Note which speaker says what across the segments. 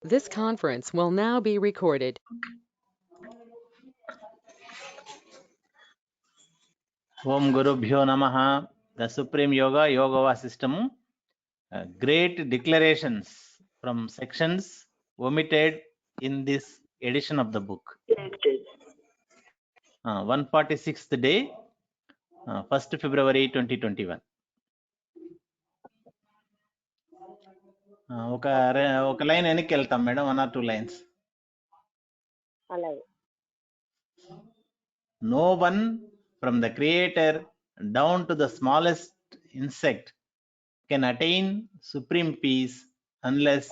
Speaker 1: This conference will now be recorded.
Speaker 2: Om Gurubhyo Namaha. The Supreme Yoga, Yoga Vasistham. Great declarations from sections omitted in this edition of the book. 146th day, 1st February 2021. ఒక line వెనక్కి వెళ్తాం madam, 1 or 2 lines.
Speaker 3: అలాగే.
Speaker 2: No one from the creator down to the smallest insect can attain supreme peace unless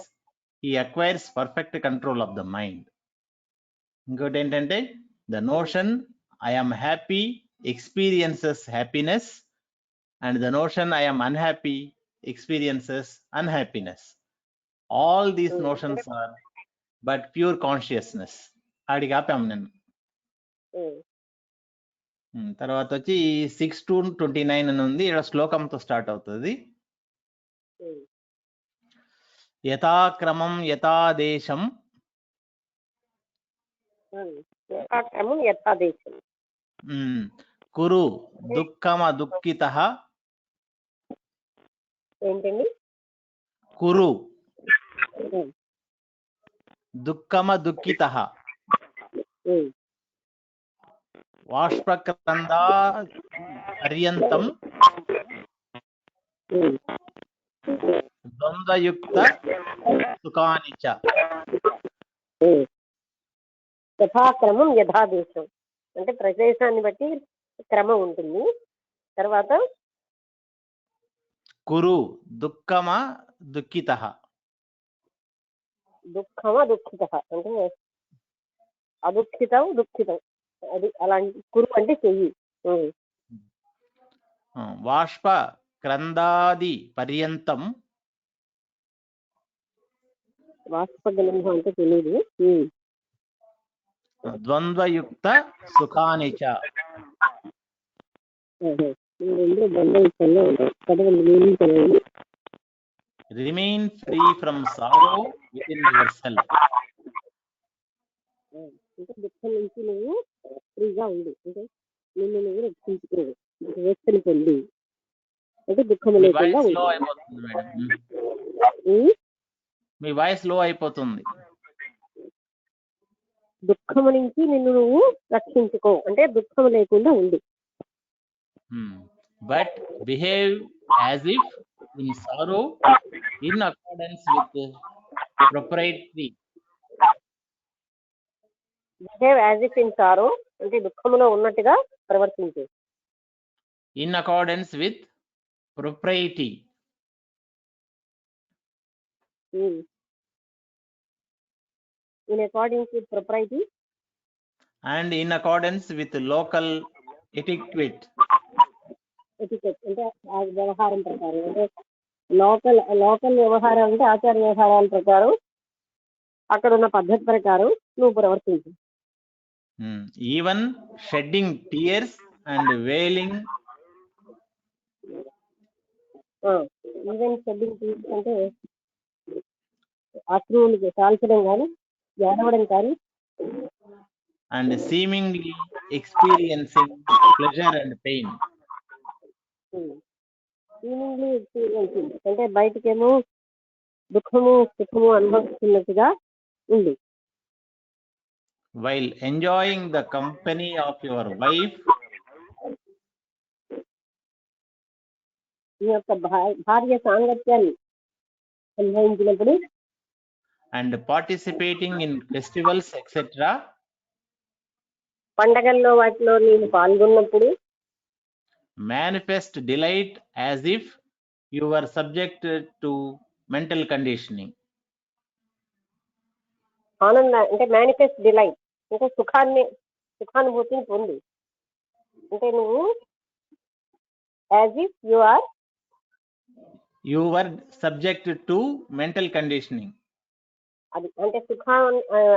Speaker 2: he acquires perfect control of the mind. ఇంకోటి ఏంటంటే, the notion I am happy experiences happiness and the notion I am unhappy experiences unhappiness. All these notions are but pure consciousness. ఆడికి ఆపాము నేను. తర్వాత వచ్చి 6 to 29 అని ఉంది. ఇక్కడ శ్లోకంతో start అవుతుంది. యథాక్రమం యథాదేశం కురు దుఃఖమ దుఃఖితః.
Speaker 3: ఏంటండి?
Speaker 2: కురు దుఃఖమ దుఃఖితః. వాష్పక్రందా పర్యంతం ద్వంద్వయుక్త సుఖాని చ.
Speaker 3: యథాక్రమం యథాదేశం అంటే ప్రదేశాన్ని బట్టి క్రమం ఉంటుంది. తర్వాత
Speaker 2: కురు దుఃఖమ దుఃఖితః.
Speaker 3: దుఃఖమ దుఃఖిత అంటే అదుఃఖితం దుఃఖితం, అది అలాంటి. కురు అంటే చెయ్యి.
Speaker 2: వాష్ప క్రందాది పర్యంతం.
Speaker 3: వాష్పగలంభం అంటే తెలియదు.
Speaker 2: ద్వంద్వయుక్త సుఖాని చ. Remain free from sorrow with in your self.
Speaker 3: అంటే దుఃఖం నుంచి నువ్వు ఫ్రీగా ఉండి, అంటే నిన్ను నువ్వు రక్షించుకో, వ్యక్తిని పొంది, అంటే దుఃఖం లేకుండా.
Speaker 2: మీ వాయిస్ లో అయిపోతుంది.
Speaker 3: దుఃఖము నుంచి నిన్ను నువ్వు రక్షించుకో అంటే దుఃఖం లేకుండా ఉండు.
Speaker 2: But behave as if in sorrow in accordance with proprietary.
Speaker 3: Behave as if in sorrow అంటే దుఃఖములో ఉన్నట్టుగా ప్రవర్తించు.
Speaker 2: In accordance with propriety.
Speaker 3: In accordance with propriety
Speaker 2: and in accordance with local etiquette.
Speaker 3: etiquette అంటే వ్యవహారం ప్రకారం, అంటే లోకల్ వ్యవహారం అంటే ఆచార వ్యవహారాల ప్రకారం, అక్కడ ఉన్న పద్ధతి ప్రకారం నువ్వు ప్రవర్తించు.
Speaker 2: Even shedding tears and wailing.
Speaker 3: Even shedding tears అంటే అశ్రువులు కాల్చడం కానీ, ఏడవడం కానీ.
Speaker 2: and seemingly experiencing pleasure and pain.
Speaker 3: seemingly experiencing అంటే బయటకేమో దుఃఖము సుఖము అనుభవిస్తున్నట్టుగా ఉంది.
Speaker 2: while enjoying the company of your wife.
Speaker 3: ఈ యొక్క భార్య సాంగత్యాన్ని అనుభవించినప్పుడు.
Speaker 2: and participating in festivals etc.
Speaker 3: పండగల్లో వాటిలో నేను పాల్గొన్నప్పుడు.
Speaker 2: manifest delight as if you were subjected to mental conditioning.
Speaker 3: ఆనంద అంటే మేనిఫెస్ట్ డిలైట్ అంటే సుఖానుభూతిని పొంది, అంటే నువ్వు as if
Speaker 2: you were subjected to mental conditioning.
Speaker 3: అది అంటే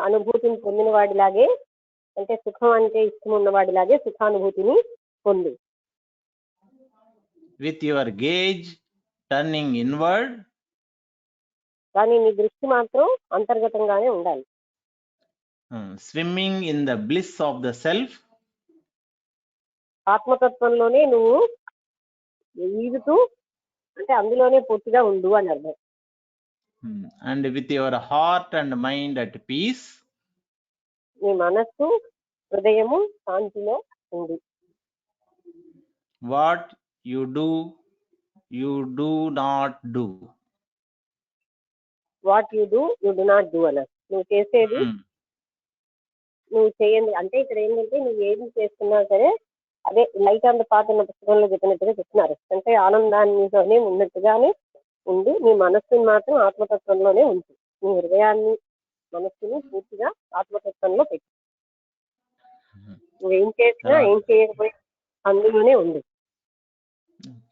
Speaker 3: అనుభూతిని పొందిన వాడిలాగే, అంటే సుఖం అంటే ఇష్టం ఉన్న వాడిలాగే సుఖానుభూతిని పొంది.
Speaker 2: with your gaze turning inward
Speaker 3: కానీ నీ దృష్టి మాత్రం అంతర్గతంగానే ఉండాలి.
Speaker 2: Swimming in the bliss of the self.
Speaker 3: ఆత్మతత్వంలోనే నువ్వు ఈదుతూ అంటే అందులోనే పూర్తిగా ఉండు అని అర్థం.
Speaker 2: And with your heart and mind at peace.
Speaker 3: నీ మనస్సు హృదయము శాంతిలో ఉంది.
Speaker 2: What you do not do.
Speaker 3: What you do you do not do అన్నారు. నువ్వు చేసేది నువ్వు చేయండి అంటే ఇక్కడ ఏంటంటే నువ్వు ఏది చేస్తున్నా సరే అదే లైట్ ఆన్ ద పాత్ అన్న పుస్తకంలో చెప్పినట్టుగా చెప్తున్నారు. అంటే ఆనందాన్నితోనే ఉన్నట్టుగానే ఉండి నీ మనస్సుని మాత్రం ఆత్మతత్వంలోనే ఉంచు. నీ హృదయాన్ని మనస్సుని పూర్తిగా ఆత్మతత్వంలో పెట్టు. నువ్వేం చేసినా ఏం చేయకపోయినా అందులోనే ఉంది.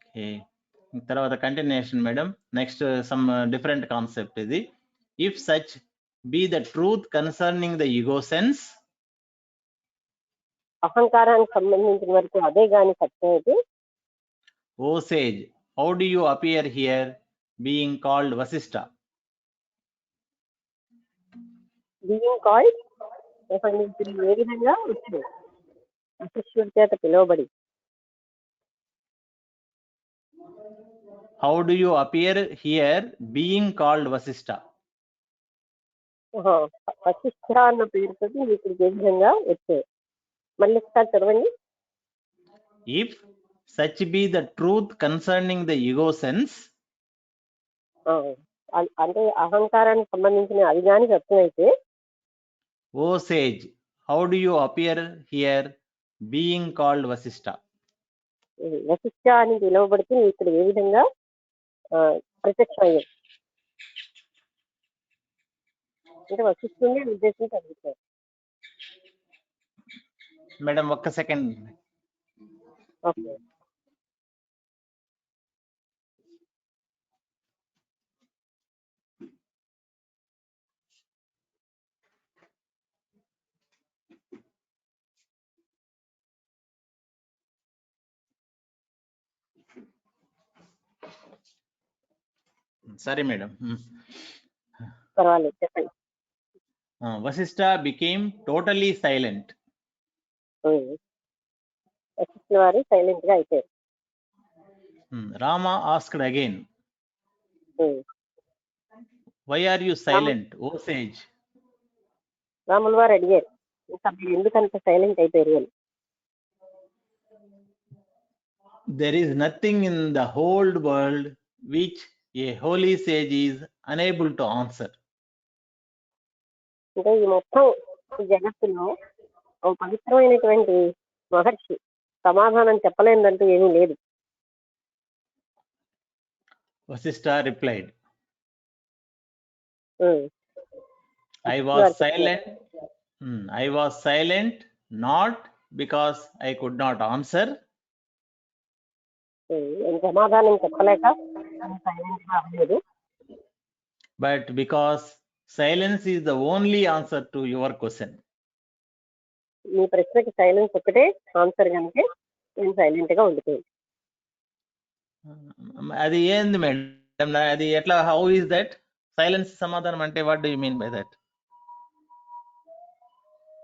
Speaker 2: ఓకే, తర్వాత continuation madam. Next some different concept ఇది. If such be the truth concerning the ego sense.
Speaker 3: అహంకారానికి సంబంధించిన వరకు అదే గాని సత్యం అయితే.
Speaker 2: O sage, how do you appear here being called Vashishtha?
Speaker 3: Being called ఏ విధంగా వచ్చింది? వశిష్ఠుడి చేత పిలువబడి.
Speaker 2: How do you appear here being called Vasishtha?
Speaker 3: Vashishtha అన్న పేరుతో ఇక్కడికి ఏ విధంగా వచ్చాయి? మళ్ళీ ఒకసారి చదవండి.
Speaker 2: If such be the truth concerning the ego sense.
Speaker 3: అంటే అహంకారానికి సంబంధించిన అది కానీ సత్యం అయితే.
Speaker 2: O sage, how do you appear here being called Vasishtha?
Speaker 3: Vashishtha అని పిలువబడితే ఇక్కడ ఏ విధంగా ప్రత్యక్షం అయ్యాయి అంటే వశిష్ఠుని ఉద్దేశం చదువుతారు.
Speaker 2: మేడం ఒక్క సెకండ్.
Speaker 3: ఓకే,
Speaker 2: సరే మేడం.
Speaker 3: పర్వాలేదు చెప్పండి.
Speaker 2: Vasishtha became totally silent.
Speaker 3: Vashishtha వారు సైలెంట్ గా అయిపోయారు.
Speaker 2: Rama asked again, why are you silent, O sage?
Speaker 3: రాముల వారు అడిగారు, ఇంకా మీరు ఎందుకంత సైలెంట్ అయిపోయారు అని.
Speaker 2: There is nothing in the whole world which a holy sage is unable to answer.
Speaker 3: అంటే ఈ మొత్తం జగత్తులో ఒక పవిత్రమైనటువంటి మహర్షి సమాధానం చెప్పలేదంటూ ఏమీ లేదు.
Speaker 2: Vasishtha replied, I was silent not because I could not answer.
Speaker 3: సమాధానం చెప్పలేక సైలెంట్ గా అవ్వలేదు.
Speaker 2: But because silence is the only answer to your question.
Speaker 3: మీ ప్రశ్నకి సైలెన్స్ ఒకటే ఆన్సర్ కనుక నేను సైలెంట్ గా ఉండిపోయింది.
Speaker 2: అది ఏంది మేడం? అది ఎట్లా? హౌ ఇస్ దట్ సైలెన్స్ సమాధానం అంటే? What do you mean by that?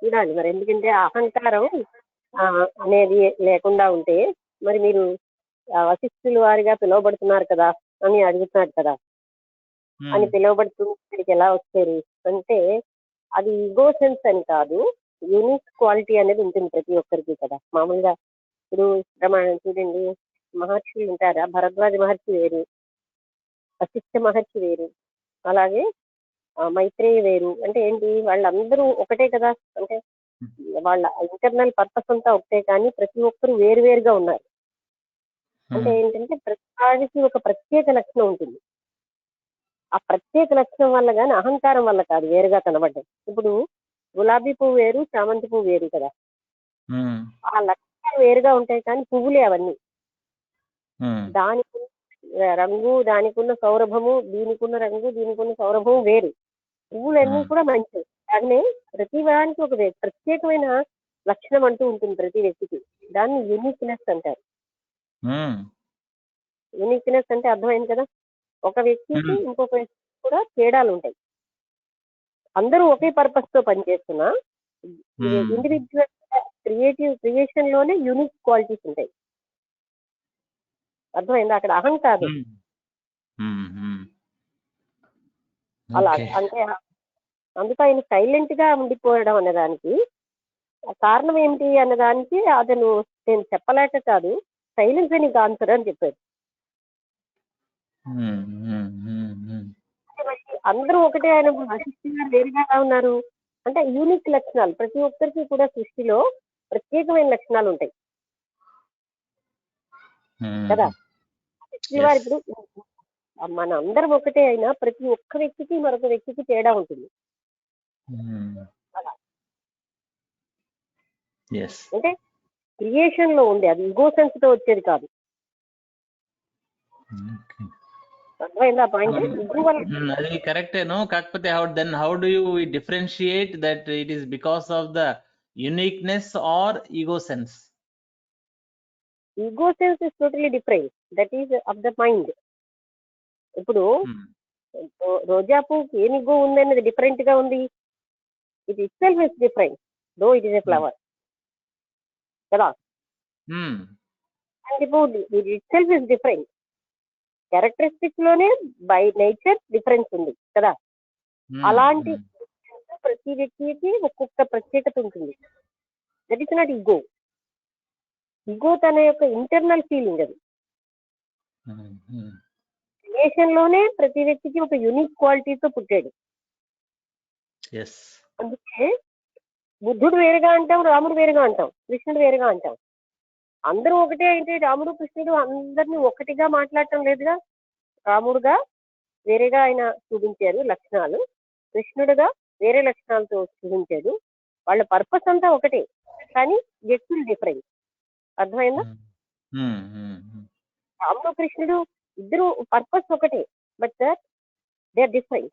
Speaker 3: చూడాలి మరి, ఎందుకంటే అహంకారం అనేది లేకుండా ఉంటే మరి మీరు వశిష్ఠుల వారిగా పిలువబడుతున్నారు కదా అని అడుగుతున్నారు కదా. అని పిలువబడుతూ ఇక్కడికి ఎలా వచ్చారు అంటే అది ఈగో సెన్స్ అని కాదు, యూనిక్ క్వాలిటీ అనేది ఉంటుంది ప్రతి ఒక్కరికి కదా. మామూలుగా ఇప్పుడు ప్రమాణం చూడండి, మహర్షులు ఉంటారా, భరద్వాజ మహర్షి వేరు, వశిష్ఠ మహర్షి వేరు, అలాగే మైత్రేయ వేరు. అంటే ఏంటి, వాళ్ళందరూ ఒకటే కదా. అంటే వాళ్ళ ఇంటర్నల్ పర్పస్ అంతా ఒకటే, కానీ ప్రతి ఒక్కరు వేరువేరుగా ఉన్నారు. అంటే ఏంటంటే ప్రతి వాడికి ఒక ప్రత్యేక లక్షణం ఉంటుంది. ఆ ప్రత్యేక లక్షణం వల్ల కానీ అహంకారం వల్ల కాదు వేరుగా కనబడ్డం. ఇప్పుడు గులాబీ పువ్వు వేరు, చామంతి పువ్వు వేరు కదా. ఆ లక్షణాలు వేరుగా ఉంటాయి కానీ పువ్వులే అవన్నీ. దానికి రంగు, దానికున్న సౌరభము, దీనికున్న రంగు, దీనికున్న సౌరభము వేరు. పువ్వులన్నీ కూడా మంచివి, కానీ ప్రతి వానికి ఒక ప్రత్యేకమైన లక్షణం అంటూ ఉంటుంది ప్రతి వ్యక్తికి. దాన్ని యూనిక్నెస్ అంటారు. యూనిక్నెస్ అంటే అర్థమైంది కదా. ఒక వ్యక్తికి ఇంకొక వ్యక్తి కూడా తేడాలు ఉంటాయి. అందరూ ఒకే పర్పస్ తో పనిచేస్తున్నా ఇండివిజువల్ క్రియేషన్ లోనే యూనిక్ క్వాలిటీస్ ఉంటాయి. అర్థమైందా? అక్కడ అహం కాదు. అలా అంటే అందుకు ఆయన సైలెంట్ గా ఉండిపోవడం అన్నదానికి కారణం ఏంటి అన్నదానికి అతను నేను చెప్పలేక కాదు, సైలెన్స్ అని ఆన్సర్ అని చెప్పాడు. అందరూ ఒకటే, ఆయన వశిష్ఠ గారు వేరుగా ఉన్నారు అంటే యూనిక్ లక్షణాలు ప్రతి ఒక్కరికి కూడా సృష్టిలో ప్రత్యేకమైన లక్షణాలు ఉంటాయి కదా. వారు ఇప్పుడు మన అందరం ఒకటే అయినా ప్రతి ఒక్క వ్యక్తికి మరొక వ్యక్తికి తేడా ఉంటుంది. అంటే క్రియేషన్ లో ఉంది, అది ఈగో సెన్స్ తో వచ్చేది కాదు. అర్థమైందా పాయింట్?
Speaker 2: అది కరెక్టేనో, కాకపోతే how do you differentiate that it is because of the uniqueness or ego sense?
Speaker 3: Ego sense is totally different, that is of the mind. ఇప్పుడు రోజా పువ్వుకి ఏం ఈగో ఉంది అనేది డిఫరెంట్ గా ఉంది. It it self is different though it is a flower కదా. And ఇప్పుడు it it self is different, characteristics లోనే బై నేచర్ డిఫరెన్స్ ఉంది కదా. అలాంటి ప్రతి వ్యక్తికి ఒక్కొక్క ప్రత్యేకత ఉంటుంది. That is not ego. Ego తన యొక్క ఇంటర్నల్ ఫీలింగ్. అది క్రియేషన్ లోనే ప్రతి వ్యక్తికి ఒక యూనిక్ క్వాలిటీతో పుట్టాడు. అందుకే బుద్ధుడు వేరుగా అంటాం, రాముడు వేరుగా అంటాం, కృష్ణుడు వేరుగా అంటాం. అందరూ ఒకటే అయితే రాముడు కృష్ణుడు అందరినీ ఒకటిగా మాట్లాడటం లేదుగా. రాముడుగా వేరేగా ఆయన చూపించారు లక్షణాలు, కృష్ణుడుగా వేరే లక్షణాలతో చూపించాడు. వాళ్ళ పర్పస్ అంతా ఒకటే కానీ వ్యక్తులు డిఫరెంట్. అర్థమైందా? రాముడు కృష్ణుడు ఇద్దరు పర్పస్ ఒకటే, but they are different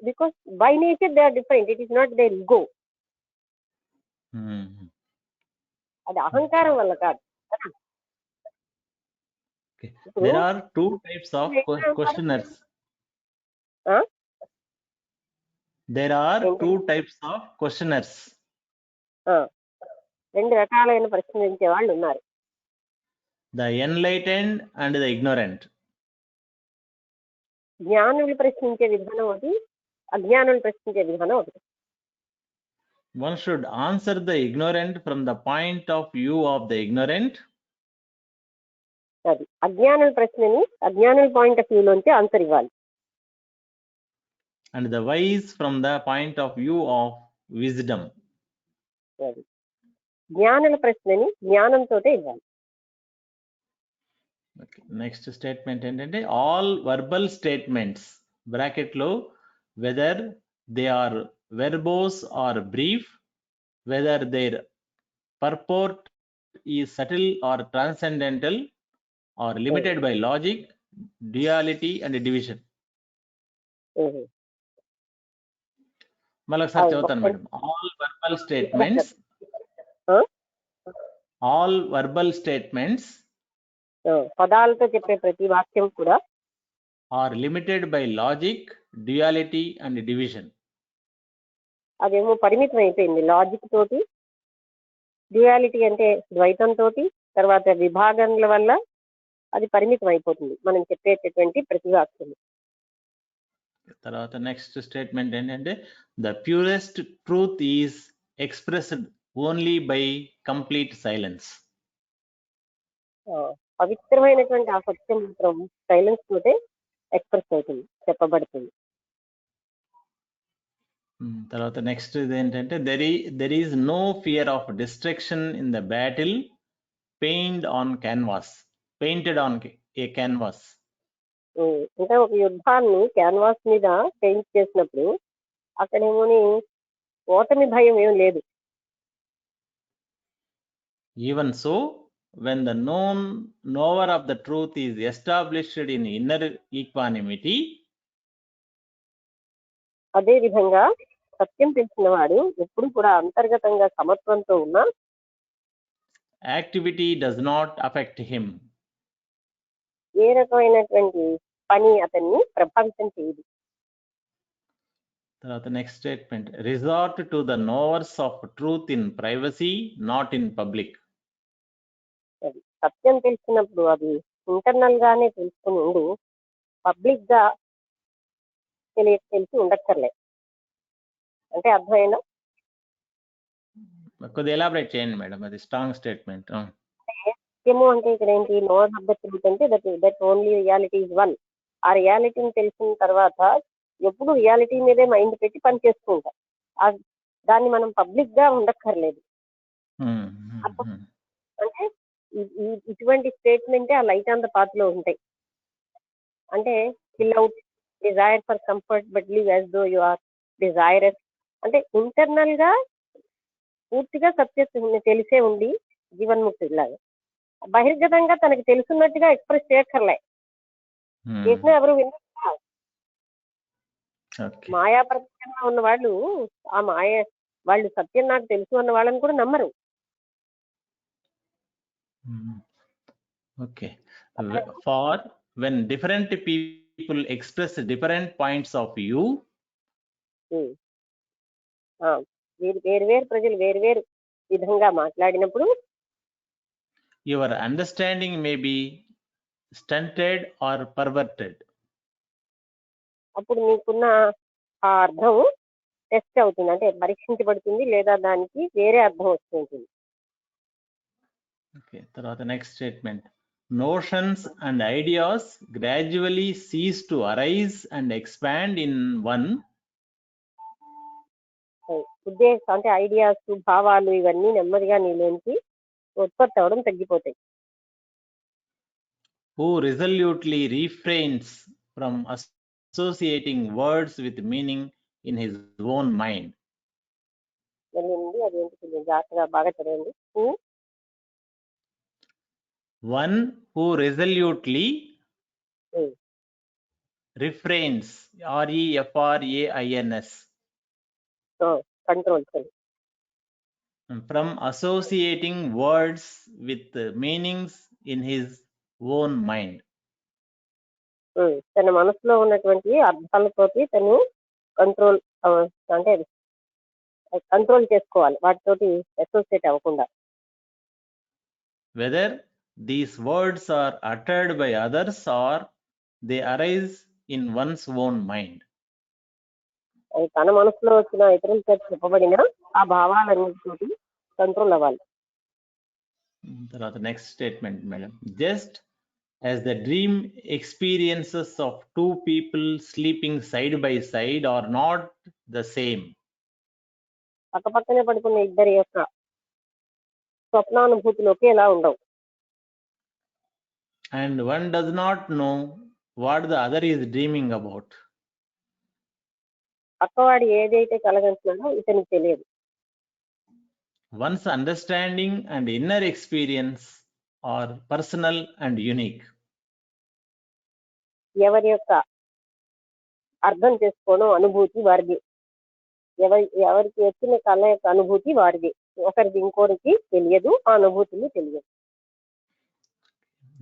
Speaker 3: because by nature they are different. It is not their ego. అది అహంకారం వల్ల కాదు.
Speaker 2: There are two types of questioners. There are two types of questioners.
Speaker 3: రెండు రకాలైన ప్రశ్నించే వాళ్ళు ఉన్నారు.
Speaker 2: The enlightened and the ignorant.
Speaker 3: జ్ఞానులు ప్రశ్నించే విధానం ఒకటి, అజ్ఞానులు ప్రశ్నించే విధానం ఒకటి.
Speaker 2: One should answer the ignorant from the point of view of the ignorant.
Speaker 3: అది అజ్ఞానుల ప్రశ్నని అజ్ఞానుల పాయింట్ ఆఫ్ వ్యూ లోంచి ఆన్సర్ ఇవ్వాలి.
Speaker 2: And the wise from the point of view of wisdom.
Speaker 3: అది జ్ఞానుల ప్రశ్నని జ్ఞానంతో ఇవ్వాలి.
Speaker 2: నెక్స్ట్ స్టేట్మెంట్ ఏంటంటే ఆల్ వర్బల్ స్టేట్మెంట్స్ బ్రాకెట్ లో whether they are verbose or brief, whether their purport is subtle or transcendental or limited by logic, duality and division. మళ్ళీ ఒకసారి చదువుతాను మేడం. ఆల్ వర్బల్ స్టేట్మెంట్స్
Speaker 3: పదాలతో చెప్పే ప్రతి వాక్యం కూడా
Speaker 2: are limited by logic, duality and division.
Speaker 3: అదేమో పరిమితం అయిపోయింది లాజిక్ తోటి, డ్యుయాలిటీ అంటే ద్వైతం తోటి, తర్వాత విభాగంల వల్ల అది పరిమితం అయిపోతుంది మనం చెప్పేటటువంటి ప్రతి వాక్యం.
Speaker 2: తర్వాత నెక్స్ట్ స్టేట్మెంట్ ఏంటంటే the purest truth is expressed only by complete silence.
Speaker 3: పవిత్రమైనటువంటి ఆ సత్యం మాత్రం సైలెన్స్ తోటే ఎక్స్ప్రెస్ అవుతుంది, చెప్పబడుతుంది.
Speaker 2: తర్వాత నెక్స్ట్ ఏంటంటే there is no fear of destruction in the battle painted on a canvas.
Speaker 3: అంటే ఒక యుద్ధాన్ని క్యాన్వాస్ మీద పెయింట్ చేసినప్పుడు అక్కడేమోని ఓటమి భయం ఏం లేదు.
Speaker 2: Even so when the knower of the truth is established in inner equanimity,
Speaker 3: అదే విధంగా సత్యం తెలిసిన వాడు ఎప్పుడు కూడా అంతర్గతంగా సమత్వంతో ఉన్న
Speaker 2: activity does not affect him.
Speaker 3: ఏ రకమైనటువంటి పని అతన్ని ప్రభావితం చేయదు.
Speaker 2: తర్వాత next statement, resort to the knowers of truth in privacy not in public.
Speaker 3: అది సత్యం తెలిసినప్పుడు అది ఇంటర్నల్ గానే తెలుసుకుని ఉండు, పబ్లిక్ గా తెలిసి ఉండక్కర్లే. అంటే అర్థమైనా?
Speaker 2: కొద్దిగా ఎలాబరేట్ చేయండి మేడం, అది స్ట్రాంగ్ స్టేట్మెంట్.
Speaker 3: సత్యము అంటే ఇక్కడ ఏంటి? నోవర్ ఆఫ్ ద ట్రూత్ అంటే that only reality is one. ఆ రియాలిటీని తెలిసిన తర్వాత ఎప్పుడు రియాలిటీ మీదే మైండ్ పెట్టి పని చేసుకుంటాం. దాన్ని మనం పబ్లిక్ గా ఉండక్కర్లేదు. అంటే ఇటువంటి స్టేట్మెంటే ఆ లైట్ ఆన్ ద పాత్ లో ఉంటాయి. అంటే fill out desire for comfort but live as though you are desirous. అంటే ఇంటర్నల్ గా పూర్తిగా సత్యం తెలిసే ఉండి జీవన్ముక్తిలాగా, బహిర్గతంగా తనకి తెలుసున్నట్టుగా ఎక్స్ప్రెస్ చేయక్కర్లే. చేసినా ఎవరు విన్నారు? మాయా ప్రపంచంలో ఉన్న వాళ్ళు ఆ వాళ్ళు సత్యం నాకు తెలుసు అన్న వాళ్ళని కూడా నమ్మరు.
Speaker 2: Okay. For when different people express different points of view,
Speaker 3: వేరు ప్రజలు వేరు విధంగా మాట్లాడినప్పుడు
Speaker 2: your understanding may be stunted or perverted.
Speaker 3: అప్పుడు నీకున్న ఆ అర్థం టెస్ట్ అవుతుంది, అంటే పరీక్షించబడుతుంది, లేదా దానికి వేరే అర్థం వస్తుంటుంది.
Speaker 2: ఓకే, తర్వాత next statement, notions and ideas gradually cease to arise and expand in one.
Speaker 3: ఉద్దేశం అంటే ఐడియాస్, భావాలు ఇవన్నీ నెమ్మదిగా నీలోంచి ఉత్పత్తి అవడం తగ్గిపోతాయి.
Speaker 2: Who resolutely refrains from associating words with meaning in his own mind.
Speaker 3: అదేంటి కొంచెం జాగ్రత్తగా బాగా చదవండి.
Speaker 2: One who resolutely refrains, refrains,
Speaker 3: control
Speaker 2: from associating words with meanings in his own mind.
Speaker 3: తన మనసులో ఉన్నటువంటి అర్థాలతోటి తను కంట్రోల్ అంటే కంట్రోల్ చేసుకోవాలి, వాటితోటి అసోసియేట్ అవ్వకుండా.
Speaker 2: Whether these words are uttered by others or they arise in one's own mind.
Speaker 3: తన మనసులో వచ్చిన ఇతరుల చేత చెప్పబడిన ఆ భావాలన్నిటితోటి కంట్రోల్ అవ్వాలి.
Speaker 2: తర్వాత next statement madam, just as the dream experiences of two people sleeping side by side are not the same.
Speaker 3: పక్కపక్కనే పడుకున్న ఇద్దరి యొక్క స్వప్నానుభూతులు ఒకేలా ఉండవు.
Speaker 2: And one does not know what the other is dreaming about.
Speaker 3: పక్కవాడు ఏదైతే కలగంటున్నాడో ఇతనికి తెలియదు.
Speaker 2: One's understanding and inner experience are personal and unique.
Speaker 3: ఎవరి యొక్క అర్థం చేసుకోవడం అనుభూతి వారిది, ఎవరికి వచ్చిన కళ యొక్క అనుభూతి వారిది, ఒకరిది ఇంకోరికి తెలియదు, ఆ అనుభూతులు తెలియదు.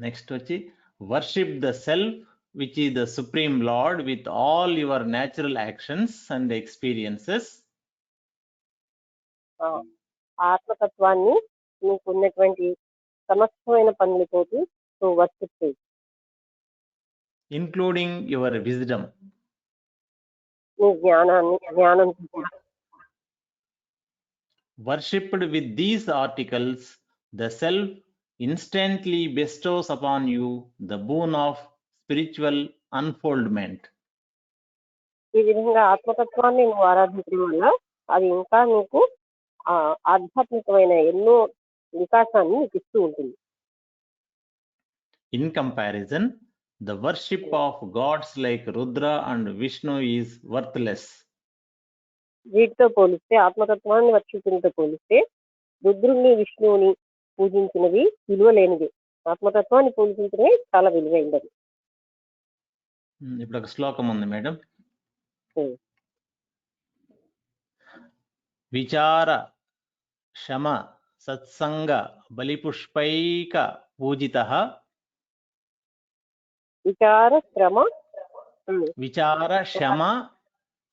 Speaker 2: నెక్స్ట్ వచ్చి worship the self which is the supreme lord with all your natural actions and experiences.
Speaker 3: ఆత్మతత్వాన్ని నీకు ఉన్నటువంటి సమస్తమైన పనులతోటి నువ్వు వర్షిప్ చేయి,
Speaker 2: including your wisdom.
Speaker 3: నీ జ్ఞానం
Speaker 2: worshipped with these articles, the self instantly bestows upon you the boon of spiritual unfoldment.
Speaker 3: ఈ విధంగా ఆత్మతత్వాన్ని నువ్వు ఆరాధించడం వల్ల అది ఇంకా నీకు ఆధ్యాత్మికమైన ఎన్నో వికాసాన్ని నీకు ఇస్తూ ఉంటుంది.
Speaker 2: In comparison, the worship of gods like Rudra and Vishnu is worthless.
Speaker 3: వీటితో పోలిస్తే, ఆత్మతత్వాన్ని వర్షించడంతో పోలిస్తే రుద్రుణ్ణి విష్ణువుని పూజించినవి విలువలేనిది. ఆత్మతత్వాన్ని పూజించడమే చాలా విలువైనది.
Speaker 2: ఇప్పుడు ఒక శ్లోకం ఉంది మేడం, విచార శమ సత్సంగ బలిపుష్పైక పూజితః.
Speaker 3: విచార శమ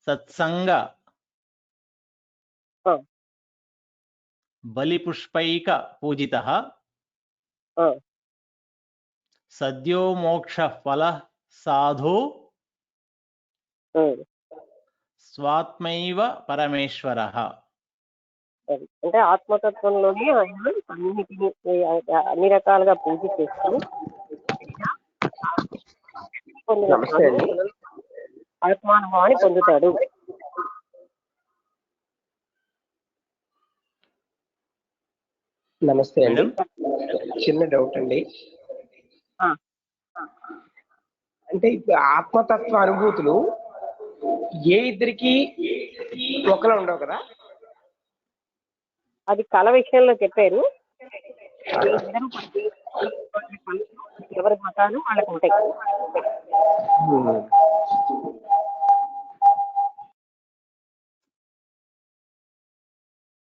Speaker 2: సత్సంగ
Speaker 3: ఆ,
Speaker 2: బలిపుష్పైక పూజితః
Speaker 3: ఆ,
Speaker 2: సద్యో మోక్ష ఫల సాధో
Speaker 3: ఉమ్.
Speaker 2: స్వాత్మైవ పరమేశ్వరః.
Speaker 3: అది. అంటే ఆత్మతత్వంలోనే ఆయన అన్నిటిని అన్ని రకాలుగా పూజ చేస్తూ పొందిన
Speaker 4: నమస్తే అండి.
Speaker 3: ఆత్మానుభవాన్ని పొందుతాడు.
Speaker 4: నమస్తే అండి.
Speaker 2: మేడం
Speaker 4: చిన్న డౌట్ అండి.
Speaker 3: ఆ,
Speaker 4: అంటే ఇప్పుడు ఆత్మతత్వ అనుభూతులు ఏ ఇద్దరికి ఒకలా ఉండవు కదా?
Speaker 3: అది కళ విషయంలో చెప్పారు. ఈ ఇద్దరు ఎవరి మతాలు వాళ్ళకు ఉంటాయి.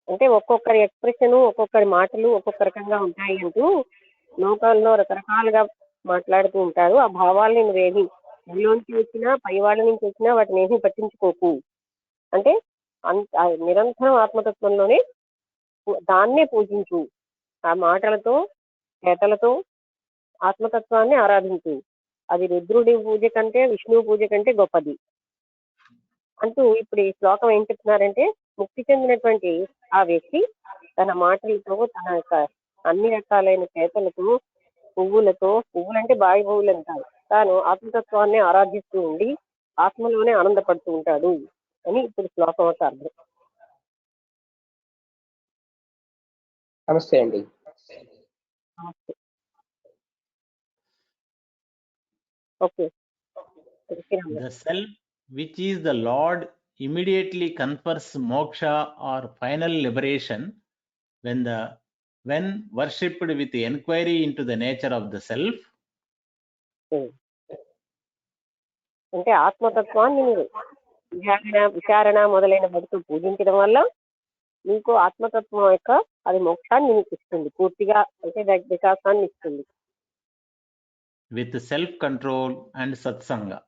Speaker 3: అంటే ఒక్కొక్కరి ఎక్స్ప్రెషన్ ఒక్కొక్కరి మాటలు ఒక్కొక్క రకంగా ఉంటాయి అంటూ లోకాల్లో రకరకాలుగా మాట్లాడుతూ ఉంటారు. ఆ భావాల్ని నువ్వేమి నీలోంచి వచ్చినా పై వాళ్ళ నుంచి వచ్చినా వాటిని ఏమీ పట్టించుకోకు. అంటే ఆ నిరంతరం ఆత్మతత్వంలోనే దాన్నే పూజించు. ఆ మాటలతో చేతలతో ఆత్మతత్వాన్ని ఆరాధించు. అది రుద్రుడి పూజ కంటే విష్ణువు పూజ కంటే గొప్పది అంటూ ఇప్పుడు ఈ శ్లోకం ఏం చెప్తున్నారంటే, ముక్తి చెందినటువంటి ఆ వ్యక్తి తన మాటలతో తన యొక్క అన్ని రకాలైన చేతలతో పువ్వులంటే బావి పువ్వులు అంటారు, తాను ఆత్మతత్వాన్ని ఆరాధిస్తూ ఉండి ఆత్మలోనే ఆనందపడుతూ ఉంటాడు అని ఇప్పుడు శ్లోకం యొక్క అర్థం.
Speaker 4: నమస్తే అండి.
Speaker 3: Okay.
Speaker 2: the self which is the Lord immediately confers moksha or final liberation when worshipped with enquiry into the nature of the self.
Speaker 3: అంటే ఆత్మతత్వాన్ని మీరు విచారణ మొదలైన వాటితో పూజించడం వల్ల మీకు ఆత్మతత్వం యొక్క అది మోక్షాన్ని మీకు ఇస్తుంది, పూర్తిగా అంటే వికాసాన్ని ఇస్తుంది.
Speaker 2: with self control and satsanga.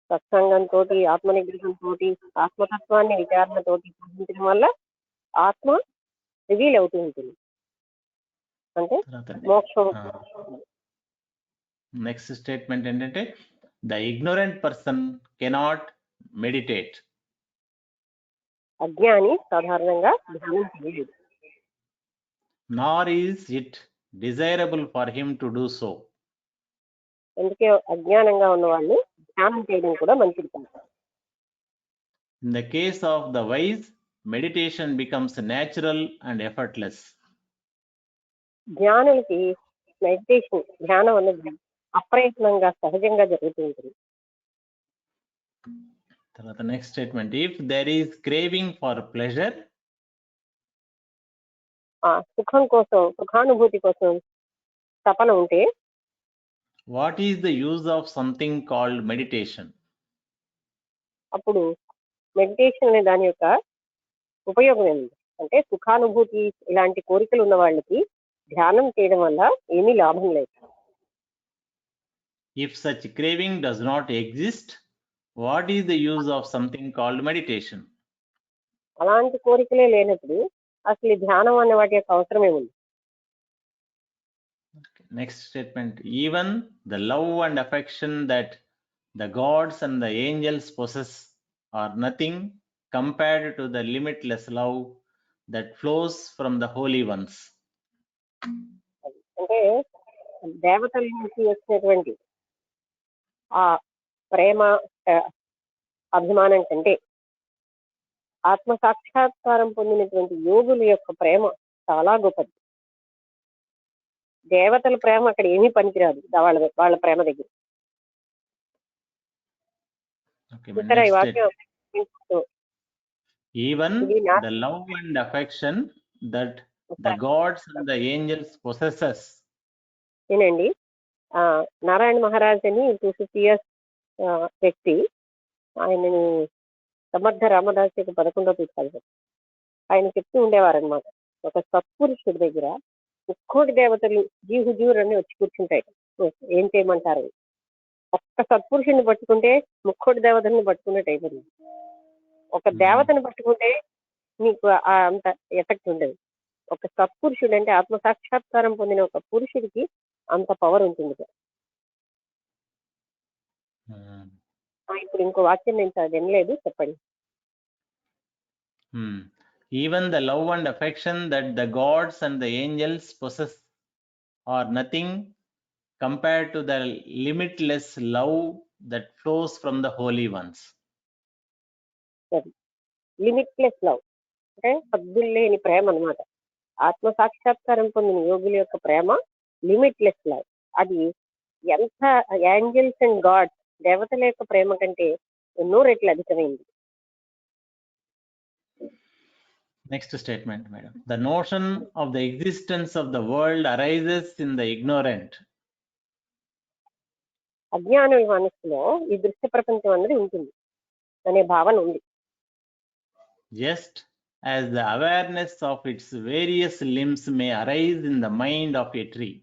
Speaker 3: సత్సంగంతో ఆత్మనిగ్రహంతో ఆత్మతత్వాన్ని విచారణతోటి పూజించడం వల్ల ఆత్మ రివీల్ అవుతూ ఉంటుంది. అంటే మోక్షం.
Speaker 2: నెక్స్ట్ స్టేట్మెంట్ ఏంటంటే, the ignorant person cannot meditate.
Speaker 3: అజ్ఞాని సాధారణంగా ధ్యానం చేయలేదు.
Speaker 2: నార్ is it desirable for him to do so.
Speaker 3: అందుకే అజ్ఞానంగా ఉన్న వాళ్ళు ధ్యానం చేయడం కూడా మంచిది కాదు.
Speaker 2: In the case of the wise, meditation becomes natural and effortless.
Speaker 3: జ్ఞానులకి మెడిటేషన్ ధ్యానం అన్నది అప్రయత్నంగా సహజంగా జరుగుతూ ఉంటుంది.
Speaker 2: తర్వాత next statement, if there is craving for pleasure,
Speaker 3: ఆ సుఖం కోసం సుఖానుభూతి కోసం తపన ఉంటే,
Speaker 2: what is the use of something called meditation?
Speaker 3: అప్పుడు మెడిటేషన్ అనే దాని యొక్క ఉపయోగం ఏంటి అంటే, సుఖానుభూతి ఇలాంటి కోరికలు ఉన్న వాళ్ళకి ధ్యానం చేయడం వల్ల ఏమీ లాభం లేదు.
Speaker 2: If such craving does not exist, what is the use of something called meditation?
Speaker 3: అలాంటి కోరికలే లేనప్పుడు అసలు ఈ ధ్యానం అనే వాటి యొక్క అవసరమే ఉంది.
Speaker 2: Next statement, even the love and affection that the gods and the angels possess are nothing compared to the limitless love that flows from the holy ones.
Speaker 3: అంటే దేవతల నుంచి వచ్చినటువంటి ఆ ప్రేమ అభిమానం కంటే ఆత్మ సాక్షాత్కారం పొందినటువంటి యోగుల యొక్క ప్రేమ చాలా గొప్పది. దేవతల ప్రేమ అక్కడ ఏమీ పనికిరాదు వాళ్ళ ప్రేమ దగ్గర.
Speaker 2: Even the love and affection that the gods and the angels possesses.
Speaker 3: ఏనండి, నారాయణ మహారాజ్ అని 250 years వ్యక్తి, ఆయనని సమర్థ రామదాస్ యొక్క 11వ తీర్థాలు ఆయన చెప్తూ ఉండేవారనమాట. ఒక సత్పురుషుడి దగ్గర ముక్కోటి దేవతలు జీహుజూర్ అని వచ్చి కూర్చుంటాయి, ఏం చేయమంటారు. ఒక్క సత్పురుషుడిని పట్టుకుంటే ముక్కోటి దేవతల్ని పట్టుకున్నట్టు అయిపోతుంది. ఒక దేవతని పట్టుకుంటే నీకు అంత ఎఫెక్ట్ ఉండదు. ఒక సత్పురుషుడు అంటే ఆత్మ సాక్షాత్కారం పొందిన ఒక పురుషుడికి అంత పవర్ ఉంటుంది. ఇప్పుడు ఇంకో వాక్యం నేను వినలేదు, చెప్పండి.
Speaker 2: Even the love and affection that the gods and the angels possess are nothing compared to the limitless love that flows from the holy ones.
Speaker 3: Limitless love అంటే హద్దులు లేని ప్రేమ అన్నమాట. ఆత్మ సాక్షాత్కారం పొందిన యోగుల యొక్క ప్రేమ లిమిట్లెస్ లవ్. అది ఎంత ఏంజల్స్ అండ్ గాడ్స్ దేవతల యొక్క ప్రేమ కంటే ఎన్నో రెట్లు అధికమైంది.
Speaker 2: Next statement, madam. The notion of the existence of the world arises in the ignorant.
Speaker 3: అజ్ఞానుల మనస్సులో ఈ దృశ్య ప్రపంచం అనేది ఉంటుంది అనే భావన ఉంది.
Speaker 2: Just as the awareness of its various limbs may arise in the mind of a tree.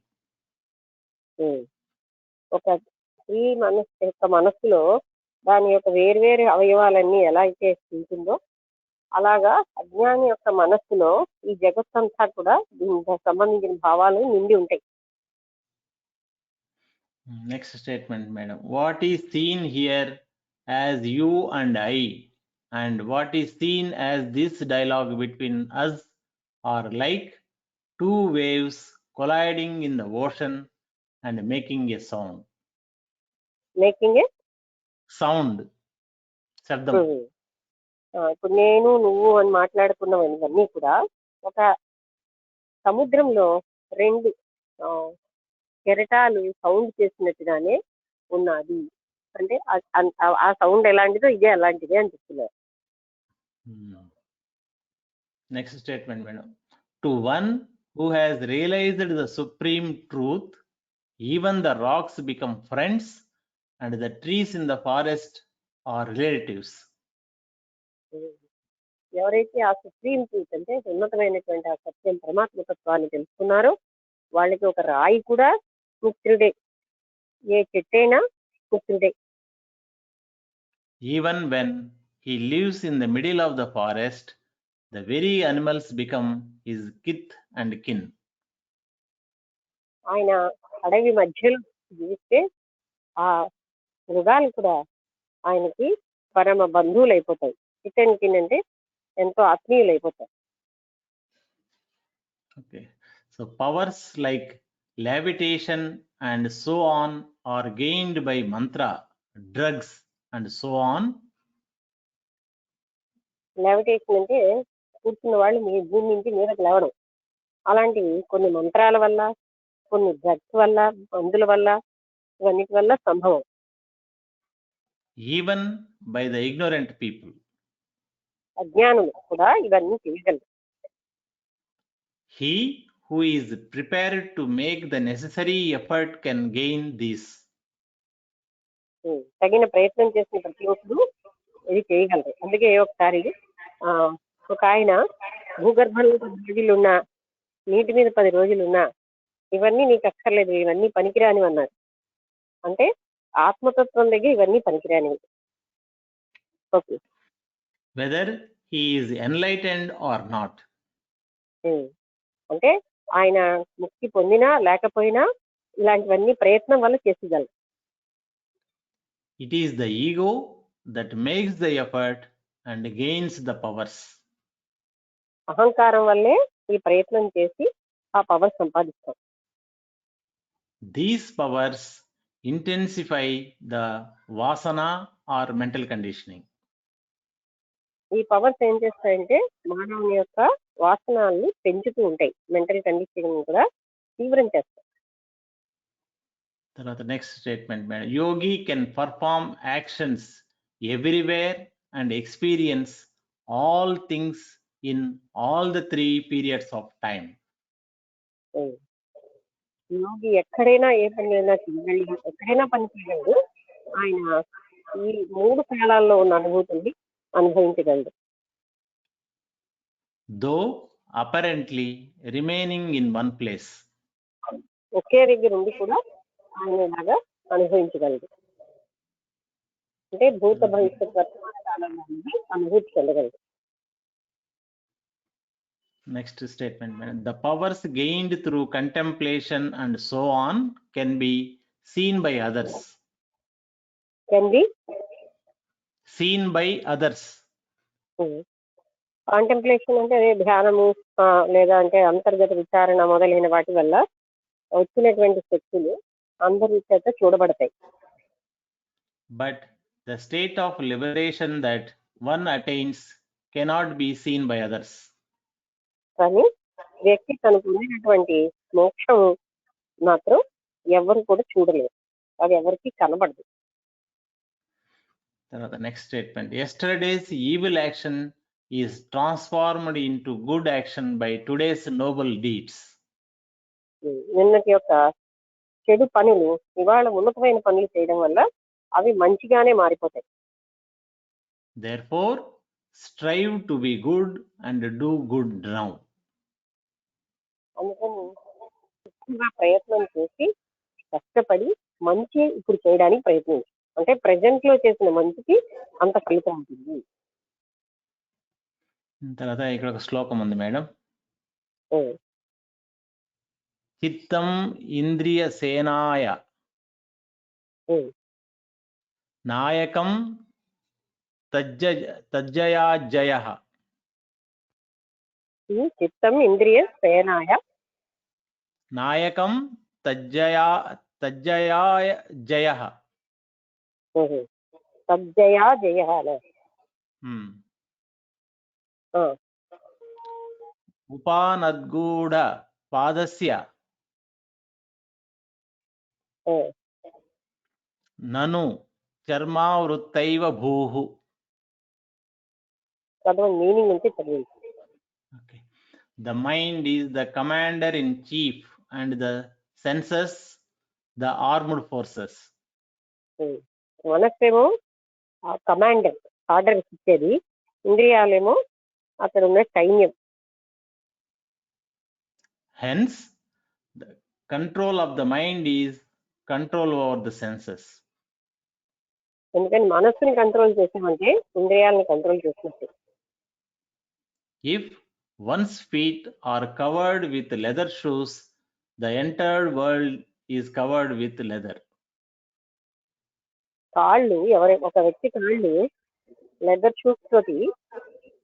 Speaker 3: ఒక స్త్రీ మనస్సులో దాని యొక్క వేర్వేరు అవయవాలన్నీ ఎలా అయితే ఉంటుందో అలాగా అజ్ఞాని యొక్క మనస్సులో ఈ జగత్తంతా కూడా దీనికి సంబంధించిన భావాలు నిండి ఉంటాయి.
Speaker 2: Next statement, madam. What is seen here as you and I, and what is seen as this dialogue between us, are like two waves colliding in the ocean and making a sound.
Speaker 3: Making a
Speaker 2: Sound. శబ్దం.
Speaker 3: ఇప్పుడు నేను నువ్వు అని మాట్లాడుకున్నవన్నీ కూడా ఒక సముద్రంలో రెండు కెరటాలు సౌండ్ చేసినట్టుగానే ఉన్నది. అంటే ఆ సౌండ్ ఎలాంటిదో ఇదే అలాంటిదే అని చెప్తున్నారు.
Speaker 2: Next statement, madam. To one who has realized the supreme truth, even the rocks become friends and the trees in the forest are relatives.
Speaker 3: ఎవరైతే ఆ సుప్రీం ట్రూత్ అంటే ఉన్నతమైనటువంటి ఆ సత్యం పరమాత్మతత్వాన్ని తెలుసుకున్నారో వాళ్ళకి ఒక రాయి కూడా మిత్రుడే, ఏ చెట్టైనా మిత్రుడే.
Speaker 2: Even when he lives in the middle of the forest, the very animals become his kith and kin.
Speaker 3: ఆయన అడవి మధ్యలో జీవిస్తే ఆ మృగాలు కూడా ఆయనకి పరమ బంధువులు అయిపోతాయి. కిత్ అండ్ కిన్ అంటే ఎంతో ఆత్మీయులు అయిపోతారు.
Speaker 2: Okay, so powers like levitation and so on are gained by mantra, drugs and so on.
Speaker 3: Levitation అంటే కూర్చున్న వాళ్ళు మీ భూమి నుంచి మీదకి లేవడం. అలాంటివి కొన్ని మంత్రాల వల్ల, కొన్ని డ్రగ్స్ వల్ల, మందుల వల్ల, ఇవన్నిటి వల్ల సంభవం.
Speaker 2: Even by the ignorant people.
Speaker 3: అజ్ఞానులు కూడా ఇవన్నీ చేయగలరు.
Speaker 2: He who is prepared to make the necessary effort can gain these.
Speaker 3: తగిన ప్రయత్నం చేసిన ప్రతి ఒక్కరు ఇది చేయగలరు. అందుకే ఒకసారి ఒక ఆయన భూగర్భంలో 10 రోజులున్నా, నీటి మీద 10 రోజులున్నా ఇవన్నీ నీకు అక్కర్లేదు, ఇవన్నీ పనికిరానివి అన్నారు. అంటే ఆత్మతత్వం దగ్గర ఇవన్నీ పనికిరానివి. Okay,
Speaker 2: Whether he is enlightened or not.
Speaker 3: అంటే ఆయన ముక్తి పొందినా లేకపోయినా ఇలాంటివన్నీ ప్రయత్నం వల్ల చేసేయగలరు.
Speaker 2: It is the ego that makes the effort and gains the powers.
Speaker 3: అహంకారం వల్లే ఈ ప్రయత్నం చేసి ఆ పవర్ సంపాదిస్తాం.
Speaker 2: These powers intensify the vasana or mental conditioning.
Speaker 3: ఈ పవర్స్ ఏం చేస్తాయంటే మానవుని యొక్క వాసనాల్ని పెంచుతూ ఉంటాయి, మెంటల్ కండిషనింగ్ కూడా తీవ్రం చేస్తాయి.
Speaker 2: The next statement, yogi can perform actions everywhere and experience all things in all the 3 periods of time.
Speaker 3: యోగి ఎక్కడైనా ఏ పని చేయగలడు, ఎక్కడైనా పని చేయగలడు. ఆయన ఈ 3 కాలాల్లో ఉన్న అనుభూతుల్ని అనుభవించగలడు.
Speaker 2: Though apparently remaining in one place.
Speaker 3: ఒకే దగ్గర ఉండి కూడా ఆయన ఇలాగా అనుభవించగలడు. అంటే భూత భవిష్యత్ వర్తమాన కాలంలో అనుభూతి చెందగలదు.
Speaker 2: Next statement, madam. The powers gained through contemplation and so on can be seen by others.
Speaker 3: Can be
Speaker 2: Seen by others.
Speaker 3: Contemplation అంటే అదే ధ్యానము లేదా అంటే అంతర్గత విచారణ మొదలైన వాటి వల్ల వచ్చినటువంటి శక్తులు అందరి చేత చూడబడతాయి.
Speaker 2: But the state of liberation that one attains cannot be seen by others.
Speaker 3: కానీ వ్యక్తి తనకు ఉన్నటువంటి మోక్షం మాత్రం ఎవరు కూడా చూడలేరు, అది ఎవరికి కనబడదు.
Speaker 2: The next statement. Yesterday's evil action is transformed into good action by today's noble deeds.
Speaker 3: నిన్నటి యొక్క చెడు పనులు ఇవాళ ఉన్నతమైన పనులు చేయడం వల్ల అవి మంచిగానే మారిపోతాయి.
Speaker 2: Therefore, strive to be good and do good now.
Speaker 3: అందుకని ఎక్కువగా ప్రయత్నం చేసి కష్టపడి మంచి ఇప్పుడు చేయడానికి ప్రయత్నించు. అంటే ప్రెజెంట్ లో చేసిన మంచికి అంత ఫలితం ఉంటుంది.
Speaker 2: తర్వాత ఇక్కడ ఒక శ్లోకం ఉంది మేడం. చిత్తం ఇంద్రియ సేనాయ నాయకం తజ్జయాజయ.
Speaker 3: చిత్తం ఇంద్రియ సేనాయ
Speaker 2: నాయకం తజ్జయాజయ.
Speaker 3: తజ్జయా జయ.
Speaker 2: ఉపానద్గూఢ పాదస్య నను చర్మావృత్తైవ భూః.
Speaker 3: మీనింగ్ నుంచి చదివి.
Speaker 2: The mind is the commander in chief and the senses the armed forces.
Speaker 3: మనస్సేమో కమాండర్ ఆర్డర్ ఇచ్చేది, ఇంద్రియాలేమో అక్కడ ఉన్న సైన్యం.
Speaker 2: Hence, the control of the mind is control over the senses.
Speaker 3: ఎందుకని మనస్సుని కంట్రోల్ చేసామంటే ఇంద్రియాలని కంట్రోల్ చేసినట్టు.
Speaker 2: If one's feet are covered with leather shoes, the entire world is covered with leather.
Speaker 3: కాళ్ళు ఒక వ్యక్తి కాళ్ళు లెదర్ షూస్ తోటి,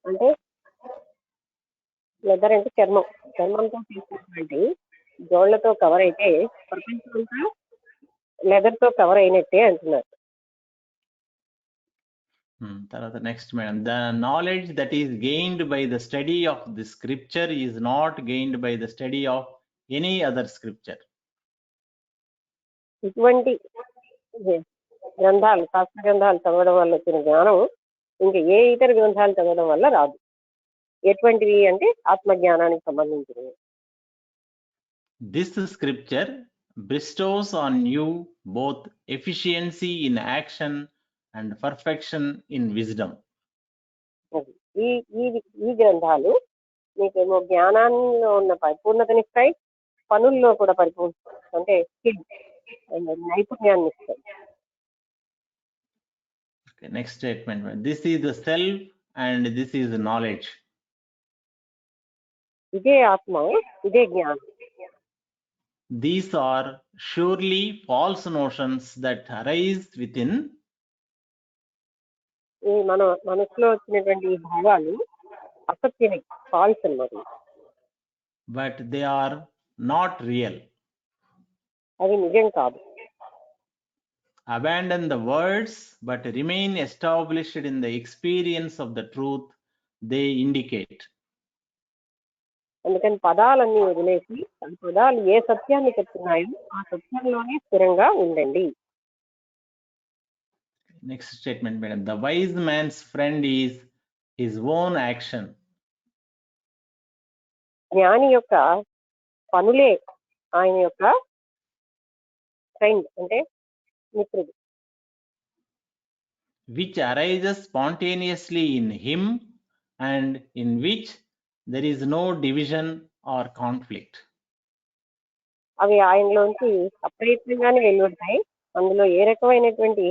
Speaker 3: అంటే లెదర్ అంటే చర్మంతో తీసుకున్నటువంటి జోళ్లతో కవర్ అయితే ప్రపంచం అంతా లెదర్ తో కవర్ అయినట్టే అంటున్నారు.
Speaker 2: తర్వాత next madam. The knowledge that is gained by the study of the scripture is not gained by the study of any other scripture.
Speaker 3: ఇటువంటి గ్రంథాలు, శాస్త్ర గ్రంథాలు చదవడం వల్ల వచ్చిన జ్ఞానం ఇంకా ఏ ఇతర గ్రంథాలు చదవడం వల్ల రాదు. ఎటువంటివి అంటే ఆత్మజ్ఞానానికి సంబంధించినవి.
Speaker 2: This scripture bestows on you both efficiency in action and perfection in wisdom.
Speaker 3: ఈ గ్రంథాలు మీకేమో జ్ఞానాల్లో ఉన్న పరిపూర్ణతనిస్తాయి, పనుల్లో కూడా అంటే నైపుణ్యాన్ని ఇస్తాయి.
Speaker 2: Next statement. This is the self and this is the knowledge.
Speaker 3: ఇదే ఆత్మ, ఇదే జ్ఞానం.
Speaker 2: These are surely false notions that arise within.
Speaker 3: ఈ మన మనసులో వచ్చినటువంటి ఈ భావాలు అసత్యమే, ఫాల్స్ అన్నమాట.
Speaker 2: But they are not real.
Speaker 3: అది నిజం కాదు.
Speaker 2: Abandon the words but remain established in the experience of the truth they indicate.
Speaker 3: అందుకని పదాలన్నీ వదిలేసి ఆ పదాలు ఏ సత్యాన్ని చెప్తున్నాయో ఆ సత్యంలోనే స్థిరంగా ఉండండి.
Speaker 2: Next statement, madam. The wise man's friend is his own action.
Speaker 3: జ్ఞాని యొక్క పనులే ఆయన యొక్క ఫ్రెండ్, అంటే మిత్రుడు.
Speaker 2: Which arises spontaneously in him and in which there is no division or conflict.
Speaker 3: అవి ఆయనలోంచి అప్రయత్నంగానే వెలువడతాయి. అందులో ఏ రకమైనటువంటి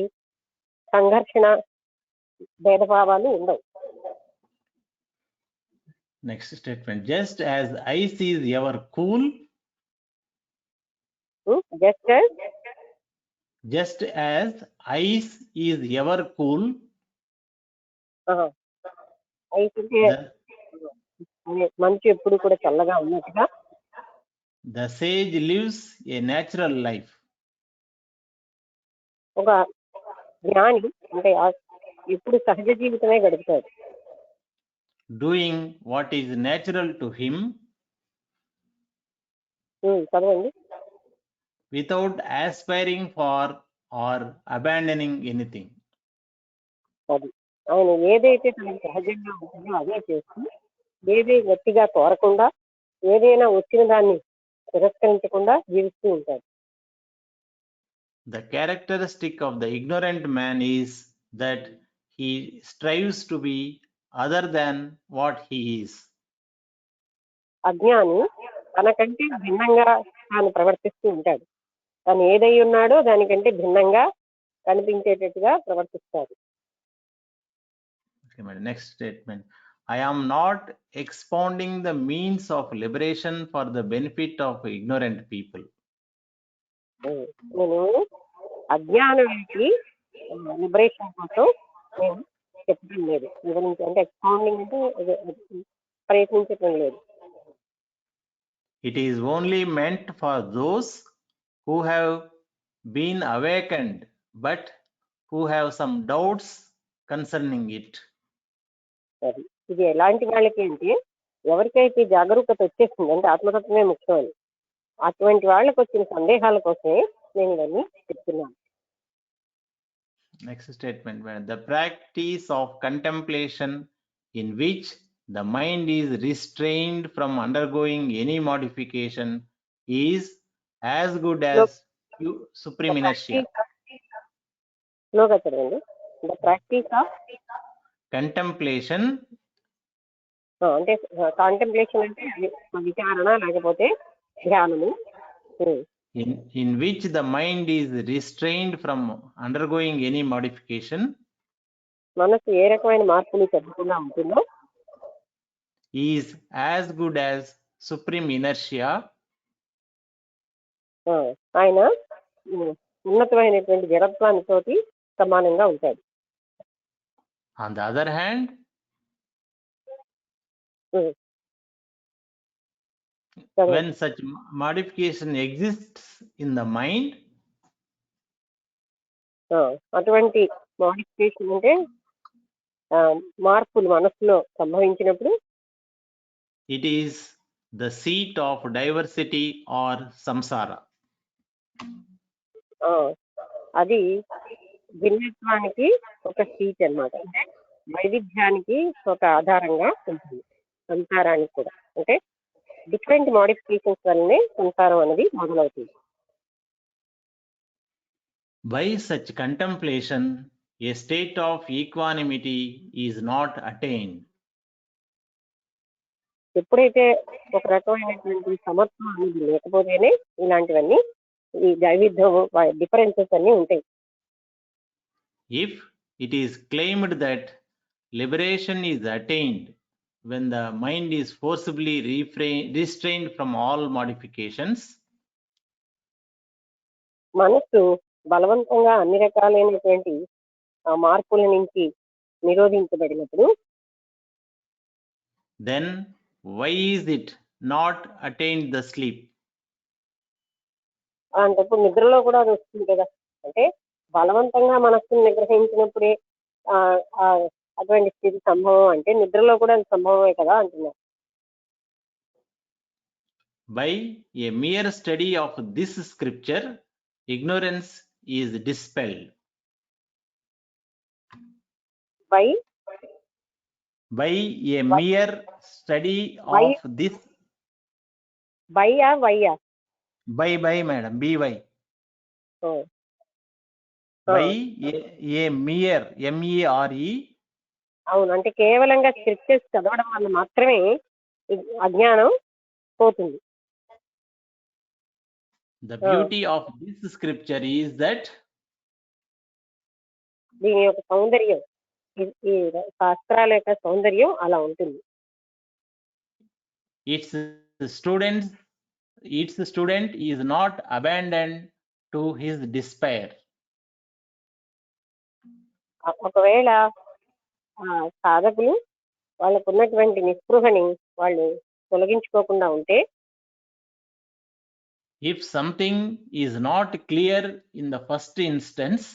Speaker 3: సంఘర్షణ భేదభావాలు ఉండవు.
Speaker 2: Next statement. Just as ice is ever cool,
Speaker 3: just
Speaker 2: just as ice is ever cool,
Speaker 3: అయితే
Speaker 2: the,
Speaker 3: మంచు ఎప్పుడు కూడా చల్లగా ఉన్నట్టుగా
Speaker 2: the sage lives a natural life,
Speaker 3: ఒక జ్ఞాని అంటే ఎప్పుడు సహజ జీవితమే గడుపుతాడు.
Speaker 2: doing what is natural to him
Speaker 3: చదవండి.
Speaker 2: without aspiring for or abandoning anything.
Speaker 3: అది ఆయన ఏదైతే తనకు సహజంగా ఉంటుందో అదే చేస్తూ ఏదే గట్టిగా కోరకుండా ఏదైనా వచ్చిన దాన్ని తిరస్కరించకుండా జీవిస్తూ ఉంటాడు.
Speaker 2: The characteristic of the ignorant man is that he strives to be other than what he is.
Speaker 3: అజ్ఞాని తనకంటే భిన్నంగా తాను ప్రవర్తిస్తూ ఉంటాడు. తను ఏదై ఉన్నాడో దానికంటే భిన్నంగా కనిపించేటట్టుగా ప్రవర్తిస్తాడు.
Speaker 2: Okay, madam. Next statement. I am not expounding the means of liberation for the benefit of ignorant people.
Speaker 3: నేను అజ్ఞానానికి లిబరేషన్ కోసం నేను చెప్పడం లేదు. వివరించి అంటే ఎక్స్పౌండింగ్ అంటే ప్రయత్నించడం లేదు.
Speaker 2: It is only meant for those who have been awakened but who have some doubts concerning it.
Speaker 3: అది ఇది ఎలాంటి వాళ్ళకి అంటే ఎవరికైతే జాగరూకత వచ్చేస్తుంది అంటే ఆత్మతత్వమే ముఖ్యం అని అటువంటి వాళ్ళకి వచ్చిన సందేహాల కోసమే నేను ఇవన్నీ చెప్తున్నాను.
Speaker 2: Next statement. The practice of contemplation in which the mind is restrained from undergoing any modification is as good as supreme inertia.
Speaker 3: స్లోగా చదవండి. ద ప్రాక్టీస్ ఆఫ్
Speaker 2: Contemplation
Speaker 3: అంటే కాంటెంప్లేషన్ అంటే విచారణ లేకపోతే ధ్యానము.
Speaker 2: in which the mind is restrained from undergoing any modification
Speaker 3: మనసు ఏ రకమైన మార్పులు చెందకుండా ఉంటుందో
Speaker 2: is as good as supreme inertia.
Speaker 3: ఆయన ఉన్నతమైనటువంటి జడత్వానితోటి సమానంగా ఉంటాడు.
Speaker 2: On the other hand, when such modification exists in the mind,
Speaker 3: అటువంటి మోడిఫికేషన్ అంటే మార్పులు మనసులో సంభవించినప్పుడు
Speaker 2: it is the seat of diversity or samsara.
Speaker 3: అది భిన్నత్వానికి ఒక సీట్ అన్నమాట. అంటే వైవిధ్యానికి ఒక ఆధారంగా ఉంటుంది. సంసారానికి కూడా అంటే డిఫరెంట్ మోడిఫికేషన్స్ వల్లనే సంసారం అనేది మొదలవుతుంది.
Speaker 2: By such contemplation, a state of equanimity is not attained.
Speaker 3: ఎప్పుడైతే ఒక రకమైనటువంటి సమత్వం అనేది లేకపోతేనే ఇలాంటివన్నీ ఈ వైవిధ్యం డిఫరెన్సెస్ అన్ని ఉంటాయి.
Speaker 2: If it is claimed that liberation is attained when the mind is forcibly restrained from all modifications,
Speaker 3: మనస్సు బలవంతంగా అన్ని రకాలైనటువంటి మార్పుల నుంచి నిరోధించబడినప్పుడు
Speaker 2: then why is it not attained the sleep?
Speaker 3: అలాంటప్పుడు నిద్రలో కూడా అది వస్తుంది కదా. అంటే బలవంతంగా మనస్సును నిగ్రహించినప్పుడే అటువంటి స్థితి సంభవం అంటే నిద్రలో కూడా అది సంభవమే కదా అంటున్నారు.
Speaker 2: By a mere study of this scripture, ignorance is dispelled.
Speaker 3: By
Speaker 2: a mere study of this.
Speaker 3: By
Speaker 2: By madam, by.
Speaker 3: Oh.
Speaker 2: By a mere, mere.
Speaker 3: అవును, అంటే కేవలంగా స్క్రిప్చర్స్ చదవడం వల్ల మాత్రమే అజ్ఞానం పోతుంది.
Speaker 2: The beauty of this scripture is that
Speaker 3: దీని యొక్క సౌందర్యం, ఈ శాస్త్రాల యొక్క సౌందర్యం అలా ఉంటుంది.
Speaker 2: its student is not abandoned to his despair.
Speaker 3: ఒకవేళ సాధకులు వాళ్ళకు ఉన్నటువంటి నిస్పృహని వాళ్ళు తొలగించుకోకుండా ఉంటే,
Speaker 2: if something is not clear in the first instance,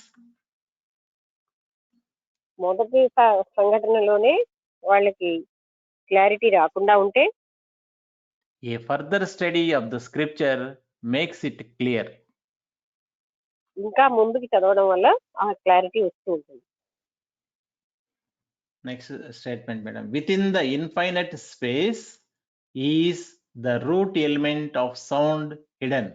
Speaker 3: మొదటి సంఘటనలోనే వాళ్ళకి క్లారిటీ రాకుండా ఉంటే,
Speaker 2: a further study of the scripture makes it clear.
Speaker 3: ఇంకా ముందుకు చదవడం వల్ల ఆ క్లారిటీ వస్తూ ఉంటుంది.
Speaker 2: Next statement, madam. Within the infinite space is the root element of sound hidden.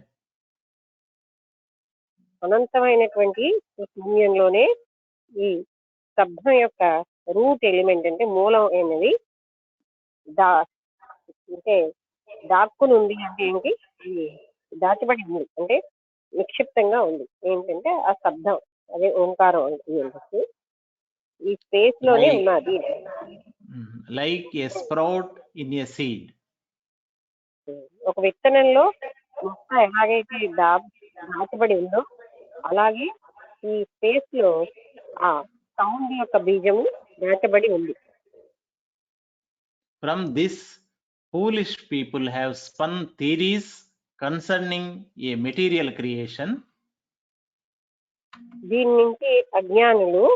Speaker 3: అనంతమైనటువంటి శూన్యంలోనే ఈ శబ్దం యొక్క రూట్ ఎలిమెంట్ అంటే మూలం అనేది అంటే దాక్కుని ఉంది. అంటే ఏంటి, దాచబడి ఉంది అంటే నిక్షిప్తంగా ఉంది. ఏంటంటే ఆ శబ్దం, అదే ఓంకారం అంటే ఈ స్పేస్ లోనే ఉన్నది.
Speaker 2: Like a sprout in a seed.
Speaker 3: ఒక విత్తనంలో మొక్క ఎలాగైతే దాచబడి ఉందో అలాగే ఈ స్పేస్ లో ఆ సౌండ్ యొక్క బీజము దాచబడి ఉంది.
Speaker 2: From this, foolish people have spun theories concerning a material creation.
Speaker 3: దీని నుంచి అజ్ఞానులు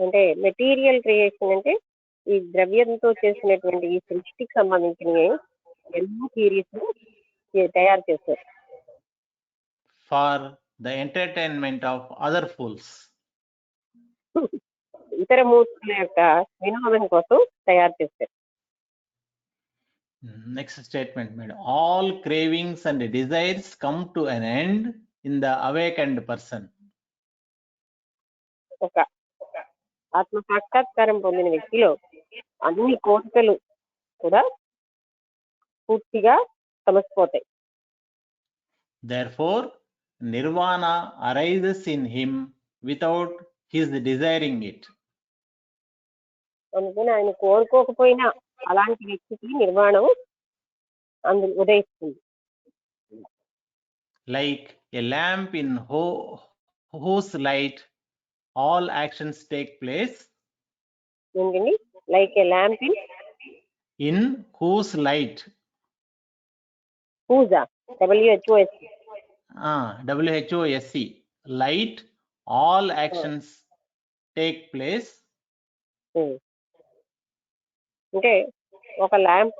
Speaker 3: అంటే మెటీరియల్ క్రియేషన్ అంటే ఈ ద్రవ్యంతో చేసినటువంటి ఈ సృష్టికి సంబంధించిన ఎన్నో థియరీస్ తయారు చేశారు.
Speaker 2: For the entertainment of other fools.
Speaker 3: ఇతర మూర్ఖుల యొక్క వినోదం కోసం తయారు చేశారు.
Speaker 2: Next statement, madam. All cravings and desires come to an end in the awakened person.
Speaker 3: ఒక ఆత్మ సాక్షాత్కారం పొందిన వ్యక్తిలో అన్ని కోరికలు కూడా పూర్తిగా సమసిపోతాయి.
Speaker 2: Therefore, nirvana arises in him without his desiring it.
Speaker 3: అందుకని ఆయన కోరుకోకపోయినా అలాంటి వ్యక్తికి నిర్వాణం ఉదయిస్తుంది.
Speaker 2: Like a lamp in whose light all actions take place.
Speaker 3: ఏంటండి? Like a lamp
Speaker 2: in whose light.
Speaker 3: పూజా WHOSE.
Speaker 2: WHOSE. Light all actions take place.
Speaker 3: అంటే ఒక lamp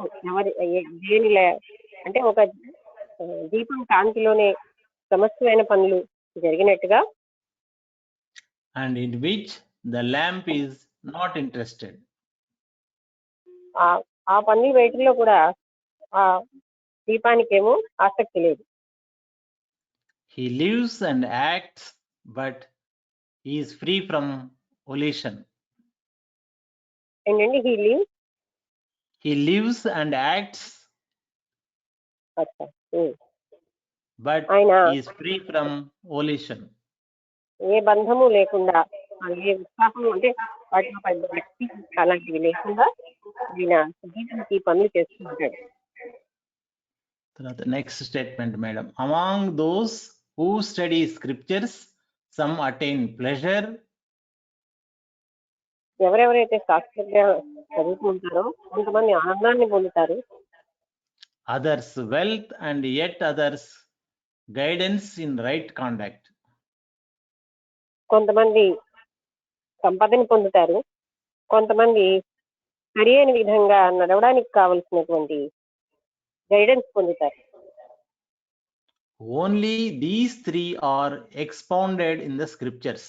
Speaker 3: దేని అంటే ఒక దీపం కాంతిలోనే సమస్తమైన పనులు జరిగినట్టుగా,
Speaker 2: and in which the lamp is not interested.
Speaker 3: ఆ పనులు వేటిలో కూడా ఆ దీపానికేమో ఆసక్తి లేదు.
Speaker 2: He lives and acts, but he is free from volition.
Speaker 3: ఏంటండి?
Speaker 2: He lives and acts, but he is free from volition.
Speaker 3: ఏ బంధము లేకుండా, ఏ ఉత్సాహం అంటే వాటిలో వ్యక్తి అలాంటివి లేకుండా ఆయన జీవితానికి పనులు చేస్తుంటాడు.
Speaker 2: The next statement, madam. Among those who study scriptures, some attain pleasure.
Speaker 3: ఎవరెవరైతే శాస్త్రంగా చదువుకుంటారో కొంతమంది ఆనందాన్ని పొందుతారు.
Speaker 2: Others wealth, and yet others guidance in right conduct.
Speaker 3: కొంతమంది సంపదని పొందుతారు, కొంతమంది సరియైన విధంగా నడవడానికి కావలసినటువంటి గైడెన్స్ పొందుతారు.
Speaker 2: Only these three are expounded in the scriptures.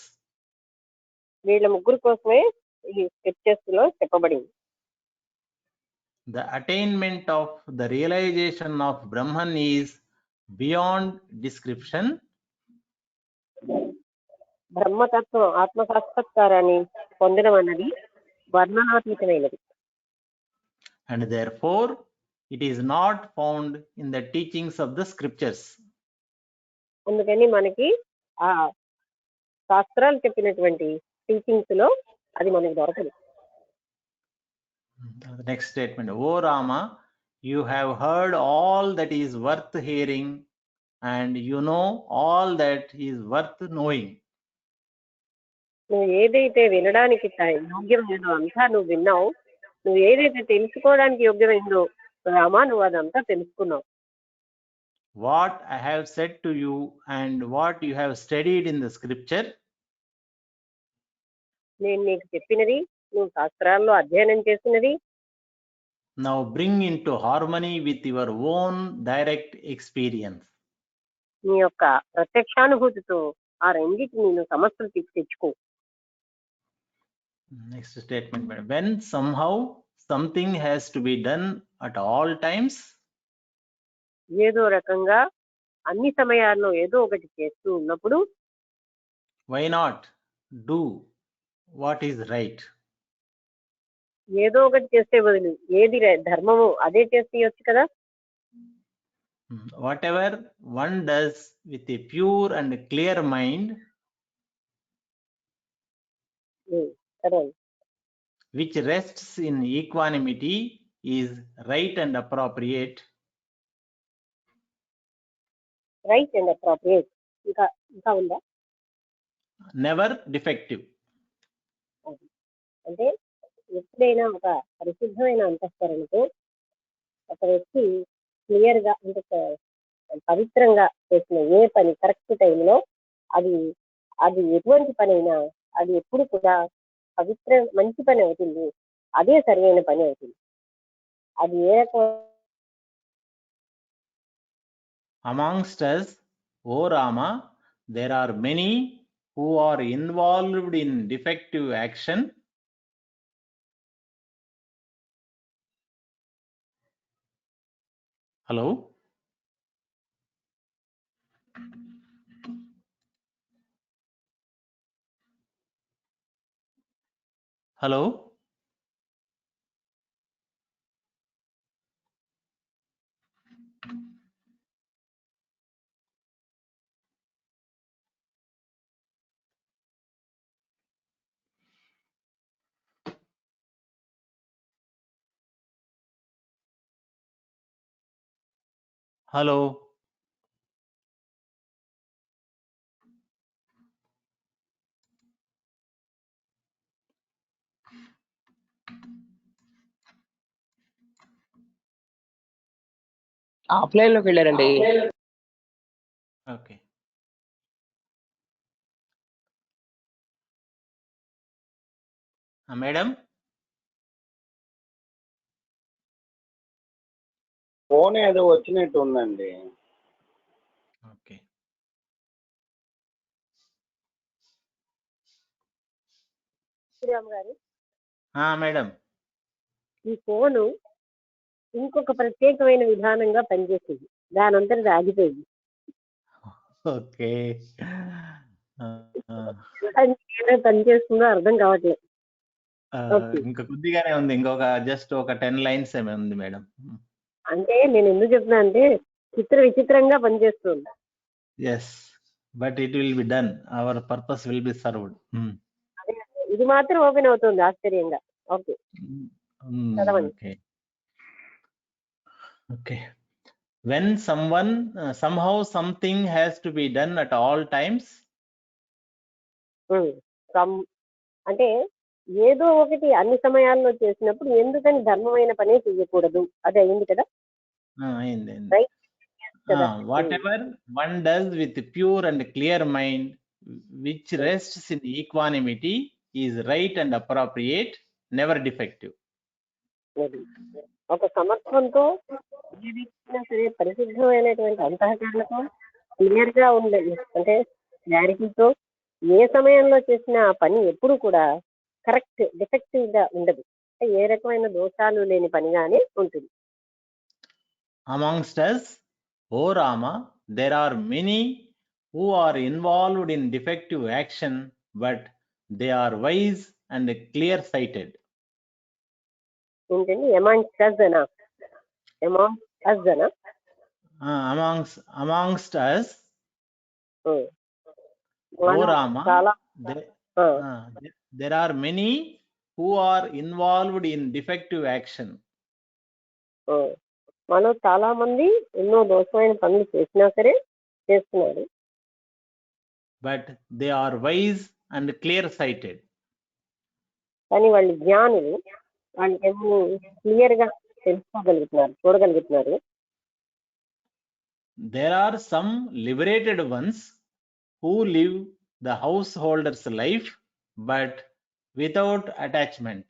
Speaker 3: వీళ్ళ ముగ్గురు కోసమే ఈ స్క్రిప్చర్స్ లో చెప్పబడింది.
Speaker 2: The attainment of the realization of Brahman is beyond description.
Speaker 3: బ్రహ్మతత్వం ఆత్మ సాక్షాత్కారాన్ని పొందడం అన్నది వర్ణనాతీతమైనది.
Speaker 2: And therefore it is not found in the teachings of the scriptures.
Speaker 3: అందుకని మనకి ఆ శాస్త్రాలు చెప్పినటువంటి టీచింగ్స్ లో అది మనకు దొరకదు.
Speaker 2: The next statement. O Rama, you have heard all that is worth hearing, and you know all that is worth knowing.
Speaker 3: నువ్వు ఏదైతే వినడానికి యోగ్యమైనదో అంతా నువ్వు విన్నావు. నువ్వు ఏదైతే తెలుసుకోవడానికి యోగ్యమైందో రామా నువ్వు అదంతా తెలుసుకున్నావు.
Speaker 2: What I have said to you and what you have studied in the scripture,
Speaker 3: నేను నీకు చెప్పినది నువ్వు శాస్త్రాల్లో అధ్యయనం చేసినది
Speaker 2: now bring into harmony with your own direct experience.
Speaker 3: నీ యొక్క ప్రత్యక్షానుభూతితో ఆ రెండింటిని నువ్వు సమస్యలు తెచ్చుకో.
Speaker 2: Next statement, madam. When somehow something has to be done at all times,
Speaker 3: ఏదో రకంగా అన్ని సమయాల్లో ఏదో ఒకటి చేస్తూ ఉన్నప్పుడు
Speaker 2: why not do what is right?
Speaker 3: ఏదో ఒకటి చేస్తే బదులు ఏది ధర్మమో అదే చేసేయచ్చు కదా.
Speaker 2: Whatever one does with a pure and clear mind,
Speaker 3: సరే,
Speaker 2: which rests in equanimity, is right and appropriate.
Speaker 3: Right and appropriate. ఇంకా ఉందా?
Speaker 2: Never defective.
Speaker 3: అంటే ఎప్పుడైనా ఒక పరిశుద్ధమైన అంతఃకరణతో ఒక వ్యక్తి క్లియర్ గా అంటే పవిత్రంగా చేసిన ఏ పని కరెక్ట్ టైంలో అది అది ఎటువంటి పని అయినా అది ఎప్పుడు కూడా మంచి పని అవుతుంది. అదే సరైన పని అవుతుంది. అది ఏ రకం
Speaker 2: Amongst us, O Rama, there are many who are involved in defective action. Hello? Hello? Hello?
Speaker 4: Offline లోకి వెళ్ళారండి.
Speaker 2: Okay. Madam?
Speaker 5: ఫోన్ ఏదో వచ్చినట్టు ఉందండి.
Speaker 2: Okay.
Speaker 3: శ్రీరామ్ గారు,
Speaker 2: Madam.
Speaker 3: ఈ ఫోను ఇంకొక ప్రత్యేకమైన విధానంగా పనిచేసింది. దానంతటి ఆగిపోయింది.
Speaker 2: Okay.
Speaker 3: పనిచేస్తుందో అర్థం కావట్లేదు.
Speaker 2: ఇంకా కొద్దిగానే ఉంది. ఇంకొక జస్ట్ ఒక 10 lines ఏమే ఉంది మేడం.
Speaker 3: అంటే నేను ఎందుకు చెప్తున్నా అంటే విచిత్రంగా పనిచేస్తుంది.
Speaker 2: Yes, but it will be done. Our purpose will be served.
Speaker 3: ఇది మాత్రం ఓపెన్ అవుతుంది ఆశ్చర్యంగా. Okay,
Speaker 2: Okay. Okay. When somehow something has to be done at all times.
Speaker 3: అంటే ఏదో ఒకటి అన్ని సమయాల్లో చేసినప్పుడు ఎందుకని ధర్మమైన పనే చెయ్యకూడదు? అది అయింది కదా.
Speaker 2: అయింది. Whatever one does with pure and clear mind, which rests in equanimity, is right and appropriate, never defective.
Speaker 3: ఒక సమత్వంతో ఏదైనా సరే పరిశుద్ధమైనటువంటి అంతఃకరణతో క్లియర్ గా ఉండదు. అంటే క్లారిటీతో ఏ సమయంలో చేసిన పని ఎప్పుడు కూడా కరెక్ట్ డిఫెక్టివ్ గా ఉండదు. ఏ రకమైన దోషాలు లేని పనిగానే ఉంటుంది.
Speaker 2: Amongst us, O Rama, there are many who are involved in defective action, but they are wise and clear sighted.
Speaker 3: ఏంటండి amongst us అనా?
Speaker 2: Amongst us, O Rama, there are many who are involved in defective action.
Speaker 3: ఆ, మనలో చాలా మంది ఎన్నో దోషమైన పనులు చేసినా సరే చేస్తున్నారు,
Speaker 2: but they are wise and clear-sighted.
Speaker 3: కానీ వాళ్ళు జ్ఞానులు, వాళ్ళు ఏమో క్లియర్ గా తెలుసుకోగలుగుతున్నారు, చూడగలుగుతున్నారు.
Speaker 2: There are some liberated ones who live the householder's life but without attachment.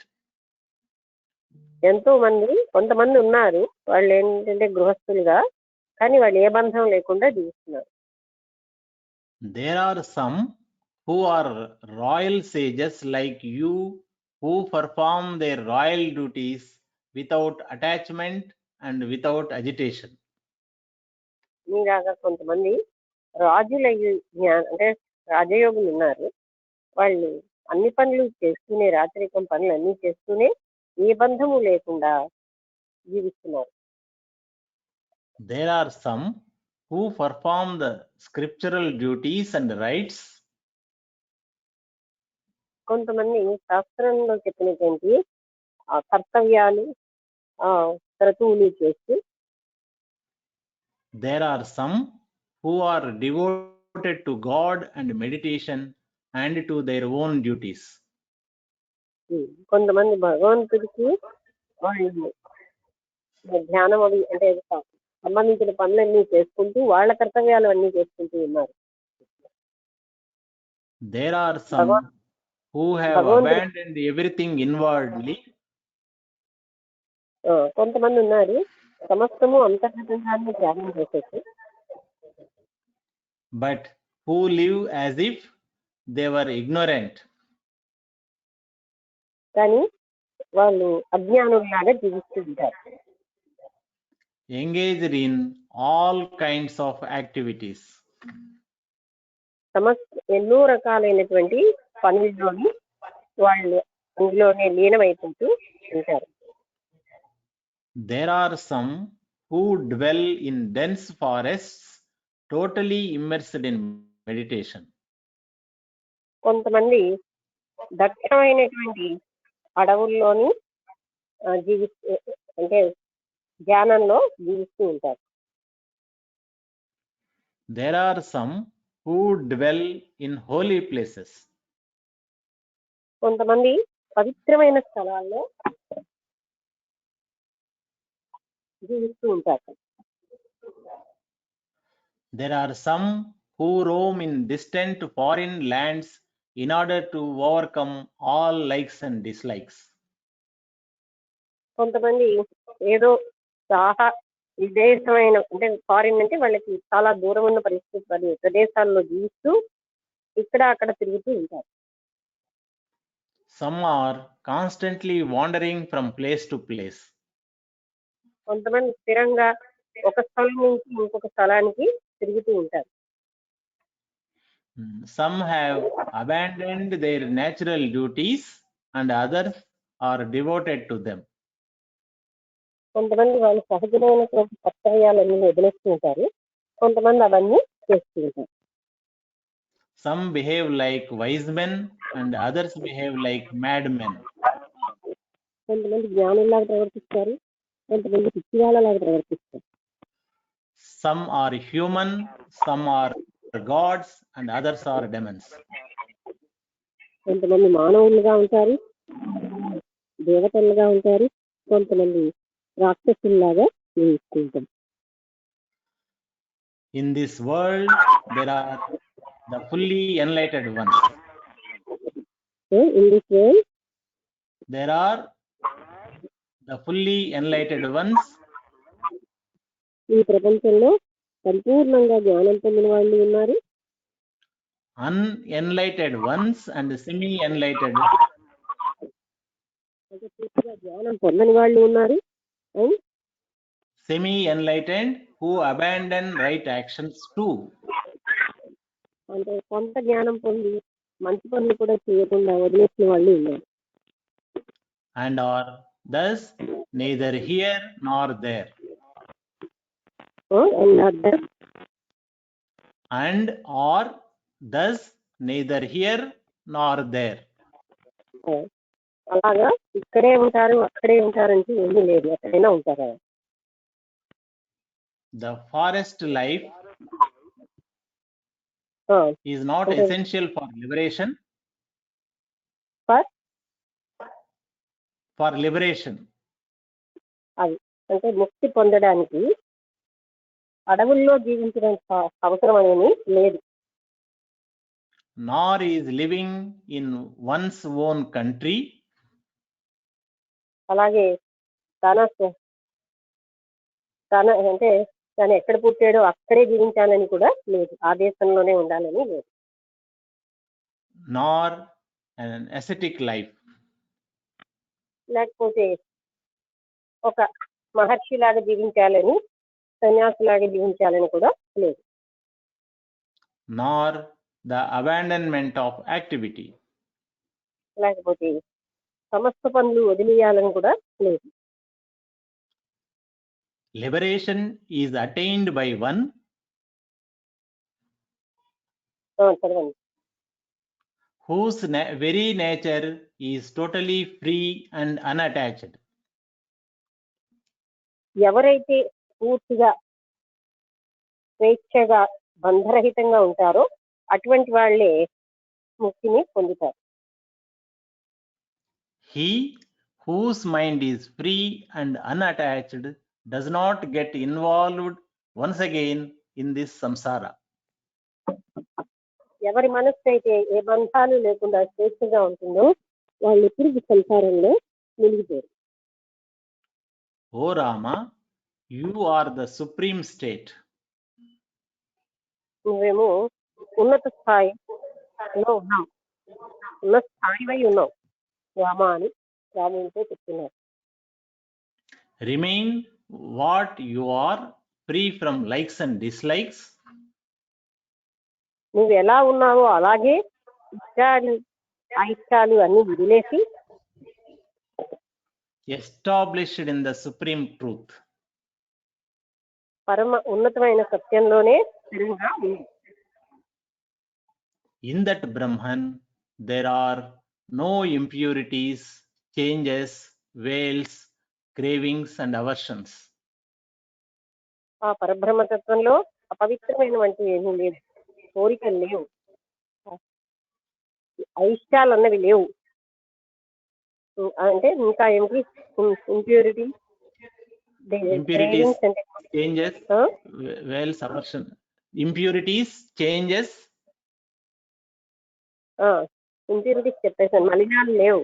Speaker 3: ఎంతో మంది, కొంతమంది ఉన్నారు వాళ్ళు ఏంటంటే గృహస్థులుగా, కానీ వాళ్ళు ఏ బంధం లేకుండా జీవిస్తున్నారు.
Speaker 2: There are some who are royal sages like you who perform their royal duties without attachment and without agitation.
Speaker 3: మీలాగా కొంతమంది రాజుల అంటే రాజయోగులు ఉన్నారు, వాళ్ళు అన్ని పనులు చేస్తూనే, రాచరికం పనులు అన్ని చేస్తూనే ఏ బంధము లేకుండా జీవిస్తున్నారు.
Speaker 2: There are some who perform the scriptural duties and rites.
Speaker 3: కొంతమంది శాస్త్రంలో చెప్పినటువంటి ఆ కర్తవ్యాలు, క్రతువులు చేస్తూ,
Speaker 2: There are some who are devoted to God and meditation and to their own duties.
Speaker 3: కొంతమంది భగవంతుడికి వాళ్ళు ధ్యానం అవి అంటే సంబంధించిన పనులన్నీ చేసుకుంటూ వాళ్ళ కర్తవ్యాలు అన్ని చేసుకుంటూ ఉన్నారు.
Speaker 2: There are some who have abandoned everything inwardly.
Speaker 3: కొంతమంది ఉన్నారు సమస్తము అంతర్గతంగానే త్యాగం చేసేసి,
Speaker 2: but who live as if they were ignorant.
Speaker 3: కానీ వాళ్ళు అజ్ఞానులాగా జీవిస్తూ ఉంటారు.
Speaker 2: Engaged in all kinds of activities.
Speaker 3: ఎన్నో రకాలైనటువంటి పనుల్లోని వాళ్ళు అందులోనే లీనమైపోతూ ఉంటారు.
Speaker 2: There are some who dwell in dense forests, totally immersed in meditation.
Speaker 3: కొంతమంది దట్టమైనటువంటి అడవుల్లోని జీవిస్తూ అంటే ధ్యానంలో జీవిస్తూ ఉంటారు.
Speaker 2: There are some who dwell in holy places.
Speaker 3: కొంతమంది పవిత్రమైన స్థలాల్లో జీవిస్తూ ఉంటారు.
Speaker 2: There are some who roam in distant foreign lands in order to overcome all likes and dislikes.
Speaker 3: కొంతమంది ఏదో చాలా విదేశమైన అంటే ఫారిన్ అంటే వాళ్ళకి చాలా దూరం ఉన్న ప్రదేశాల్లో జీవిస్తూ ఇక్కడ అక్కడ తిరుగుతూ ఉంటారు.
Speaker 2: Some are constantly wandering from place to place.
Speaker 3: కొంతమంది స్థిరంగా ఒక స్థలం నుంచి ఇంకొక స్థలానికి తిరుగుతూ ఉంటారు.
Speaker 2: Some have abandoned their natural duties and others are devoted to them.
Speaker 3: కొంతమంది వాళ్ళు సహజమైనటువంటి కర్తవ్యాలన్నీ వదిలేస్తూ ఉంటారు, కొంతమంది అవన్నీ చేస్తూ ఉంటారు.
Speaker 2: Some behave like wise men and others behave like madmen.
Speaker 3: కొంతమంది జ్ఞానుల్లాగా ప్రవర్తిస్తారు, కొంతమంది పిచ్చివాళ్ళలాగా ప్రవర్తిస్తారు.
Speaker 2: Some are human, some are gods and others are demons.
Speaker 3: కొంతమంది మానవులుగా ఉంటారు, దేవతలుగా ఉంటారు, కొంతమంది రాక్షసుల్లాగా జీవిస్తూ ఉంటారు.
Speaker 2: In this world, there are the fully enlightened ones.
Speaker 3: So in this world,
Speaker 2: there are the fully enlightened ones.
Speaker 3: ఈ ప్రపంచంలో సంపూర్ణంగా జ్ఞానం పొందిన వాళ్ళు ఉన్నారు,
Speaker 2: unenlightened ones and semi-enlightened.
Speaker 3: పూర్తిగా జ్ఞానం పొందని వాళ్ళు ఉన్నారు, and
Speaker 2: semi-enlightened who abandon right actions too.
Speaker 3: అంటే కొంత జ్ఞానం పొంది మంచి పనులు కూడా చేయకుండా వదిలేసిన వాళ్ళు ఉన్నారు.
Speaker 2: And are thus neither here nor there. And are thus neither here nor there.
Speaker 3: అలాగా ఇక్కడే ఉంటారు అక్కడే ఉంటారంటే ఏమీ లేదు, ఎక్కడైనా ఉంటారా?
Speaker 2: The forest life is not
Speaker 3: Okay.
Speaker 2: essential for liberation.
Speaker 3: For?
Speaker 2: For liberation.
Speaker 3: అది అంటే ముక్తి పొందడానికి అడవుల్లో జీవించడం అవసరం అనేది లేదు.
Speaker 2: Nor is living in one's own country.
Speaker 3: అలాగే తన అంటే తను ఎక్కడ పుట్టాడో అక్కడే జీవించాలని కూడా లేదు, ఆ దేశంలోనే ఉండాలని లేదు.
Speaker 2: Nor an ascetic life.
Speaker 3: లేకపోతే ఒక మహర్షిలాగా జీవించాలని, సన్యాసిలాగా జీవించాలని కూడా లేదు.
Speaker 2: Nor the abandonment of activity.
Speaker 3: లేకపోతే సమస్త పనులు వదిలేయాలని కూడా లేదు.
Speaker 2: Liberation is attained by one
Speaker 3: చదవండి.
Speaker 2: whose very nature is totally free and unattached.
Speaker 3: ఎవరైతే పూర్తిగా స్వేచ్ఛగా బంధరహితంగా ఉంటారో అటువంటి వాళ్ళే ముక్తిని పొందుతారు.
Speaker 2: He whose mind is free and unattached does not get involved once again in this samsara.
Speaker 3: ఎవరి మనస్సు అయితే ఏ బంధాలు లేకుండా స్వేచ్ఛగా ఉంటుందో వాళ్ళు ఎప్పుడు సంసారంలో మునిగిపోరు.
Speaker 2: O Rama, you are the supreme state.
Speaker 3: నువ్వేమో ఉన్నత స్థాయిలో ఉన్నావు, ఉన్న స్థాయివై ఉన్నావు రామ అని రామునితో చెప్తున్నారు.
Speaker 2: Remain what you are, free from likes and dislikes.
Speaker 3: నువ్వు ఎలా ఉన్నావో అలాగే ఇష్టాలు అయిష్టాలు అన్ని వదిలేసి
Speaker 2: established in the supreme truth.
Speaker 3: పరమ ఉన్నతమైన సత్యంలోనే స్థిరంగా ఉంది.
Speaker 2: In that Brahman, there are no impurities, changes, veils, cravings, and aversions.
Speaker 3: ఆ పరబ్రహ్మతత్వంలో అపవిత్రమైనటువంటి ఏమీ లేదు, కోరికలు లేవు, అయిష్టాలు అన్నవి లేవు. అంటే ఇంకా ఏమిటి? Impurity,
Speaker 2: Impurities, changes, veils, aversion. Impurities, changes.
Speaker 3: Impurities చెప్పేసాను, మలినాలు లేవు,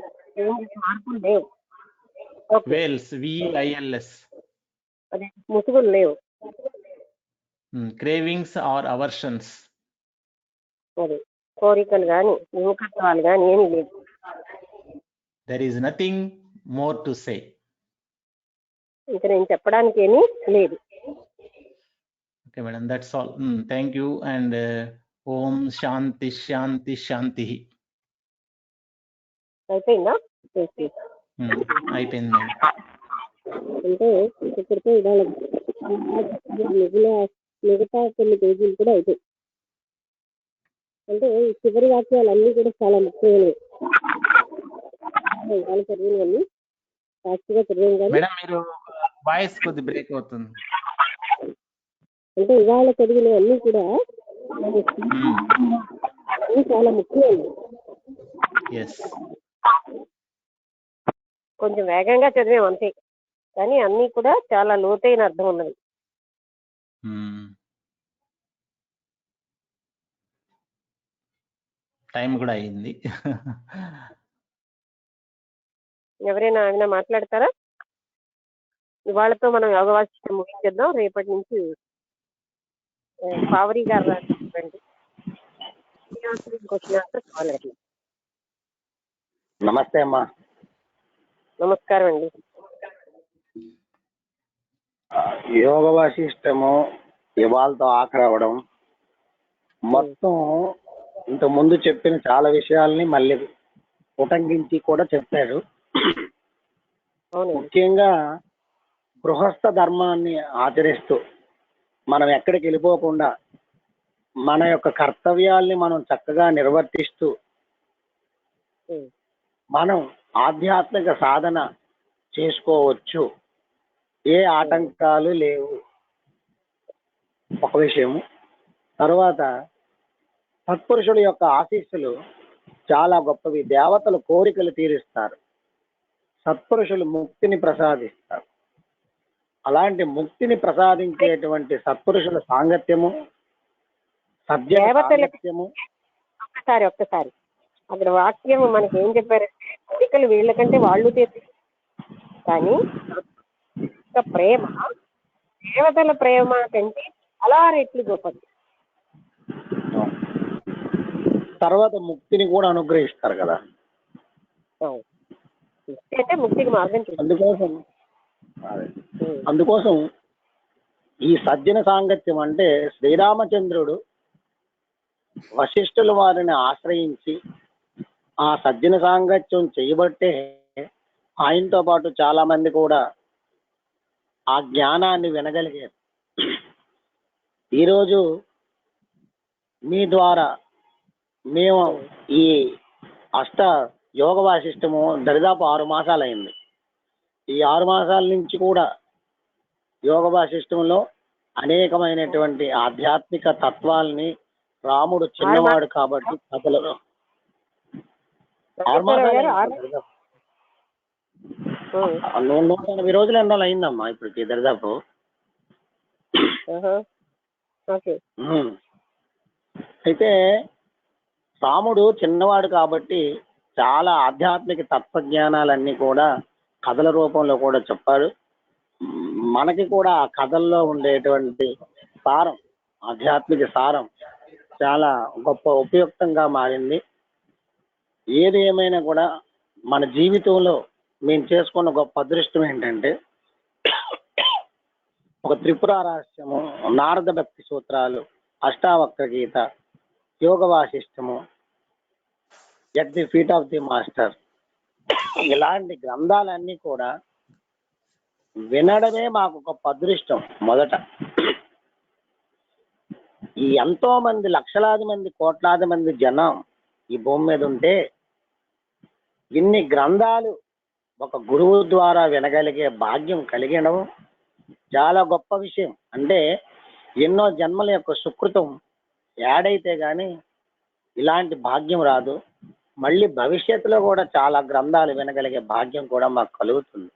Speaker 3: మార్పులు లేవు,
Speaker 2: Veils, VILS.
Speaker 3: అదే ముసుగులు లేవు,
Speaker 2: Cravings or aversions.
Speaker 3: అదే కోరికలు కానీ విముఖత్వాలు కానీ ఏమీ లేవు.
Speaker 2: There is nothing more to say.
Speaker 3: ఇంకా నేను చెప్పడానికి ఏమీ లేదు.
Speaker 2: Okay, madam, that's all. Thank you, and Om Shanti Shanti Shanti.
Speaker 3: అయిపోయిందా?
Speaker 2: అయిపోయింది మేడం.
Speaker 3: అంటే ఇప్పటికే ఇవాళ మిగతా కొన్ని పేజీలు కూడా అయిపోయి, అంటే ఈ చివరి వాక్యాలు అన్నీ కూడా చాలా ముఖ్యమైనవి. ఇవాళ చదివినవన్నీ ఫాస్ట్గా చదివాం కానీ
Speaker 2: మేడం మీరు వాయిస్ కొద్ది బ్రేక్ అవుతుంది.
Speaker 3: అంటే ఇవాళ చదివినవన్నీ కూడా చాలా ముఖ్యమైనవి. కొంచెం వేగంగా చదివాం అంతే, కానీ అన్నీ కూడా చాలా లోతైన అర్థం ఉన్నది.
Speaker 2: టైం కూడా అయింది.
Speaker 3: ఎవరైనా ఆయన మాట్లాడతారా? ఇవాళతో మనం యోగ వాసిష్టం ముగించేద్దాం. రేపటి నుంచి పావరి గారు రాసివ్వండి.
Speaker 5: నమస్తే అమ్మా.
Speaker 3: నమస్కారం అండి.
Speaker 5: యోగ వాసిష్టము ఇవాళతో ఆఖరి అవడం, మొత్తం ఇంత ముందు చెప్పిన చాలా విషయాల్ని మళ్ళీ ఉటంకించి కూడా చెప్పారు. ముఖ్యంగా గృహస్థ ధర్మాన్ని ఆచరిస్తూ మనం ఎక్కడికి వెళ్ళిపోకుండా మన యొక్క కర్తవ్యాల్ని మనం చక్కగా నిర్వర్తిస్తూ మనం ఆధ్యాత్మిక సాధన చేసుకోవచ్చు. ఏ ఆటంకాలు లేవు. ఒక విషయము. తర్వాత సత్పురుషుల యొక్క ఆశీస్సులు చాలా గొప్పవి. దేవతలు కోరికలు తీరుస్తారు, సత్పురుషులు ముక్తిని ప్రసాదిస్తారు. అలాంటి ముక్తిని ప్రసాదించేటువంటి సత్పురుషుల సాంగత్యము, సజ్జన
Speaker 3: దేవతలకి
Speaker 5: సాంగత్యము.
Speaker 3: ఒక్కసారి అక్కడ వాక్యం మనకి ఏం చెప్పారు? కోరికలు వీళ్ళకంటే వాళ్ళు తీర్చు, కానీ యొక్క ప్రేమ దేవతల ప్రేమ కంటే అలా రెట్లు గొప్పది.
Speaker 5: తర్వాత ముక్తిని కూడా అనుగ్రహిస్తారు కదా.
Speaker 3: ముక్తి అంటే ముక్తికి మార్గం చూస్తుంది.
Speaker 5: అందుకోసం ఈ సజ్జన సాంగత్యం అంటే శ్రీరామచంద్రుడు వశిష్ఠుల వారిని ఆశ్రయించి ఆ సజ్జన సాంగత్యం చేయబట్టే ఆయనతో పాటు చాలా మంది కూడా ఆ జ్ఞానాన్ని వినగలిగారు. ఈరోజు మీ ద్వారా మేము ఈ అష్ట యోగ వాసిష్టము దరిదాపు 6 మాసాలు అయింది. ఈ 6 మాసాల నుంచి కూడా యోగ వాసిష్టంలో అనేకమైనటువంటి ఆధ్యాత్మిక తత్వాలని రాముడు చిన్నవాడు కాబట్టి కథలలో 6 మాసాలు 180 రోజులు ఎన్నో అయిందమ్మా ఇప్పటికి దరిదాపు. అయితే రాముడు చిన్నవాడు కాబట్టి చాలా ఆధ్యాత్మిక తత్వజ్ఞానాలన్నీ కూడా కథల రూపంలో కూడా చెప్పాడు. మనకి కూడా ఆ కథల్లో ఉండేటువంటి సారం, ఆధ్యాత్మిక సారం చాలా గొప్ప ఉపయుక్తంగా మారింది. ఏది ఏమైనా కూడా మన జీవితంలో మేము చేసుకున్న గొప్ప అదృష్టం ఏంటంటే ఒక త్రిపుర రహస్యము, నారద భక్తి సూత్రాలు, అష్టావక్ర గీత, యోగ వాసిష్టము, at the feet of the master, ఇలాంటి గ్రంథాలన్నీ కూడా వినడమే మాకు గొప్ప అదృష్టం. మొదట ఈ ఎంతో మంది లక్షలాది మంది కోట్లాది మంది జనం ఈ భూమి మీద ఉంటే ఇన్ని గ్రంథాలు ఒక గురువు ద్వారా వినగలిగే భాగ్యం కలిగడం చాలా గొప్ప విషయం. అంటే ఎన్నో జన్మల యొక్క సుకృతం యాడైతే గాని ఇలాంటి భాగ్యం రాదు. మళ్ళీ భవిష్యత్తులో కూడా చాలా గ్రంథాలు వినగలిగే భాగ్యం కూడా మాకు కలుగుతుంది.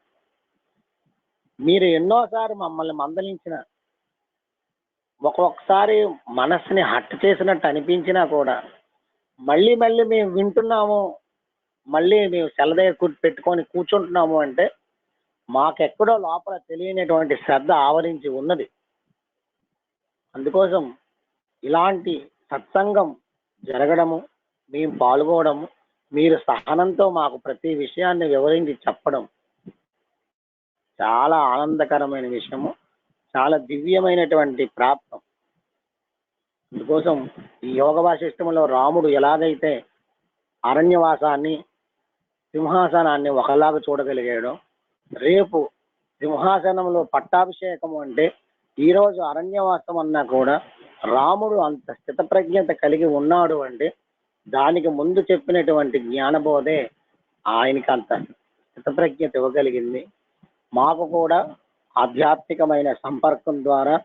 Speaker 5: మీరు ఎన్నోసార్లు మమ్మల్ని మందలించిన, ఒక్కొక్కసారి మనస్సుని హట్టు చేసినట్టు అనిపించినా కూడా మళ్ళీ మళ్ళీ మేము వింటున్నాము, మళ్ళీ మేము సెలదగ్గర పెట్టుకొని కూర్చుంటున్నాము అంటే మాకెక్కడో లోపల తెలియనటువంటి శ్రద్ధ ఆవరించి ఉన్నది. అందుకోసం ఇలాంటి సత్సంగం జరగడము, మేము పాల్గొనడము, మీరు సహనంతో మాకు ప్రతి విషయాన్ని వివరించి చెప్పడం చాలా ఆనందకరమైన విషయము, చాలా దివ్యమైనటువంటి ప్రాప్తం. అందుకోసం ఈ యోగ వాసిష్టంలో రాముడు ఎలాగైతే అరణ్యవాసాన్ని, సింహాసనాన్ని ఒకలాగా చూడగలిగాడో, రేపు సింహాసనంలో పట్టాభిషేకము అంటే ఈరోజు అరణ్యవాసం అన్నా కూడా రాముడు అంత స్థితప్రజ్ఞత కలిగి ఉన్నాడు అంటే దానికి ముందు చెప్పినటువంటి జ్ఞానబోధే ఆయనకి అంత స్థితప్రజ్ఞత ఇవ్వగలిగింది. మాకు కూడా ఆధ్యాత్మికమైన సంపర్కం ద్వారా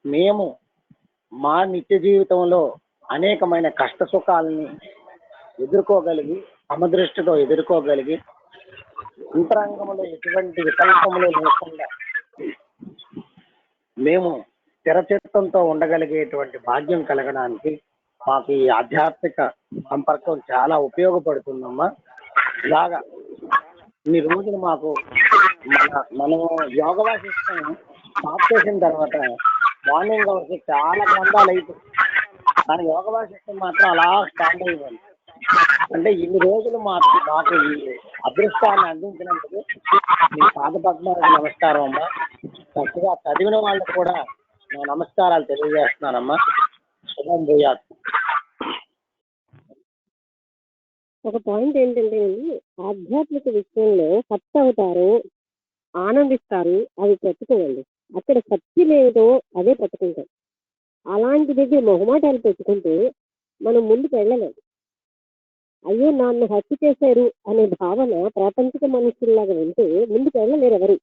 Speaker 5: మేము మా నిత్య జీవితంలో అనేకమైన కష్ట సుఖాలని ఎదుర్కోగలిగి, సమదృష్టితో ఎదుర్కోగలిగి, అంతరంగంలో ఎటువంటి వికల్పములు లేకుండా మేము స్థిరచిత్తంతో ఉండగలిగేటువంటి భాగ్యం కలగడానికి మాకు ఈ ఆధ్యాత్మిక సంపర్కం చాలా ఉపయోగపడుతుందమ్మా. ఇలాగా ఇన్ని రోజులు మాకు మనము యోగ వాసిష్టం స్టార్ట్ చేసిన తర్వాత మార్నింగ్ అవర్స్ చాలా గ్రంథాలు అయిపోయి, కానీ యోగ వాసిష్టం మాత్రం అలా స్టాండ్ అయిపోయింది. అంటే ఇన్ని రోజులు మాకు ఈ అదృష్టాన్ని అందించినందుకు మీ పాదపద్మాలకు నమస్కారం అమ్మా. చక్కగా చదివిన వాళ్ళకు కూడా నా నమస్కారాలు తెలియజేస్తున్నానమ్మా. శుభం భూయాత్.
Speaker 3: ఒక పాయింట్ ఏంటంటే ఆధ్యాత్మిక విషయంలో సత్ అవుతారు, ఆనందిస్తారు, అవి పెట్టుకోవాలి. అక్కడ సత్యం ఏదో అదే పెట్టుకుంటాం. అలాంటి దగ్గర మొహమాటాలు పెట్టుకుంటే మనం ముందుకు వెళ్ళలేదు. అయ్యో నన్ను హత్య చేశారు అనే భావన ప్రాపంచిక మనుషుల్లాగా ఉంటే ముందుకు వెళ్ళలేరు ఎవరు.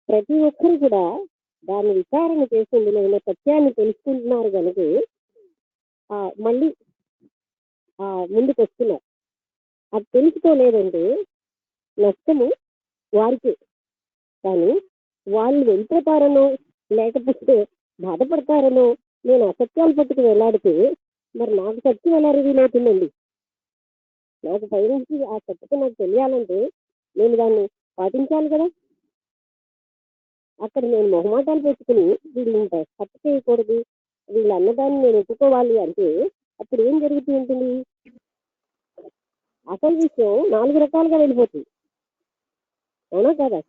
Speaker 3: ప్రతి ఒక్కరు కూడా దాన్ని విచారణ చేసి ఇందులో ఉన్న సత్యాన్ని తెలుసుకుంటున్నారు కనుక మళ్ళీ ముందుకు వస్తున్నారు. అది తెలుసుకోలేదంటే నష్టము వారికి. కానీ వాళ్ళు వెళ్ళిపోతారనో లేకపోతే బాధపడతారనో నేను అసత్యాలు పట్టుకు వెళ్ళాడితే మరి నాకు సత్యం ఎలా రివీల్ అవుతుందండి? నాకు పైనుంచి ఆ సత్యత నాకు తెలియాలంటే నేను దాన్ని పాటించాలి కదా. అక్కడ నేను మొహమాటాలు పెట్టుకుని వీళ్ళు ఇంత హత్య చేయకూడదు, వీళ్ళు అన్నదాన్ని నేను ఒప్పుకోవాలి అంటే అప్పుడు ఏం జరుగుతూ ఉంటుంది? అసలు విషయం 4 రకాలుగా వెళ్ళిపోతుంది. అవునా కదా?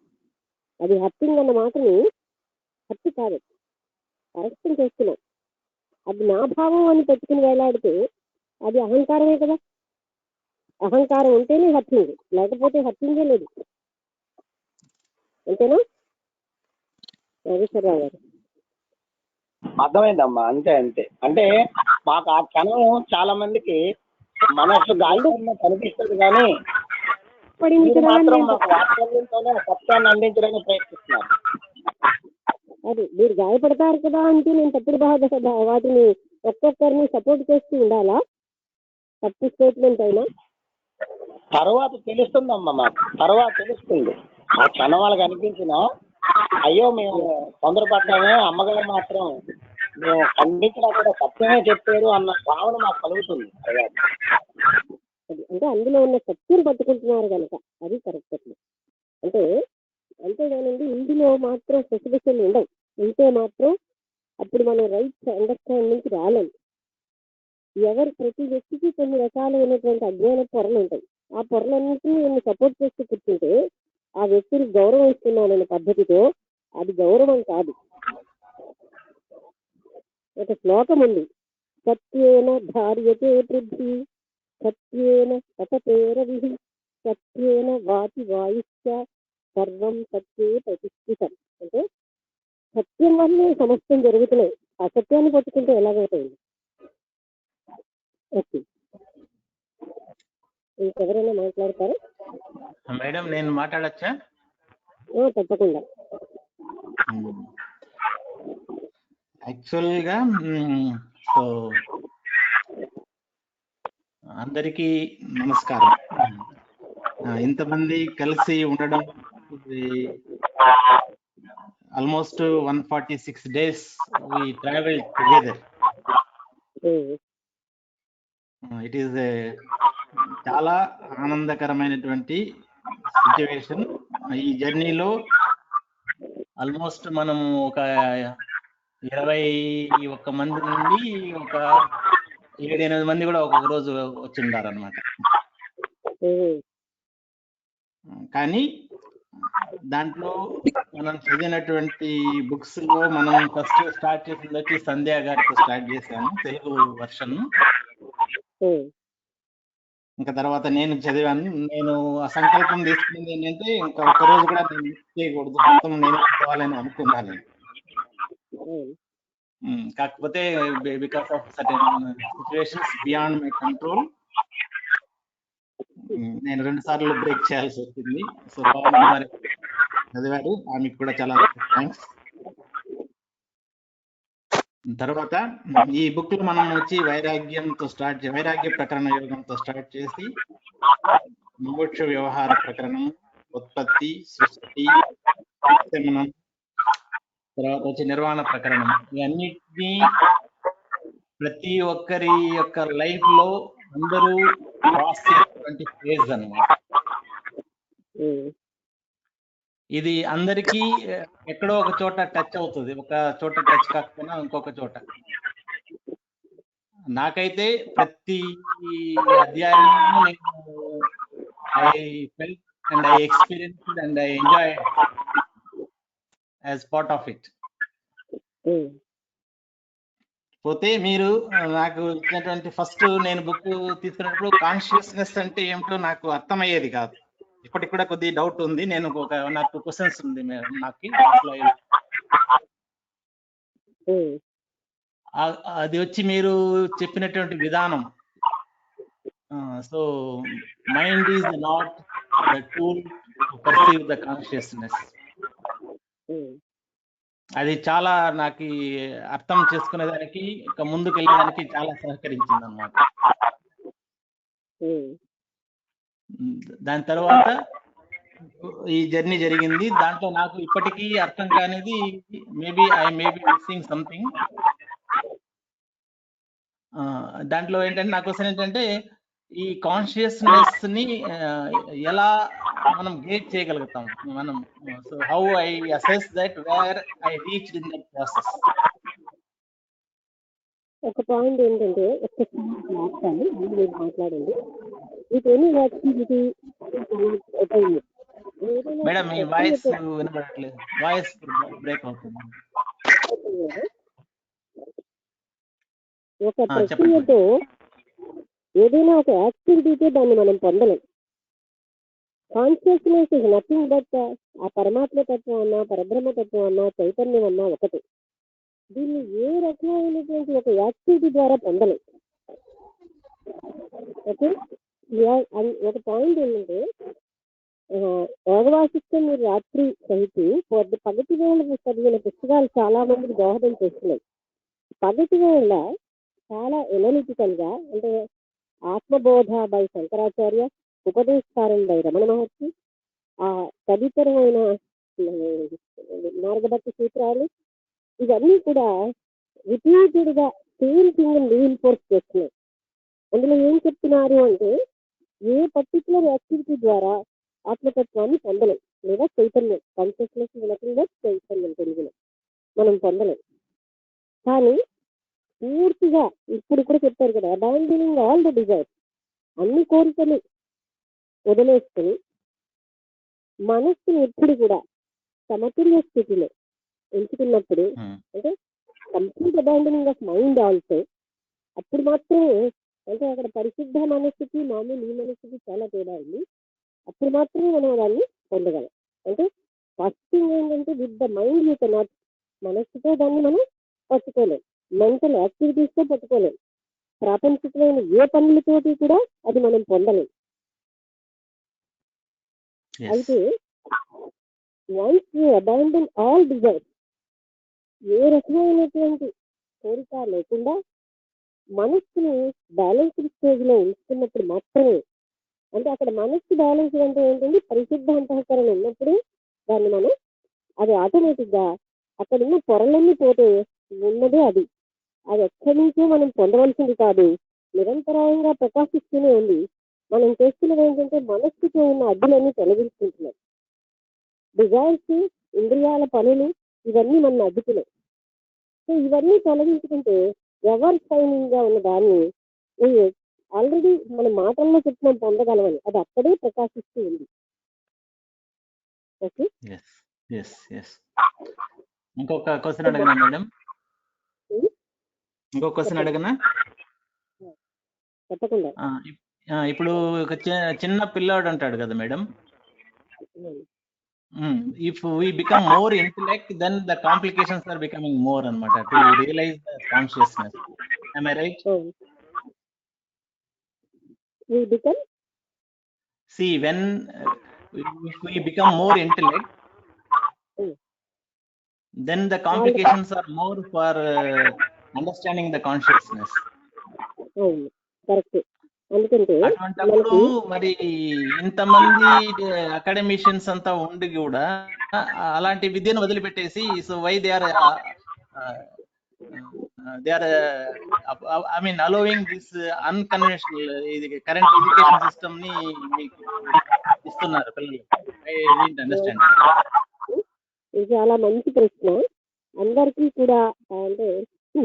Speaker 3: అది హత్యంగ్ అన్న మాటని హత్య కాదు, కరెక్షన్ చేస్తున్నాం. అది నా భావం అని పెట్టుకుని వేలాడితే అది అహంకారమే కదా. అహంకారం ఉంటేనే హత్యంగ్, లేకపోతే హత్యంగే లేదు. అంతేనా నాగేశ్వరరావు గారు?
Speaker 5: అర్థమైందమ్మా. అంతే అంతే. అంటే మాకు ఆ క్షణం చాలా మందికి మనసు గాయపడిన కనిపిస్తుంది, కానీ
Speaker 3: పడింది
Speaker 5: మీరు
Speaker 3: కదా అని
Speaker 5: మాత్రం
Speaker 3: నేను
Speaker 5: మాకు వాత్సల్యంతోనే సత్యాన్ని అందించడానికి ప్రయత్నిస్తున్నారు.
Speaker 3: అది మీరు గాయపడతారు కదా అంటే నేను తప్పుడు వాటిని ఒక్కొక్కరిని సపోర్ట్ చేస్తూ ఉండాలా? తప్పు స్టేట్మెంట్ అయినా
Speaker 5: తర్వాత తెలుస్తుందమ్మా, మాకు తర్వాత తెలుస్తుంది. ఆ క్షణం వాళ్ళకి అనిపించిన అయ్యో మేము తొందరపడ్డామే, అమ్మగారు మాత్రం మేము ఖండించినా కూడా సత్యమే చెప్పారు అన్న భావన మాకు కలుగుతుంది.
Speaker 3: అది అంటే అందులో ఉన్న సత్యం పట్టుకుంటున్నారు కనుక అది కరెక్ట్. అంటే అంతేగానండి ఇందులో మాత్రం స్పెసిఫికేషన్ ఉండవు. ఉంటే మాత్రం అప్పుడు మనం రైట్ అండర్స్టాండింగ్కి రాలేము. ప్రతి వ్యక్తికి కొన్ని రకాలైనటువంటి అజ్ఞాన పొరలు ఉంటాయి. ఆ పొరలన్నింటినీ నేను సపోర్ట్ చేస్తూ కూర్చుంటే ఆ వ్యక్తిని గౌరవం ఇస్తున్నాననే పద్ధతితో అది గౌరవం కాదు. ఒక శ్లోకం ఉంది, సత్యేన ధార్యతే పృథ్వీ సత్యేన పతతే రవిః సత్యేన వాతి వాయుశ్చ సర్వం సత్యే ప్రతిష్ఠితం. అంటే సత్యం వల్లే సమస్తం జరుగుతున్నాయి. అసత్యాన్ని పట్టుకుంటే ఎలాగవుతాయండి? ఓకే, ఇంకెవరైనా మాట్లాడతారా?
Speaker 2: మేడం నేను మాట్లాడచ్చా?
Speaker 3: తప్పకుండా.
Speaker 2: యాక్చువల్గా సో అందరికీ నమస్కారం. ఇంతమంది కలిసి ఉండడం, ఇది almost 146 days we traveled together. It is చాలా ఆనందకరమైనటువంటి సిచ్యువేషన్. ఈ జర్నీలో ఆల్మోస్ట్ మనము ఒక 21 మంది నుండి ఒక 7-8 మంది కూడా ఒక్కొక్క రోజు వచ్చిండారు అనమాట. కానీ దాంట్లో మనం చదివినటువంటి బుక్స్ లో మనం ఫస్ట్ స్టార్ట్ చేసింది వచ్చి సంధ్యా గారితో స్టార్ట్ చేశాను, తెలుగు వర్షన్. ఇంకా తర్వాత నేను చదివాను. నేను ఆ సంకల్పం తీసుకున్నది ఏంటంటే ఇంకా ఒక్క రోజు కూడా నేను మిస్ చేయకూడదు, మొత్తం నేను చదవాలని అనుకున్నాను. కాకపోతే because of certain situations beyond my control నేను 2 సార్లు బ్రేక్ చేయాల్సి వచ్చింది. సో పవన్ కుమార్ చదివారు, ఆమెకు కూడా చాలా థ్యాంక్స్. తర్వాత ఈ బుక్ లో మనం వచ్చి వైరాగ్య ప్రకరణ యోగంతో స్టార్ట్ చేసి మోక్ష వ్యవహార ప్రకరణం, ఉత్పత్తి, సృష్టి, శమనం, తర్వాత వచ్చి నిర్వాణ ప్రకరణం, ఇవన్నిటినీ ప్రతి ఒక్కరి యొక్క లైఫ్ లో అందరూ క్రాస్ చేసేటువంటి ఫేజ్ అన్నమాట. ఇది అందరికీ ఎక్కడో ఒక చోట టచ్ అవుతుంది, ఒక చోట టచ్ కాకపోయినా ఇంకొక చోట. నాకైతే ప్రతి అధ్యాయంలో నేను I felt and I experienced and I enjoy as part of it. పోతే మీరు నాకు ఇచ్చినటువంటి ఫస్ట్ నేను బుక్ తీసుకున్నప్పుడు కాన్షియస్నెస్ అంటే ఏమిటో నాకు అర్థమయ్యేది కాదు. ఇప్పటికి కూడా కొద్దిగా డౌట్ ఉంది. నేను ఒక 1 or 2 క్వశ్చన్స్ ఉంది నాకు. అది వచ్చి మీరు చెప్పినటువంటి విధానం, So mind is not the tool to perceive the consciousness. అది చాలా నాకు అర్థం చేసుకునేదానికి ఇంకా ముందుకు వెళ్ళేదానికి చాలా సహకరించింది అనమాట. దాని తర్వాత ఈ జర్నీ జరిగింది. దాంట్లో నాకు ఇప్పటికీ అర్థం కానిది maybe I maybe missing something. దాంట్లో ఏంటంటే నాకు క్వశ్చన్ ఏంటంటే ఈ కాన్షియస్నెస్ ని ఎలా మనం గేజ్ చేయగలుగుతాం మనం. So how I assess that where I reached in that process.
Speaker 3: ఒక పాయింట్ ఏంటంటే మాట్లాడండి.
Speaker 2: మేడం మీ వాయిస్ వినపడట్లేదు, వాయిస్ బ్రేక్ అవుతుంది.
Speaker 3: ఒక ప్రక్రియతో ఏదైనా ఒక యాక్టివిటీతో దాన్ని మనం పొందలేం. కాన్షియస్నెస్ ఇస్ నథింగ్ బట్ ఆ పరమాత్మ తత్వం అన్నా, పరబ్రహ్మ తత్వం అన్నా, చైతన్యం అన్నా ఒకటి. దీన్ని ఏ రకమైనటువంటి ఒక యాక్టివిటీ ద్వారా పొందలేం. ఓకే, ఒక పాయింట్ ఏంటంటే యోగవాసిష్టం మీరు రాత్రి సహితి పగటి వేళ చదివిన పుస్తకాలు చాలా మందికి దోహదం చేస్తున్నాయి. పగటి వేళ చాలా ఎనలిటికల్ గా, అంటే ఆత్మబోధ బై శంకరాచార్య, ఉపదేశకారం బై రమణ మహర్షి, ఆ తదితరమైన మార్గభక్తి సూత్రాలు, ఇవన్నీ కూడా రిపీటెడ్ గా సేమ్ థింగ్ రీఇన్ఫోర్స్ చేస్తున్నాయి. అందులో ఏం చెప్తున్నారు అంటే ఏ పర్టికులర్ యాక్టివిటీ ద్వారా ఆత్మతత్వాన్ని పొందలేం, లేదా చైతన్యం, కాన్షియస్నెస్ వినకుండా చైతన్యం తెలుగులో మనం పొందలేం. కానీ పూర్తిగా ఇప్పుడు కూడా చెప్పారు కదా, అబాండనింగ్ ఆల్ ద డిజైర్స్, అన్ని కోరికలు వదిలేసుకుని మనస్సుని ఎప్పుడు కూడా సమతుల్య స్థితిలో ఎంచుకున్నప్పుడు, అంటే complete abandoning of mind also, అప్పుడు మాత్రమే, అంటే అక్కడ పరిశుద్ధ మనస్సుకి మామూలు ఈ మనస్సుకి చాలా తేడా ఉంది. అప్పుడు మాత్రమే మనం దాన్ని పొందగలం. అంటే ఫస్ట్ థింగ్ ఏంటంటే with the mind you cannot, మనస్సుతో దాన్ని మనం పట్టుకోలేం, మెంటల్ యాక్టివిటీస్ తో పట్టుకోలేం, ప్రాపంచికమైన ఏ పనులతోటి కూడా అది మనం పొందలేం. అయితే once you abandon all desires, ఏ రకమైనటువంటి కోరిక లేకుండా మనస్సుని బ్యాలెన్స్డ్ స్టేజ్ లో ఉంచుకున్నప్పుడు మాత్రమే, అంటే అక్కడ మనస్సు బ్యాలెన్స్ అంటే ఏంటంటే పరిశుద్ధ అంతఃకరణ ఉన్నప్పుడు దాన్ని మనం, అది ఆటోమేటిక్ గా అక్కడున్న పొరలన్నీ పోతే ఉన్నదే అది. అది ఎక్కడి నుంచో మనం పొందవలసింది కాదు, నిరంతరాయంగా ప్రకాశిస్తూనే ఉంది. మనం చేస్తున్నది ఏంటంటే మనస్సుతో ఉన్న అడ్డులన్నీ తొలగించుకుంటున్నాం. డిజైర్స్, ఇంద్రియాల పనులు, ఇవన్నీ మన అడ్డుకున్నాయి. సో ఇవన్నీ తొలగించుకుంటే ఎవర్ షైనింగ్ గా ఉన్న దాన్ని ఆల్రెడీ మన మాటల్లో చెప్పిన పొందగలమని, అది అక్కడే ప్రకాశిస్తూ ఉంది. ఓకే,
Speaker 2: ఇంకొక క్వశ్చన్ అడగనా మేడం? ఇంకొక క్వశ్చన్ అడగనా?
Speaker 3: తప్పకుండా.
Speaker 2: ఇప్పుడు ఒక చిన్న పిల్లాడు అంటాడు కదా madam, if we become more intellect then the complications are becoming more అన్నమాట, to realise the consciousness. am I right?
Speaker 3: We become,
Speaker 2: see, when if we become more intellect, then the complications are more for understanding the consciousness.
Speaker 3: Correct. ఎందుకంటే
Speaker 2: అటువంటప్పుడు మరి ఇంతమంది academicians అంతా ఉండి కూడా అలాంటి విద్యను వదిలిపెట్టేసి, so why they are I mean allowing this unconventional current education system ni ఇస్తున్నారు పిల్లలు? I didn't understand.
Speaker 3: ఇది చాలా మంచి ప్రశ్న. అందరికీ కూడా, అంటే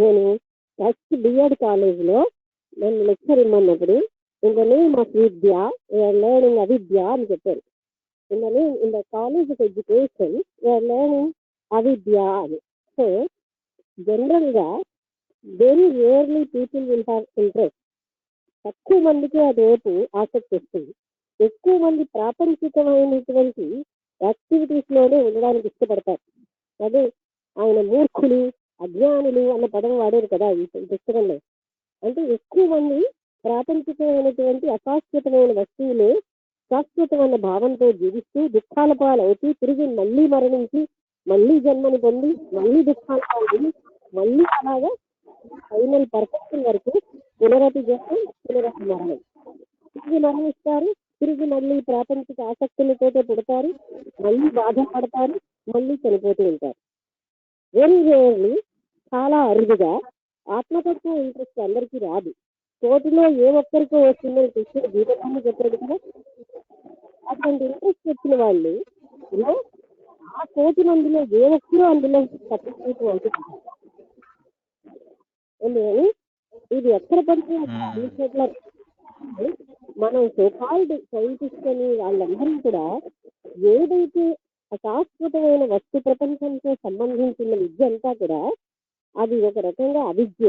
Speaker 3: నేను ఫస్ట్ బిఎడ్ కాలేజ్లో నన్ను లెక్చర్ ఇమ్మన్నప్పుడు ఇన్ ద నేమ్ ఆఫ్ విద్య వీఆర్ లెర్నింగ్ అవిద్య అని చెప్పారు. In the college of education we're learning అవిద్య అని. సో జనరల్ గా very rarely people will have interest. తక్కువ మందికి అది వైపు ఆసక్తి వస్తుంది. ఎక్కువ మంది ప్రాపంచికమైనటువంటి యాక్టివిటీస్ లోనే ఉండడానికి ఇష్టపడతారు. అదే ఆయన మూర్ఖులు, అజ్ఞానులు అన్న పదం వాడారు కదా ఈ పుస్తకంలో. అంటే ఎక్కువ మంది ప్రాపంచికమైనటువంటి అశాశ్వతమైన వస్తువులు శాశ్వతమైన భావంతో జీవిస్తూ దుఃఖాల పాలవుతూ తిరిగి మళ్ళీ మరణించి మళ్ళీ జన్మని పొంది మళ్ళీ దుఃఖాల పాల్గొని మళ్ళీ అలాగా ఫైనల్ పర్ఫెక్షన్ వరకు పునరతి జన్మం పునరతి మరణం. తిరిగి మరణిస్తారు, తిరిగి మళ్ళీ ప్రాపంచిక ఆసక్తులతో పుడతారు, మళ్ళీ బాధపడతారు, మళ్ళీ చనిపోతూ ఉంటారు. వెరీ రేర్లీ, చాలా అరుదుగా ఆత్మతత్వం ఇంట్రెస్ట్ అందరికీ రాదు. కోటిలో ఏ ఒక్కరికో వస్తుందని కృష్ణుడు గీతకాన్ని చెప్పాడు కదా. అటువంటి ఇంట్రెస్ట్ వచ్చిన వాళ్ళు ఆ కోటి మందిలో ఏ ఒక్కరూ అందులో తప్పించుకుంటూ అనుకుంటున్నారు. ఎందుకని ఇది ఎక్కడ పడితే మనం సోకాల్డ్ సైంటిస్ట్ అని వాళ్ళందరూ కూడా ఏదైతే శాశ్వతమైన వస్తు ప్రపంచంతో సంబంధించిన విద్య అంతా కూడా అది ఒక రకంగా అవిద్య.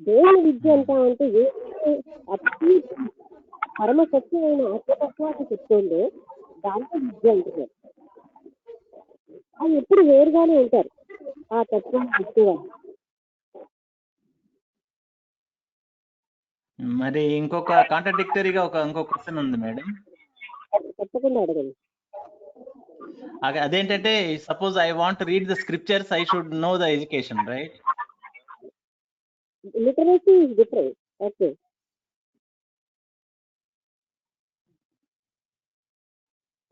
Speaker 3: దేవుని విద్య అంతా అంటే ఏదైతే అతి పరమ సత్యమైన ఆత్మతత్వాన్ని చెప్తుందో దాంట్లో విద్య అంటున్నారు. అది ఎప్పుడు వేరుగానే ఉంటారు ఆ తత్వాన్ని చెప్పేవాళ్ళు.
Speaker 2: మరి ఇంకొక కాంట్రడిక్టరీగా ఇంకో క్వశ్చన్ ఉంది మేడం.
Speaker 3: తప్పకుండా అడగండి.
Speaker 2: అదేంటంటే suppose I want read the scriptures, I should know the education, right?
Speaker 3: Literacy is different. Okay,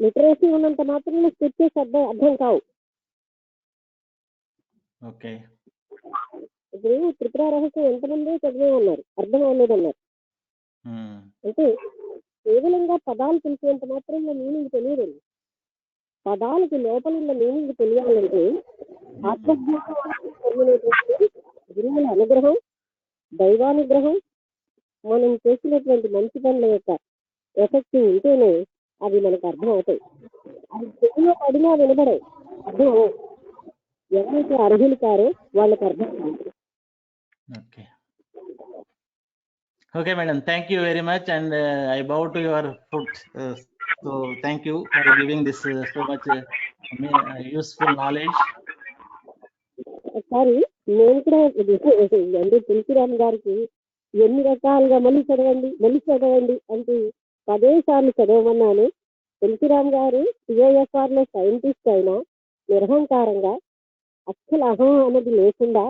Speaker 3: literacy ఉన్నంత మాత్రం స్క్రిప్చర్స్ అర్థం కావు.
Speaker 2: ఓకే,
Speaker 3: ఇప్పుడు త్రిపుర రహస్యం ఎంతమంది చదివే ఉన్నారు, అర్థం అవ్వలేదన్నారు. అంటే కేవలంగా పదాలు తెలిసేంత మాత్రం మీనింగ్ తెలియదండి. పదాలకి లోపల ఉన్న మీనింగ్ తెలియాలంటే ఆత్మజ్ఞానం గురువుల అనుగ్రహం, దైవానుగ్రహం, మనం చేసినటువంటి మంచి పనుల యొక్క ఎఫెక్ట్ ఉంటేనే అవి మనకు అర్థం అవుతాయి. అది చెవిలో పడినా వినబడవు, అర్థం అవ్వవు. ఎవరైతే అర్హులు కారో వాళ్ళకి అర్థం కాదు.
Speaker 2: Okay madam, thank you very much, and I bow to your foot. So thank you for giving this so much useful knowledge.
Speaker 3: ఒకసారి నేను కూడా అంటే తులసిరామ్ గారికి ఎన్ని రకాలుగా మళ్ళీ చదవండి అంటూ 10 సార్లు చదవమన్నాను. తులసిరామ్ గారు CIFR లో సైంటిస్ట్ అయినా నిరహంకారంగా అస్సలు అహం అనేది లేకుండా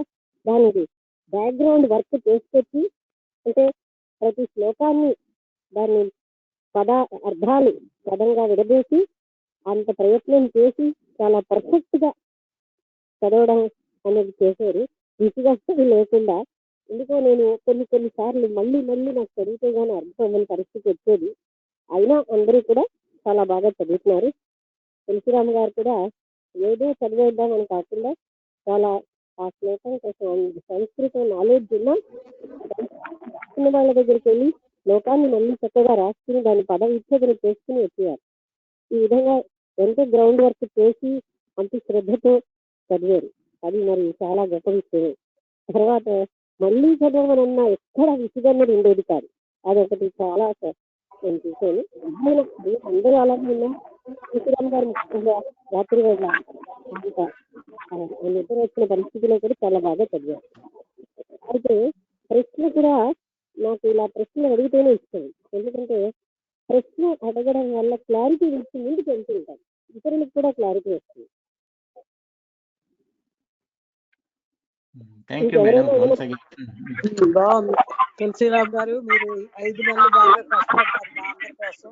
Speaker 3: దానికి బ్యాక్గ్రౌండ్ వర్క్ చేసుకొచ్చి, అంటే ప్రతి శ్లోకాన్ని దాన్ని అర్థాలు పదంగా విడదీసి అంత ప్రయత్నం చేసి చాలా పర్ఫెక్ట్ గా చదవడం అనేది చేశారు. విసుగస్తది లేకుండా. ఎందుకో నేను కొన్నిసార్లు మళ్ళీ నాకు చదివితే గానీ అర్థం అవ్వని పరిస్థితి వచ్చేది. అయినా అందరూ కూడా చాలా బాగా చదువుతున్నారు. తులసిరామ్ గారు కూడా ఏదో చదివేద్దామని కాకుండా చాలా ఆ శ్లోకం కోసం సంస్కృతం నాలెడ్జ్ ఉన్న వాళ్ళ దగ్గరికి వెళ్ళి లోకాన్ని మళ్ళీ చక్కగా రాసుకుని దాని పద విచ్ఛేదన చేసుకుని వచ్చేవారు. ఈ విధంగా ఎంతో గ్రౌండ్ వర్క్ చేసి అంత శ్రద్ధతో చదివారు. అది మరి చాలా గొప్ప విషయం. తర్వాత మళ్ళీ చదవమనన్నా ఎక్కడ విసుగన్నది ఉండేది కాదు. అదొకటి చాలా నేను చూశాను. అందరూ అలాగే ఉన్నా తులసిరామ్ గారు ముఖ్యంగా రాత్రి వేళ నిద్ర వచ్చిన పరిస్థితిలో కూడా చాలా బాగా చదివారు. అయితే ప్రశ్న కూడా నాకు ఇలా ప్రశ్నలు అడిగితేనే ఇష్టం. ఎందుకంటే ప్రశ్న అడగడం వల్ల క్లారిటీ వచ్చి ముందుకు వెళ్తూ ఉంటాం, ఇతరులకు కూడా క్లారిటీ వస్తుంది.
Speaker 6: బాగుంది తులసిరామ్ గారు, మీరు 5 నెలలు బాగా కష్టపడ్డారు మా అందరి కోసం.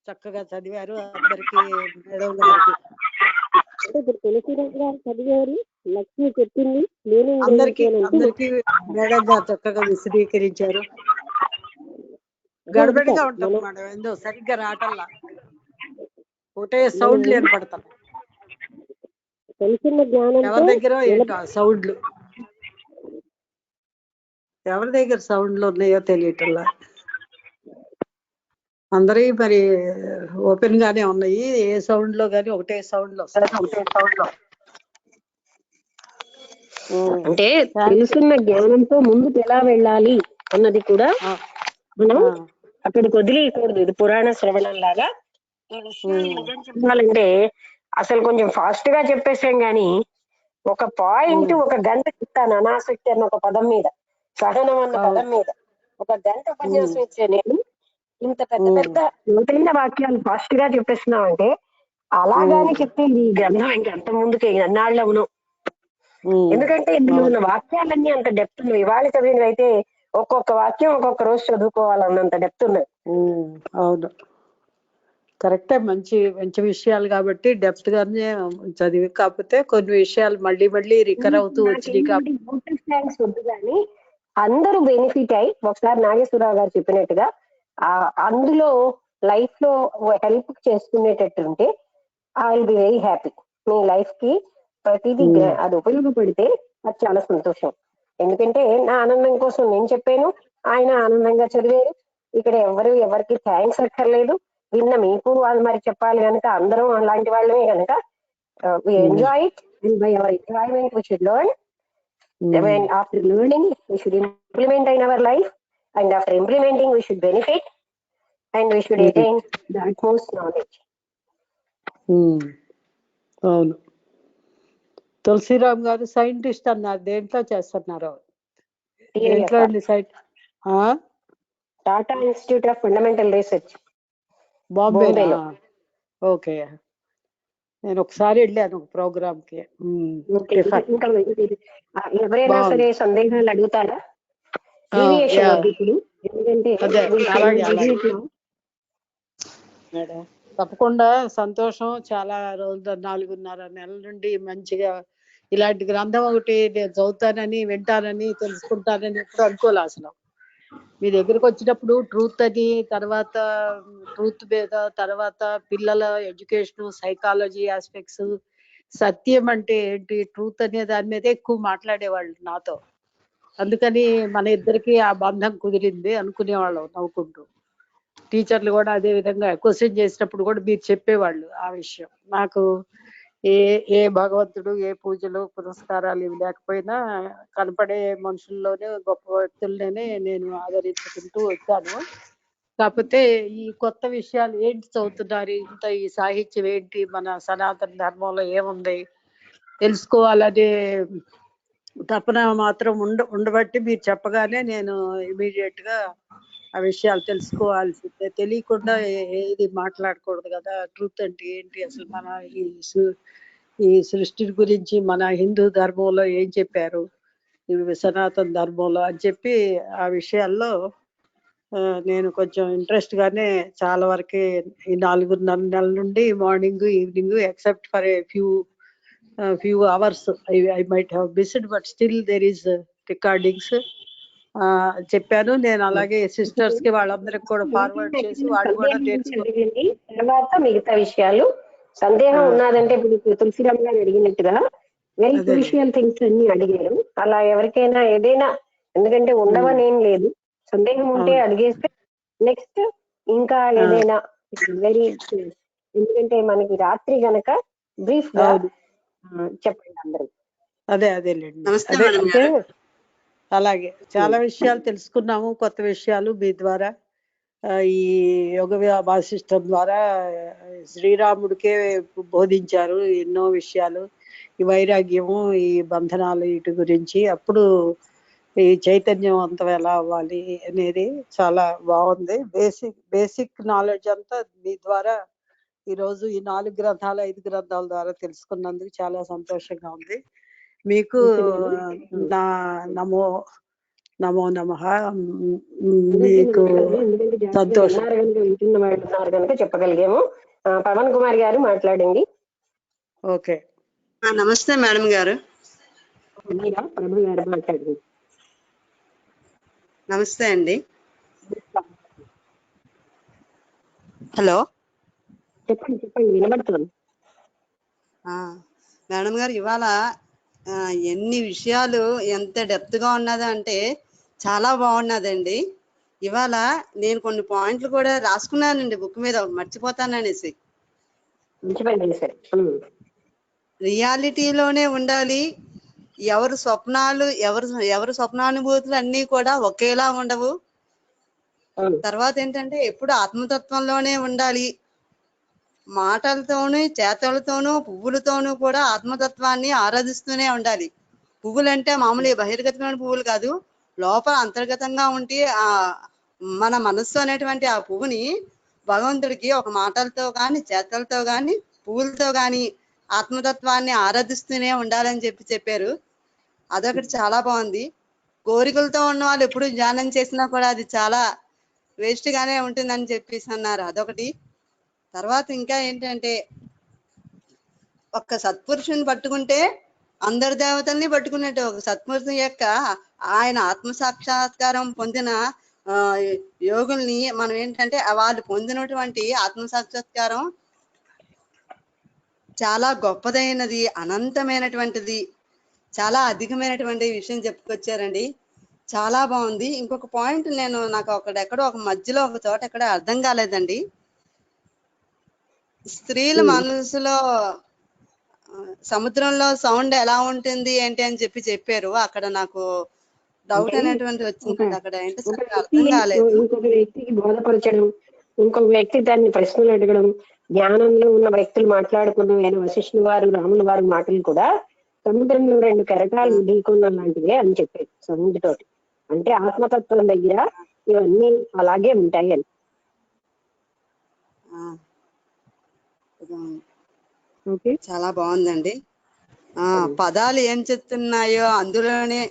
Speaker 6: చక్కగా చదివారు. అందరికి మేడం గారికి
Speaker 3: తులసిరామ్ గారు చదివారు, లక్ష్మి చెప్పింది,
Speaker 6: అందరికి మేడం గారు చక్కగా విశదీకరించారు. గడబడిగా ఉంటాం మేడం, ఏందో సరిగ్గా రావటంలా ఒకటే సౌండ్లు ఏర్పడతాం.
Speaker 3: తెలిసిన జ్ఞానం
Speaker 6: ఎవరి దగ్గర ఏంటో సౌండ్లు, ఎవరి దగ్గర సౌండ్లు ఉన్నాయో తెలియటంలా. అందరి మరి ఓపెన్ గానే ఉన్నాయి. ఏ సౌండ్ లో గానీ ఒకటే సౌండ్ లో
Speaker 3: అంటే తెలుసున్న జ్ఞానంతో ముందుకు ఎలా వెళ్ళాలి అన్నది కూడా మనం అక్కడికి వదిలేయకూడదు. ఇది పురాణ శ్రవణం లాగా. ఈ విషయాలు నిజం చెప్పాలంటే అసలు కొంచెం ఫాస్ట్ గా చెప్పేసాం గాని ఒక పాయింట్ ఒక గంట చెప్తాను అనాసక్తి అన్న ఒక పదం మీద. సహనం అన్న పదం మీద ఒక గంట ఉపన్యాసం ఇచ్చే నేను ఇంత పెద్ద పెద్ద లోతైన వాక్యాలు ఫాస్ట్ గా చెప్పేస్తున్నామంటే అలాగాని చెప్తే ఈ గ్రంథం ఇంకెంత ముందుకు ఎన్నాళ్ళవును. ఎందుకంటే ఇందులో ఉన్న వాక్యాలన్నీ అంత డెప్త్ ఉన్నాయి. ఇవాళ చదివినవి అయితే ఒక్కొక్క వాక్యం ఒక్కొక్క రోజు చదువుకోవాలన్నంత డెప్త్ ఉన్నాయి.
Speaker 6: అవును, కరెక్టే. మంచి మంచి విషయాలు కాబట్టి డెప్త్ గానే చదివి, కాకపోతే కొన్ని విషయాలు మళ్ళీ మళ్ళీ రికర్ అవుతూ వచ్చినాయి కాబట్టి
Speaker 3: థ్యాంక్స్ వద్దు కానీ అందరూ బెనిఫిట్ అయ్యి ఒకసారి నాగేశ్వరరావు గారు చెప్పినట్టుగా అందులో లైఫ్ లో హెల్ప్ చేసుకునేటట్టుంటే I will be very happy. మీ లైఫ్ కి ప్రతిదీ అది ఉపయోగపడితే అది చాలా సంతోషం. ఎందుకంటే నా ఆనందం కోసం నేను చెప్పాను, ఆయన ఆనందంగా చదివారు. ఇక్కడ ఎవరికి థ్యాంక్స్ అక్కర్లేదు. విన్న మీకు వాళ్ళు మరి చెప్పాలి కనుక అందరం అలాంటి వాళ్ళమే కనుక we enjoy it, and by our enjoyment we should learn. And after learning we should implement in our life, and after implementing we should benefit, and we should attain the utmost knowledge.
Speaker 6: అవును. తులసిరామ్ గారు scientist అన్నారు, దేంట్లో చేస్తున్నారు?
Speaker 3: Tata institute of fundamental research,
Speaker 6: బాంబేలో. Okay, నేను ఒకసారి వెళ్ళాను programme కి.
Speaker 3: ఎవరైనా సరే సందేహాలు అడుగుతారా?
Speaker 6: తప్పకుండా. సంతోషం. చాలా రోజులు 4.5 నెలల నుండి మంచిగా ఇలాంటి గ్రంథం ఒకటి నేను చదువుతానని, వింటానని, తెలుసుకుంటానని ఎప్పుడు అనుకోలే అసలు. మీ దగ్గరకు వచ్చినప్పుడు ట్రూత్ అని, తర్వాత ట్రూత్ మీద, తర్వాత పిల్లల ఎడ్యుకేషన్, సైకాలజీ ఆస్పెక్ట్స్, సత్యం అంటే ఏంటి, ట్రూత్ అనే దాని మీద ఎక్కువ మాట్లాడేవాళ్ళు నాతో. అందుకని మన ఇద్దరికి ఆ బంధం కుదిరింది అనుకునేవాళ్ళం నవ్వుకుంటూ. టీచర్లు కూడా అదే విధంగా క్వశ్చన్ చేసినప్పుడు కూడా మీరు చెప్పేవాళ్ళు ఆ విషయం. నాకు ఏ భగవంతుడు, ఏ పూజలు పురస్కారాలు ఇవి లేకపోయినా కనపడే మనుషుల్లోనే గొప్ప వ్యక్తులనే నేను ఆదరించుకుంటూ వచ్చాను. కాకపోతే ఈ కొత్త విషయాలు ఏంటి చదువుతున్నారు, ఇంత ఈ సాహిత్యం ఏంటి, మన సనాతన ధర్మంలో ఏముంది తెలుసుకోవాలనే తపన మాత్రం ఉండబట్టి మీరు చెప్పగానే నేను ఇమీడియట్ గా ఆ విషయాలు తెలుసుకోవాల్సిందే. తెలియకుండా ఏది మాట్లాడకూడదు కదా. ట్రూత్ అంటే ఏంటి, అసలు మన ఈ సృష్టి గురించి మన హిందూ ధర్మంలో ఏం చెప్పారు, ఇవి సనాతన ధర్మంలో అని చెప్పి ఆ విషయాల్లో నేను కొంచెం ఇంట్రెస్ట్ గానే చాలా వరకు ఈ 4.5 నెలల నుండి morning evening except for a few hours I might have missed, but still there is recordings చెప్పాను నేను. అలాగే సిస్టర్స్ కి వాళ్ళందరికి కూడా ఫార్వర్డ్ చేసి వాళ్ళు కూడా నేర్చుకోండి.
Speaker 3: తర్వాత మిగతా విషయాలు సందేహం ఉన్నదంటే ఇప్పుడు తులసిరామ్ గారు అడిగినట్టుగా వెరీ క్రూషియల్ థింగ్స్ అన్ని అడిగారు. అలా ఎవరికైనా ఏదైనా, ఎందుకంటే ఉండవని ఏం లేదు, సందేహం ఉంటే అడిగేస్తే నెక్స్ట్ ఇంకా ఏదైనా వెరీ, ఎందుకంటే మనకి రాత్రి గనక బ్రీఫ్ గా చెప్పండి అందరూ.
Speaker 6: అదేలేండి. అంటే అలాగే చాలా విషయాలు తెలుసుకున్నాము, కొత్త విషయాలు మీ ద్వారా. ఈ యోగ వాసిష్టం ద్వారా శ్రీరాముడికే బోధించారు ఎన్నో విషయాలు, ఈ వైరాగ్యము, ఈ బంధనాలు, వీటి గురించి. అప్పుడు ఈ చైతన్యవంతం ఎలా అవ్వాలి అనేది చాలా బాగుంది. బేసిక్ నాలెడ్జ్ అంతా మీ ద్వారా ఈరోజు ఈ 4 గ్రంథాలు 5 గ్రంథాల ద్వారా తెలుసుకున్నందుకు చాలా సంతోషంగా ఉంది. మీకు నా నమో నమః. మీకు సంతోషం
Speaker 3: కనుక చెప్పగలిగాము. పవన్ కుమార్ గారు మాట్లాడండి.
Speaker 6: ఓకే.
Speaker 7: నమస్తే మేడం గారు.
Speaker 3: ప్రభు గారు మాట్లాడండి.
Speaker 7: నమస్తే అండి. హలో,
Speaker 3: చెప్పండి వినబడుతుంది.
Speaker 7: మేడం గారు, ఇవాళ ఎన్ని విషయాలు ఎంత డెప్త్ గా ఉన్నది అంటే చాలా బాగున్నదండి. ఇవాళ నేను కొన్ని పాయింట్లు కూడా రాసుకున్నానండి బుక్ మీద, మర్చిపోతాననేసి. రియాలిటీలోనే ఉండాలి. ఎవరి స్వప్నానుభూతులు అన్నీ కూడా ఒకేలా ఉండవు. తర్వాత ఏంటంటే ఎప్పుడు ఆత్మతత్వంలోనే ఉండాలి. మాటలతోనూ, చేతలతోనూ, పువ్వులతోనూ కూడా ఆత్మతత్వాన్ని ఆరాధిస్తూనే ఉండాలి. పువ్వులంటే మామూలు బహిర్గతమైన పువ్వులు కాదు, లోపల అంతర్గతంగా ఉండి ఆ మన మనస్సు అనేటువంటి ఆ పువ్వుని భగవంతుడికి ఒక మాటలతో కానీ చేతలతో కానీ పువ్వులతో కానీ ఆత్మతత్వాన్ని ఆరాధిస్తూనే ఉండాలని చెప్పారు. అదొకటి చాలా బాగుంది. కోరికలతో ఉన్న వాళ్ళు ఎప్పుడు ధ్యానం చేసినా కూడా అది చాలా వేస్ట్ గానే ఉంటుందని చెప్పేసి అన్నారు. అదొకటి. తర్వాత ఇంకా ఏంటంటే ఒక్క సత్పురుషుని పట్టుకుంటే అందరి దేవతల్ని పట్టుకున్నట్టు. ఒక సత్పురుషుని యొక్క ఆయన ఆత్మ సాక్షాత్కారం పొందిన యోగుల్ని మనం ఏంటంటే వాళ్ళు పొందినటువంటి ఆత్మ సాక్షాత్కారం చాలా గొప్పదైనది, అనంతమైనటువంటిది, చాలా అధికమైనటువంటి విషయం చెప్పుకొచ్చారండి. చాలా బాగుంది. ఇంకొక పాయింట్ నాకు ఎక్కడో ఒక మధ్యలో ఒక చోట ఎక్కడ అర్థం కాలేదండి. స్త్రీల మనసులో సముద్రంలో సౌండ్ ఎలా ఉంటుంది ఏంటి అని చెప్పారు. అక్కడ నాకు డౌట్ అనేటువంటి వచ్చింది. అక్కడ ఏంటి అర్థం కాలేదు.
Speaker 8: ఇంకొక వ్యక్తికి బోధపరచడం, ఇంకొక వ్యక్తి దాన్ని ప్రశ్నలు అడగడం, జ్ఞానంలో ఉన్న వ్యక్తులు మాట్లాడుకున్న వశిష్ఠుల వారు రాముల వారి మాటలు కూడా సముద్రంలో 2 కెరటాలు ఢీకొన్న లాంటివే అని చెప్పారు సముద్రతోటి. అంటే ఆత్మతత్వం దగ్గర ఇవన్నీ అలాగే ఉంటాయి అని.
Speaker 7: చాలా బాగుందండి. పదాలు ఏం చెప్తున్నాయో అందులోనే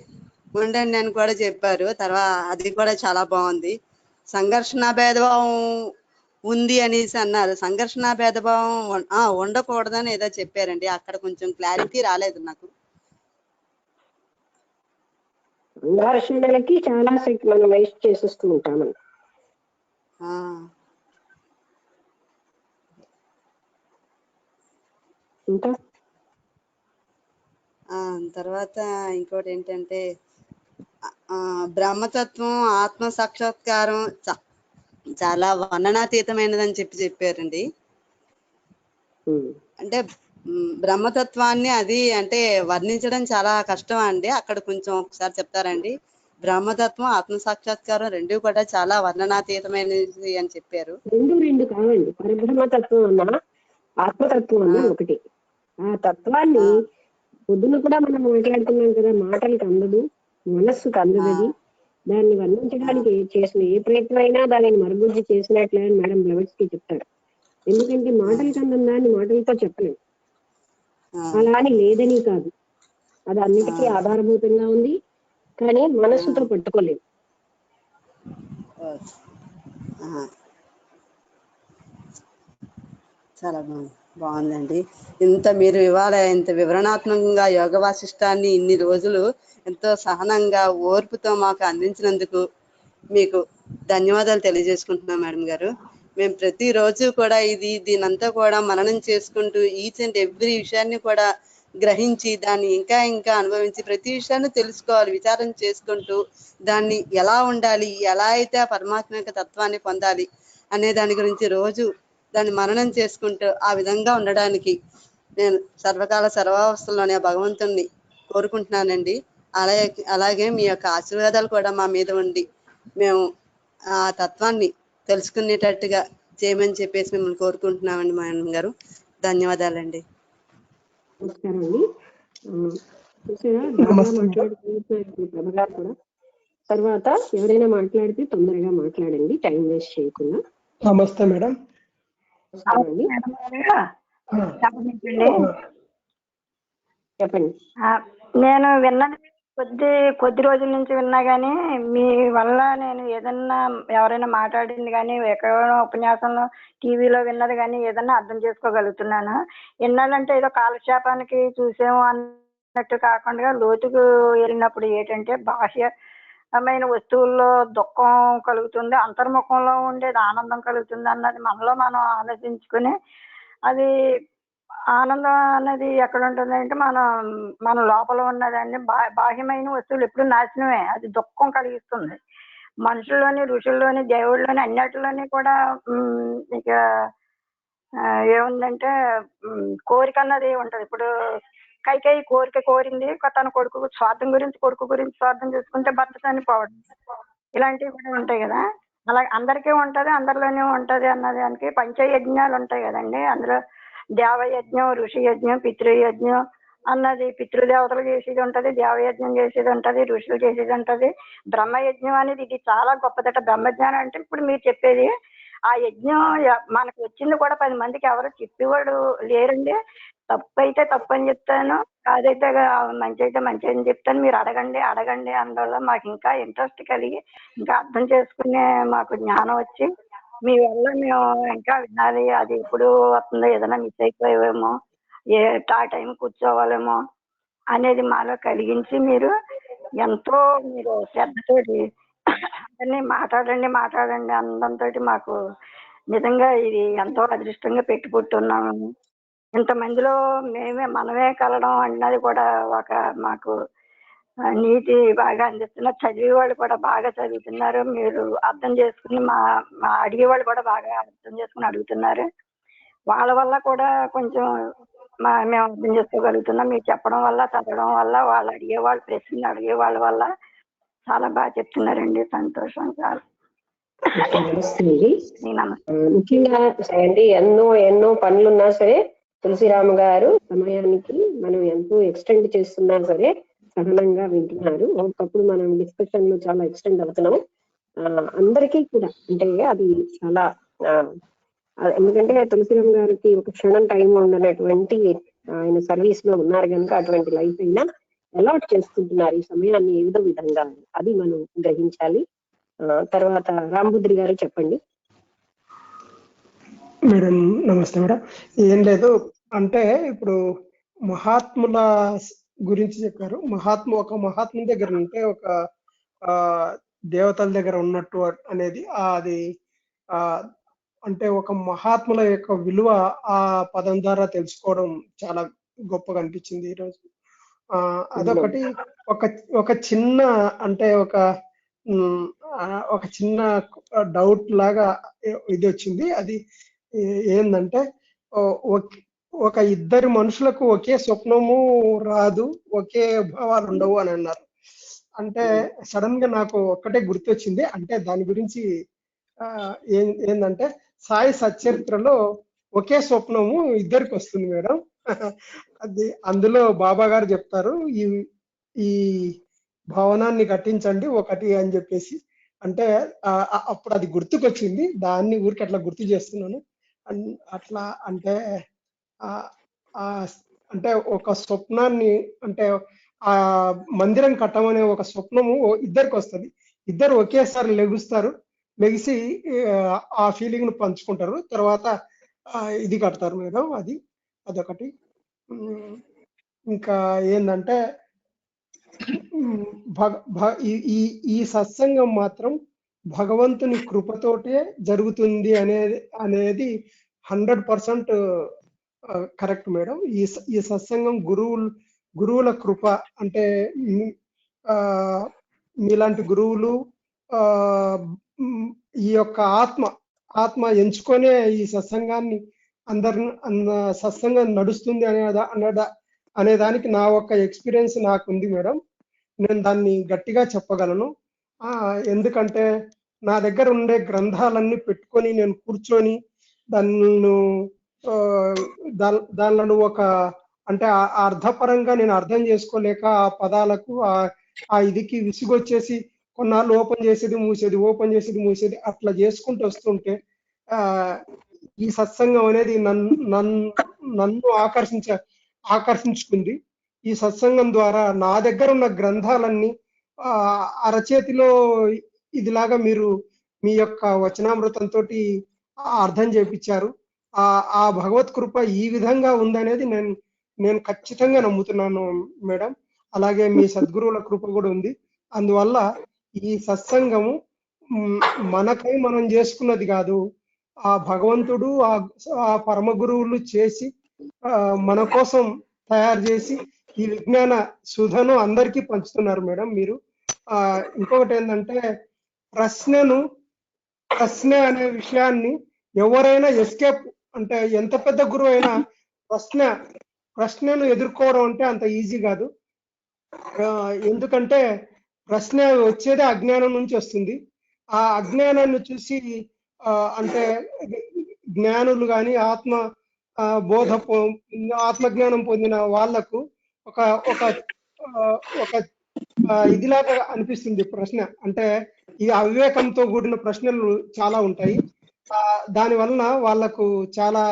Speaker 7: ఉండండి అని కూడా చెప్పారు. తర్వాత అది కూడా చాలా బాగుంది. సంఘర్షణ భేదభావం ఉంది అనేసి అన్నారు. సంఘర్షణ భేదభావం ఉండకూడదని ఏదో చెప్పారండి. అక్కడ కొంచెం క్లారిటీ రాలేదు నాకు.
Speaker 8: సంఘర్షణలకి చాలా శక్తి మనం వేస్ట్ చేసేస్తూ ఉంటామని. ఇంకా
Speaker 7: తర్వాత ఇంకోటి ఏంటంటే బ్రహ్మతత్వం ఆత్మ సాక్షాత్కారం చాలా వర్ణనాతీతమైనదని చెప్పారండి. అంటే బ్రహ్మతత్వాన్ని అది అంటే వర్ణించడం చాలా కష్టం అండి. అక్కడ కొంచెం ఒకసారి చెప్తారండి. బ్రహ్మతత్వం ఆత్మ సాక్షాత్కారం 2 కూడా చాలా వర్ణనాతీతమైనది అని చెప్పారు.
Speaker 8: 2 కావండి. పరబ్రహ్మతత్వం అన్నా ఆత్మతత్వం అన్నా ఒకటి. ఆ తత్వాన్ని పొద్దున కూడా మనం మాట్లాడుతున్నాం కదా, మాటలకు అందదు, మనస్సుకు అందదు. దాన్ని వర్ణించడానికి చేసిన ఏ ప్రయత్నం అయినా దానిని మరుగుజ్జు చేసినట్లే అని మేడం బ్లెవెట్స్కి చెప్తారు. ఎందుకంటే మాటలకు అందం దాన్ని మాటలతో చెప్పలేము. అలా అని లేదని కాదు, అది అన్నిటికీ ఆధారభూతంగా ఉంది, కానీ మనస్సుతో పట్టుకోలేదు.
Speaker 7: చాలా బాగుందండి. మీరు ఇవాళ ఇంత వివరణాత్మకంగా యోగ వాసిష్టాన్ని ఇన్ని రోజులు ఎంతో సహనంగా ఓర్పుతో మాకు అందించినందుకు మీకు ధన్యవాదాలు తెలియజేసుకుంటున్నాం మేడం గారు. మేము ప్రతిరోజు కూడా దీనంతా కూడా మననం చేసుకుంటూ ఈచ్ అండ్ ఎవ్రీ విషయాన్ని కూడా గ్రహించి దాన్ని ఇంకా ఇంకా అనుభవించి ప్రతి విషయాన్ని తెలుసుకోవాలి, విచారం చేసుకుంటూ దాన్ని ఎలా ఉండాలి, ఎలా అయితే ఆ పరమాత్మ యొక్క తత్వాన్ని పొందాలి అనే దాని గురించి రోజు దాన్ని మననం చేసుకుంటూ ఆ విధంగా ఉండడానికి నేను సర్వకాల సర్వావస్థల్లోనే భగవంతుణ్ణి కోరుకుంటున్నానండి. అలాగే మీ యొక్క ఆశీర్వాదాలు కూడా మా మీద ఉండి మేము ఆ తత్వాన్ని తెలుసుకునేటట్టుగా చేయమని చెప్పేసి మిమ్మల్ని కోరుకుంటున్నామండి మేడం గారు. ధన్యవాదాలండి.
Speaker 8: నమస్కారం అండి. కూడా తర్వాత ఎవరైనా మాట్లాడితే తొందరగా మాట్లాడండి, టైం వేస్ట్ చేయకుండా.
Speaker 4: నమస్తే మేడం.
Speaker 8: చెప్పండి.
Speaker 9: నేను విన్నది కొద్ది రోజుల నుంచి విన్నా గానీ మీ వల్ల నేను ఏదన్నా ఎవరైనా మాట్లాడింది కానీ ఎక్కడో ఉపన్యాసంలో టీవీలో విన్నది కానీ ఏదన్నా అర్థం చేసుకోగలుగుతున్నాను. ఎన్నాళ్ళంటే ఏదో కాలక్షేపానికి చూసాము అన్నట్టు కాకుండా లోతుకు వెళ్ళినప్పుడు ఏంటంటే బాహ్యమైన వస్తువుల్లో దుఃఖం కలుగుతుంది, అంతర్ముఖంలో ఉండేది ఆనందం కలుగుతుంది అన్నది మనలో మనం ఆలోచించుకుని అది ఆనందం అనేది ఎక్కడ ఉంటుంది అంటే మన లోపల ఉన్నదండి. బాహ్యమైన వస్తువులు ఎప్పుడు నాశనమే, అది దుఃఖం కలిగిస్తుంది. మనుషుల్లోని, ఋషుల్లోని, దేవుళ్ళలోని అన్నిటిలోని కూడా ఇక ఏముందంటే కోరిక అన్నది ఉంటుంది. ఇప్పుడు కైకేయి కోరింది తన కొడుకు స్వార్థం గురించి, కొడుకు గురించి స్వార్థం చేసుకుంటే భర్త చనిపోవడం, ఇలాంటివి కూడా ఉంటాయి కదా. అలా అందరికీ ఉంటది, అందరిలోనే ఉంటది అన్నదానికి పంచయజ్ఞాలు ఉంటాయి కదండి. అందులో దేవయజ్ఞం, ఋషి యజ్ఞం, పితృయజ్ఞం, అన్నది పితృదేవతలు చేసేది ఉంటది, దేవయజ్ఞం చేసేది ఉంటది, ఋషులు చేసేది ఉంటది. బ్రహ్మయజ్ఞం అనేది ఇది చాలా గొప్పదట. బ్రహ్మజ్ఞానం అంటే ఇప్పుడు మీరు చెప్పేది ఆ యజ్ఞం మనకు వచ్చింది కూడా 10 మందికి ఎవరు చెప్పేవాడు లేరండి. తప్పు అయితే తప్పు అని చెప్తాను, కాదైతే మంచి అయితే మంచి అని చెప్తాను. మీరు అడగండి అడగండి అందువల్ల మాకు ఇంకా ఇంట్రెస్ట్ కలిగి ఇంకా అర్థం చేసుకునే మాకు జ్ఞానం వచ్చి మీ వల్ల మేము ఇంకా వినాలి. అది ఎప్పుడు వస్తుందో, ఏదైనా మిస్ అయిపోయావేమో, ఆ టైం కూర్చోవాలేమో అనేది మాలో కలిగించి మీరు ఎంతో మీరు శ్రద్ధతోటి అందరినీ మాట్లాడండి మాట్లాడండి అందంతో మాకు నిజంగా ఇది ఎంతో అదృష్టంగా పెట్టుకుంటున్నాము. ఇంతమందిలో మనమే కలడం అన్నది కూడా ఒక మాకు నీతి బాగా అందిస్తున్నారు. చదివే వాళ్ళు కూడా బాగా చదువుతున్నారు. మీరు అర్థం చేసుకుని మా అడిగే వాళ్ళు కూడా బాగా అర్థం చేసుకుని అడుగుతున్నారు. వాళ్ళ వల్ల కూడా కొంచెం మేము అర్థం చేసుకోగలుగుతున్నాం. మీరు చెప్పడం వల్ల, చదవడం వల్ల, వాళ్ళు అడిగే వాళ్ళు ప్రశ్నలు అడిగే వాళ్ళ వల్ల చాలా బాగా చెప్తున్నారండి. సంతోషం. చాలా
Speaker 8: నమస్తే అండి.
Speaker 9: నమస్తే.
Speaker 8: ముఖ్యంగా అండి ఎన్నో పనులున్నా సరే తులసిరామ గారు సమయానికి మనం ఎంతో ఎక్స్టెండ్ చేస్తున్నా సరే సహనంగా వింటున్నారు. ఒకప్పుడు మనం డిస్కషన్ లో చాలా ఎక్స్టెండ్ అవుతున్నాం. అందరికీ కూడా అంటే అది చాలా ఎందుకంటే తులసిరామ గారికి ఒక క్షణం టైం ఉండనటువంటి ఆయన సర్వీస్ లో ఉన్నారు కనుక అటువంటి లైఫ్ అయినా అలాట్ చేసుకుంటున్నారు ఈ సమయాన్ని ఏదో విధంగా, అది మనం గ్రహించాలి. తర్వాత రామభద్రి గారు చెప్పండి.
Speaker 10: మేడం నమస్తే మేడం. ఏం లేదు, అంటే ఇప్పుడు మహాత్ముల గురించి చెప్పారు. ఒక మహాత్ముల దగ్గర ఉంటే ఒక దేవతల దగ్గర ఉన్నట్టు అనేది అది అంటే ఒక మహాత్ముల యొక్క విలువ ఆ పదం ద్వారా తెలుసుకోవడం చాలా గొప్పగా అనిపించింది ఈరోజు. అదొకటి. ఒక చిన్న అంటే ఒక చిన్న డౌట్ లాగా ఇది వచ్చింది. అది ఏంటంటే ఒక ఇద్దరు మనుషులకు ఒకే స్వప్నము రాదు, ఒకే భావాలు ఉండవు అని అన్నారు. అంటే సడన్ గా నాకు ఒక్కటే గుర్తొచ్చింది. అంటే దాని గురించి ఏంటంటే సాయి సచ్చరిత్రలో ఒకే స్వప్నము ఇద్దరికి వస్తుంది మేడం. అది అందులో బాబా గారు చెప్తారు, ఈ భవనాన్ని కట్టించండి ఒకటి అని చెప్పేసి. అంటే అప్పుడు అది గుర్తుకొచ్చింది, దాన్ని ఊరికి అట్లా గుర్తు చేస్తున్నాను. అట్లా అంటే అంటే ఒక స్వప్నాన్ని అంటే ఆ మందిరం కట్టమనే ఒక స్వప్నము ఇద్దరికి వస్తుంది. ఇద్దరు ఒకేసారి లెగిసి ఆ ఫీలింగ్ ను పంచుకుంటారు. తర్వాత ఇది కడతారు మేడం. అదొకటి. ఇంకా ఏంటంటే ఈ సత్సంగం మాత్రం భగవంతుని కృపతోటే జరుగుతుంది అనేది 100% కరెక్ట్ మేడం. ఈ సత్సంగం గురువుల కృప. అంటే మీలాంటి గురువులు ఈ యొక్క ఆత్మ ఎంచుకొనే ఈ సత్సంగాన్ని సత్సంగం నడుస్తుంది అనే దానికి నా ఒక్క ఎక్స్పీరియన్స్ నాకు ఉంది మేడం. నేను దాన్ని గట్టిగా చెప్పగలను. ఎందుకంటే నా దగ్గర ఉండే గ్రంథాలన్నీ పెట్టుకొని నేను కూర్చొని దానిలో ఒక అంటే అర్థపరంగా నేను అర్థం చేసుకోలేక ఆ పదాలకు ఆ ఇదికి విసుగొచ్చేసి కొన్నాళ్ళు ఓపెన్ చేసేది మూసేది అట్లా చేసుకుంటూ వస్తుంటే ఈ సత్సంగం అనేది నన్ను ఆకర్షించుకుంది. ఈ సత్సంగం ద్వారా నా దగ్గర ఉన్న గ్రంథాలన్నీ అరచేతిలో ఇదిలాగా మీరు మీ యొక్క వచనామృతంతో అర్థం చేపించారు. ఆ భగవత్ కృప ఈ విధంగా ఉందనేది నేను ఖచ్చితంగా నమ్ముతున్నాను మేడం. అలాగే మీ సద్గురువుల కృప కూడా ఉంది. అందువల్ల ఈ సత్సంగము మనకై మనం చేసుకున్నది కాదు, ఆ భగవంతుడు ఆ పరమ గురువులు చేసి మన కోసం తయారు చేసి ఈ విజ్ఞాన సుధను అందరికీ పంచుతున్నారు మేడం మీరు. ఇంకొకటి ఏంటంటే ప్రశ్న అనే విషయాన్ని ఎవరైనా ఎస్కేప్ అంటే ఎంత పెద్ద గురువు అయినా ప్రశ్నను ఎదుర్కోవడం అంటే అంత ఈజీ కాదు. ఎందుకంటే ప్రశ్న వచ్చేదే అజ్ఞానం నుంచి వస్తుంది. ఆ అజ్ఞానాన్ని చూసి అంటే జ్ఞానులు కానీ ఆత్మజ్ఞానం పొందిన వాళ్లకు ఒక ఒక ఒక ఇదిలాగా అనిపిస్తుంది ప్రశ్న. అంటే ఈ అవివేకంతో కూడిన ప్రశ్నలు చాలా ఉంటాయి. దాని వలన వాళ్ళకు చాలా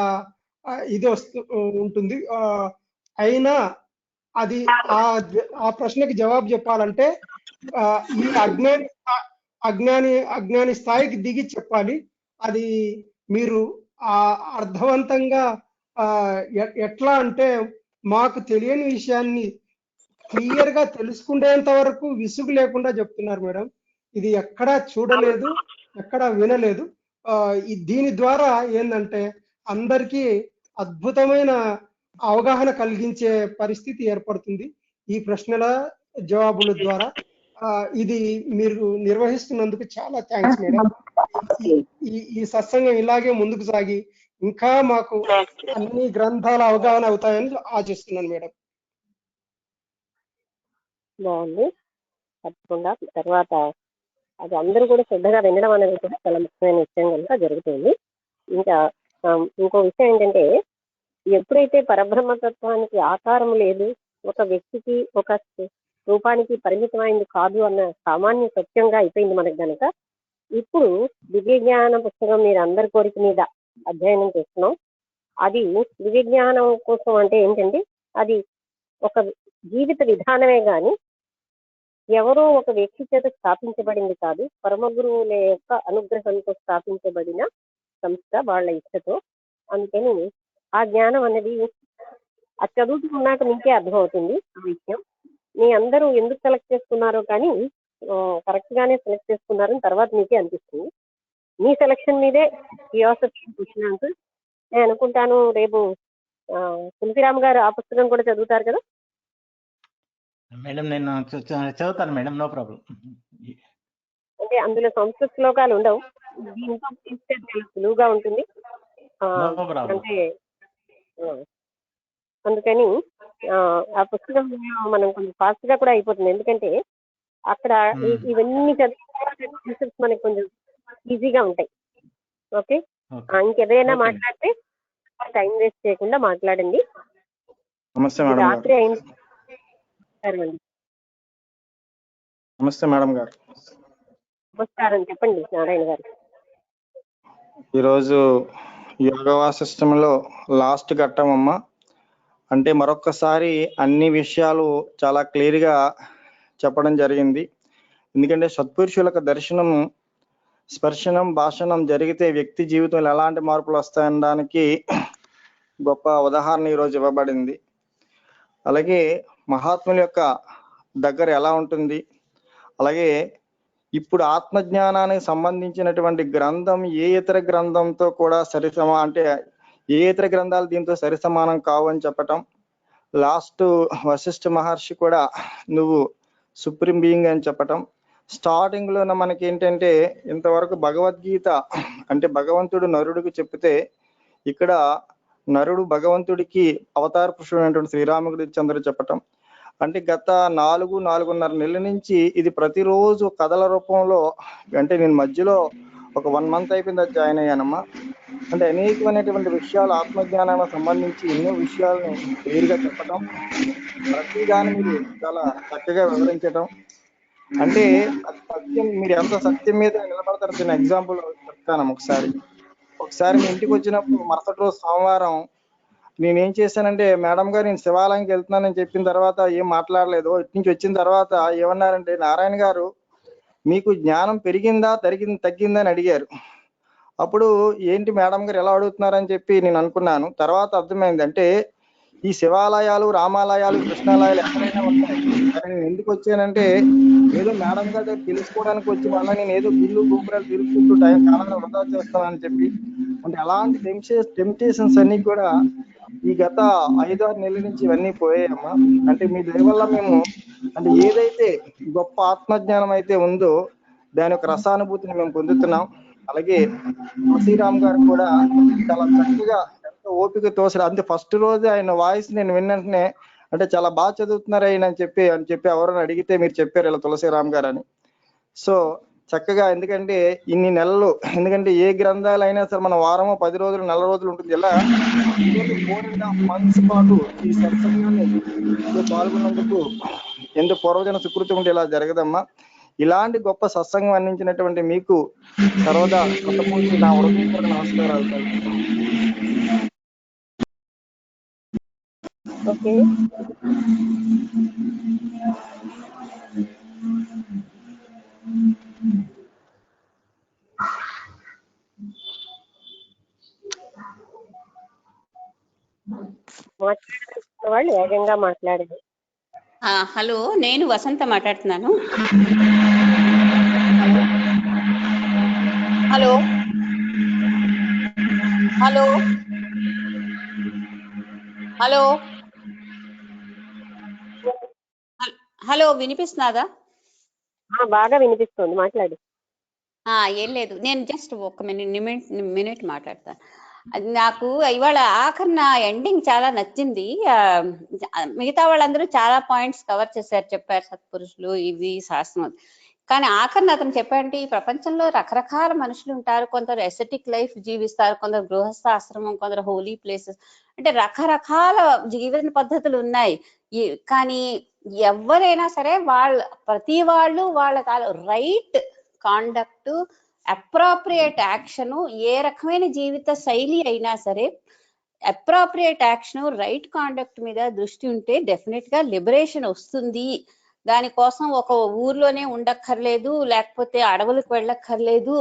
Speaker 10: ఇది ఉంటుంది. అయినా అది ఆ ప్రశ్నకి జవాబు చెప్పాలంటే ఈ అజ్ఞాని స్థాయికి దిగి చెప్పాలి. అది మీరు అర్థవంతంగా ఎట్లా అంటే మాకు తెలియని విషయాన్ని క్లియర్ గా తెలుసుకునేంత వరకు విసుగు లేకుండా చెప్తున్నారు మేడం. ఇది ఎక్కడా చూడలేదు, ఎక్కడా వినలేదు. దీని ద్వారా ఏంటంటే అందరికీ అద్భుతమైన అవగాహన కలిగించే పరిస్థితి ఏర్పడుతుంది ఈ ప్రశ్నల జవాబుల ద్వారా. ఇది మీరు నిర్వహిస్తున్నందుకు చాలా థ్యాంక్స్ మేడం. ఈ సత్సంగం ఇలాగే ముందుకు సాగి ఇంకా మాకు అన్ని గ్రంథాల అవగాహన అవుతాయని ఆశిస్తున్నాను మేడం.
Speaker 3: బాగుంది. తప్పకుండా తర్వాత అది అందరూ కూడా శ్రద్ధగా వినడం అనేది కూడా చాలా ముఖ్యమైన విషయం కనుక జరుగుతుంది. ఇంకా ఇంకో విషయం ఏంటంటే, ఎప్పుడైతే పరబ్రహ్మతత్వానికి ఆకారం లేదు, ఒక వ్యక్తికి ఒక రూపానికి పరిమితమైంది కాదు అన్న సామాన్య సత్యంగా అయిపోయింది మనకు గనక, ఇప్పుడు దివ్య జ్ఞాన పుస్తకం మీరు అందరి కోరిక మీద అధ్యయనం చేస్తున్నాం. అది దివ్య జ్ఞానం కోసం అంటే ఏంటంటే, అది ఒక జీవిత విధానమే కానీ ఎవరో ఒక వ్యక్తి చేత స్థాపించబడింది కాదు. పరమ గురువుల యొక్క అనుగ్రహంతో స్థాపించబడిన సంస్థ, వాళ్ళ ఇష్టతో. అందుకని ఆ జ్ఞానం అనేది అది చదువుకున్నాక మీకే అర్థమవుతుంది ఆ విషయం. మీ అందరూ ఎందుకు సెలెక్ట్ చేసుకున్నారో కానీ కరెక్ట్ గానే సెలెక్ట్ చేసుకున్నారని తర్వాత మీకే అనిపిస్తుంది. మీ సెలక్షన్ మీదే క్యూరియాసిటీ క్వశ్చన్స్. నేను అనుకుంటాను రేపు తులసిరామ్ గారు ఆ పుస్తకం కూడా చదువుతారు కదా
Speaker 2: మేడం? నేను చదువుతాను మేడం, నో ప్రాబ్లం.
Speaker 3: అంటే అందులో సంస్కృత శ్లోకాలు ఉండవు, దీంతో తీస్తే సులువుగా ఉంటుంది. అంటే అందుకని ఆ పుస్తకం మనం కొంచెం ఫాస్ట్ గా కూడా అయిపోతుంది. ఎందుకంటే అక్కడ ఇవన్నీ చదివితే మనకి కొంచెం ఈజీగా ఉంటాయి. ఓకే, ఇంకెవరైనా మాట్లాడితే టైం వేస్ట్ చేయకుండా మాట్లాడండి. రాత్రి అయింది.
Speaker 11: నమస్తే మేడం గారు.
Speaker 3: నమస్కారం, చెప్పండి నారాయణ గారు.
Speaker 11: ఈరోజు యోగా వాసిష్టంలో లాస్ట్ ఘట్టం అమ్మ. అంటే మరొక్కసారి అన్ని విషయాలు చాలా క్లియర్గా చెప్పడం జరిగింది. ఎందుకంటే సత్పురుషులకు దర్శనం, స్పర్శనం, భాషణం జరిగితే వ్యక్తి జీవితంలో ఎలాంటి మార్పులు వస్తాయనడానికి గొప్ప ఉదాహరణ ఈరోజు ఇవ్వబడింది. అలాగే మహాత్ముల యొక్క దగ్గర ఎలా ఉంటుంది, అలాగే ఇప్పుడు ఆత్మజ్ఞానానికి సంబంధించినటువంటి గ్రంథం ఏ ఇతర గ్రంథంతో కూడా అంటే ఏ ఇతర గ్రంథాలు దీంతో సరిసమానం కావు అని చెప్పటం. లాస్ట్ వశిష్ఠ మహర్షి కూడా నువ్వు సుప్రీం బీయింగ్ అని చెప్పటం. స్టార్టింగ్ లోన మనకి ఏంటంటే ఇంతవరకు భగవద్గీత అంటే భగవంతుడు నరుడికి చెప్తే, ఇక్కడ నరుడు భగవంతుడికి అవతార పురుషుడైనటువంటి శ్రీరామచంద్రుడు చెప్పటం. అంటే గత 4.5 నెలల నుంచి ఇది ప్రతిరోజు కథల రూపంలో, అంటే నేను మధ్యలో ఒక 1 మంత్ అయిపోయింది అది జాయిన్ అయ్యానమ్మా. అంటే అనేకమైనటువంటి విషయాలు ఆత్మజ్ఞానానికి సంబంధించి ఎన్నో విషయాలను క్లియర్గా చెప్పటం, ప్రతి దాన్ని మీరు చాలా చక్కగా వివరించటం. అంటే సత్యం, మీరు ఎంత సత్యం మీద నిలబడతారు దీని ఎగ్జాంపుల్ చెప్తాను. ఒకసారి మీ ఇంటికి వచ్చినప్పుడు మరుసటి రోజు సోమవారం నేనేం చేశానంటే, మేడం గారు నేను శివాలయంకి వెళ్తున్నానని చెప్పిన తర్వాత ఏం మాట్లాడలేదు. ఇటు నుంచి వచ్చిన తర్వాత ఏమన్నారంటే, నారాయణ గారు మీకు జ్ఞానం పెరిగిందా తగ్గిందా అని అడిగారు. అప్పుడు ఏంటి మేడం గారు ఎలా అడుగుతున్నారని చెప్పి నేను అనుకున్నాను. తర్వాత అర్థమైంది, అంటే ఈ శివాలయాలు, రామాలయాలు, కృష్ణాలయాలు ఎక్కడైనా ఉంటాయి. కానీ నేను ఎందుకు వచ్చానంటే, ఏదో మేడం గారి దగ్గర తెలుసుకోవడానికి వచ్చి మళ్ళీ నేను ఏదో గుళ్ళు గోపురాలు తిరుగుతుంటూ కాలాన్ని వృధా చేస్తానని చెప్పి, అంటే అలాంటి టెంప్టేషన్స్ అన్ని కూడా ఈ గత 5-6 నెలల నుంచి ఇవన్నీ పోయాయమ్మా. అంటే మీ దయ వల్ల మేము అంటే ఏదైతే గొప్ప ఆత్మజ్ఞానం అయితే ఉందో దాని యొక్క రసానుభూతిని మేము పొందుతున్నాం. అలాగే తులసిరామ్ గారు కూడా చాలా చక్కగా ఎంతో ఓపిక తోసరు. అంతే ఫస్ట్ రోజు ఆయన వాయిస్ నేను విన్నంటనే అంటే చాలా బాగా చదువుతున్నారు ఆయన అని చెప్పి ఎవరైనా అడిగితే మీరు చెప్పారు ఇలా తులసిరామ్ గారు అని. సో చక్కగా, ఎందుకంటే ఇన్ని నెలలు, ఎందుకంటే ఏ గ్రంథాలు అయినా సరే మన వారమో 10 రోజులు 4 రోజులు ఉంటుంది, ఇలా 4.5 months పాటు ఈ సత్సంగాన్ని పాల్గొన్నందుకు ఎంతో పూర్వజన సుకృతి ఉంటే ఇలా జరగదమ్మా. ఇలాంటి గొప్ప సత్సంగం అందించినటువంటి మీకు సర్వదా కృతజ్ఞతలు, నా హృదయపూర్వక నమస్కారాలు.
Speaker 3: ఓకే, మాట్లాడాల్సిన వాళ్ళు వేగంగా మాట్లాడారు.
Speaker 12: హలో, నేను వసంత మాట్లాడుతున్నాను. హలో హలో హలో హలో వినిపిస్తున్నదా?
Speaker 3: బాగా వినిపిస్తుంది, మాట్లాడు.
Speaker 12: ఏం లేదు, నేను జస్ట్ ఒక మినిట్ మాట్లాడతాను. అది నాకు ఇవాళ ఆఖరిన ఎండింగ్ చాలా నచ్చింది. మిగతా వాళ్ళందరూ చాలా పాయింట్స్ కవర్ చేశారు, చెప్పారు సత్పురుషులు ఇవి శాస్త్రం. కానీ ఆఖరిన అతను చెప్పారంటే ఈ ప్రపంచంలో రకరకాల మనుషులు ఉంటారు. కొందరు ఎసెటిక్ లైఫ్ జీవిస్తారు, కొందరు గృహస్థాశ్రమం, కొందరు హోలీ ప్లేసెస్, అంటే రకరకాల జీవన పద్ధతులు ఉన్నాయి. కానీ ఎవరైనా సరే ప్రతి వాళ్ళు వాళ్ళ రైట్ కాండక్ట్, అప్రోప్రియేట్ యాక్షన్, ఏ రకమైన జీవిత శైలి అయినా సరే అప్రోప్రియేట్ యాక్షన్, రైట్ కాండక్ట్ మీద దృష్టి ఉంటే డెఫినెట్ గా లిబరేషన్ వస్తుంది. దానికోసం ఒక ఊర్లోనే ఉండక్కర్లేదు, లేకపోతే అడవులకు వెళ్ళక్కర్లేదు,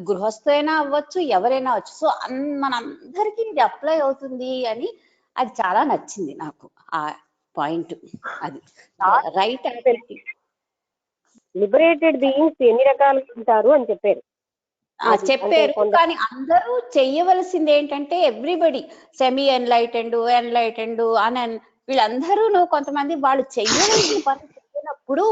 Speaker 12: గృహస్థైనా అవ్వచ్చు, ఎవరైనా అవ్వచ్చు. సో మనందరికీ ఇది అప్లై అవుతుంది అని అది చాలా నచ్చింది నాకు ఆ పాయింట్. అది రైట్
Speaker 3: లిబరేటెడ్ బీయింగ్స్ ఎన్ని రకాలు ఉంటారు అని చెప్పారు.
Speaker 12: కానీ అందరూ చెయ్యవలసింది ఏంటంటే ఎవ్రీబడి సెమీ ఎన్లైటెండ్ అని వీళ్ళందరూ కొంతమంది వాళ్ళు చెయ్యవలసిన పని చేయనప్పుడు,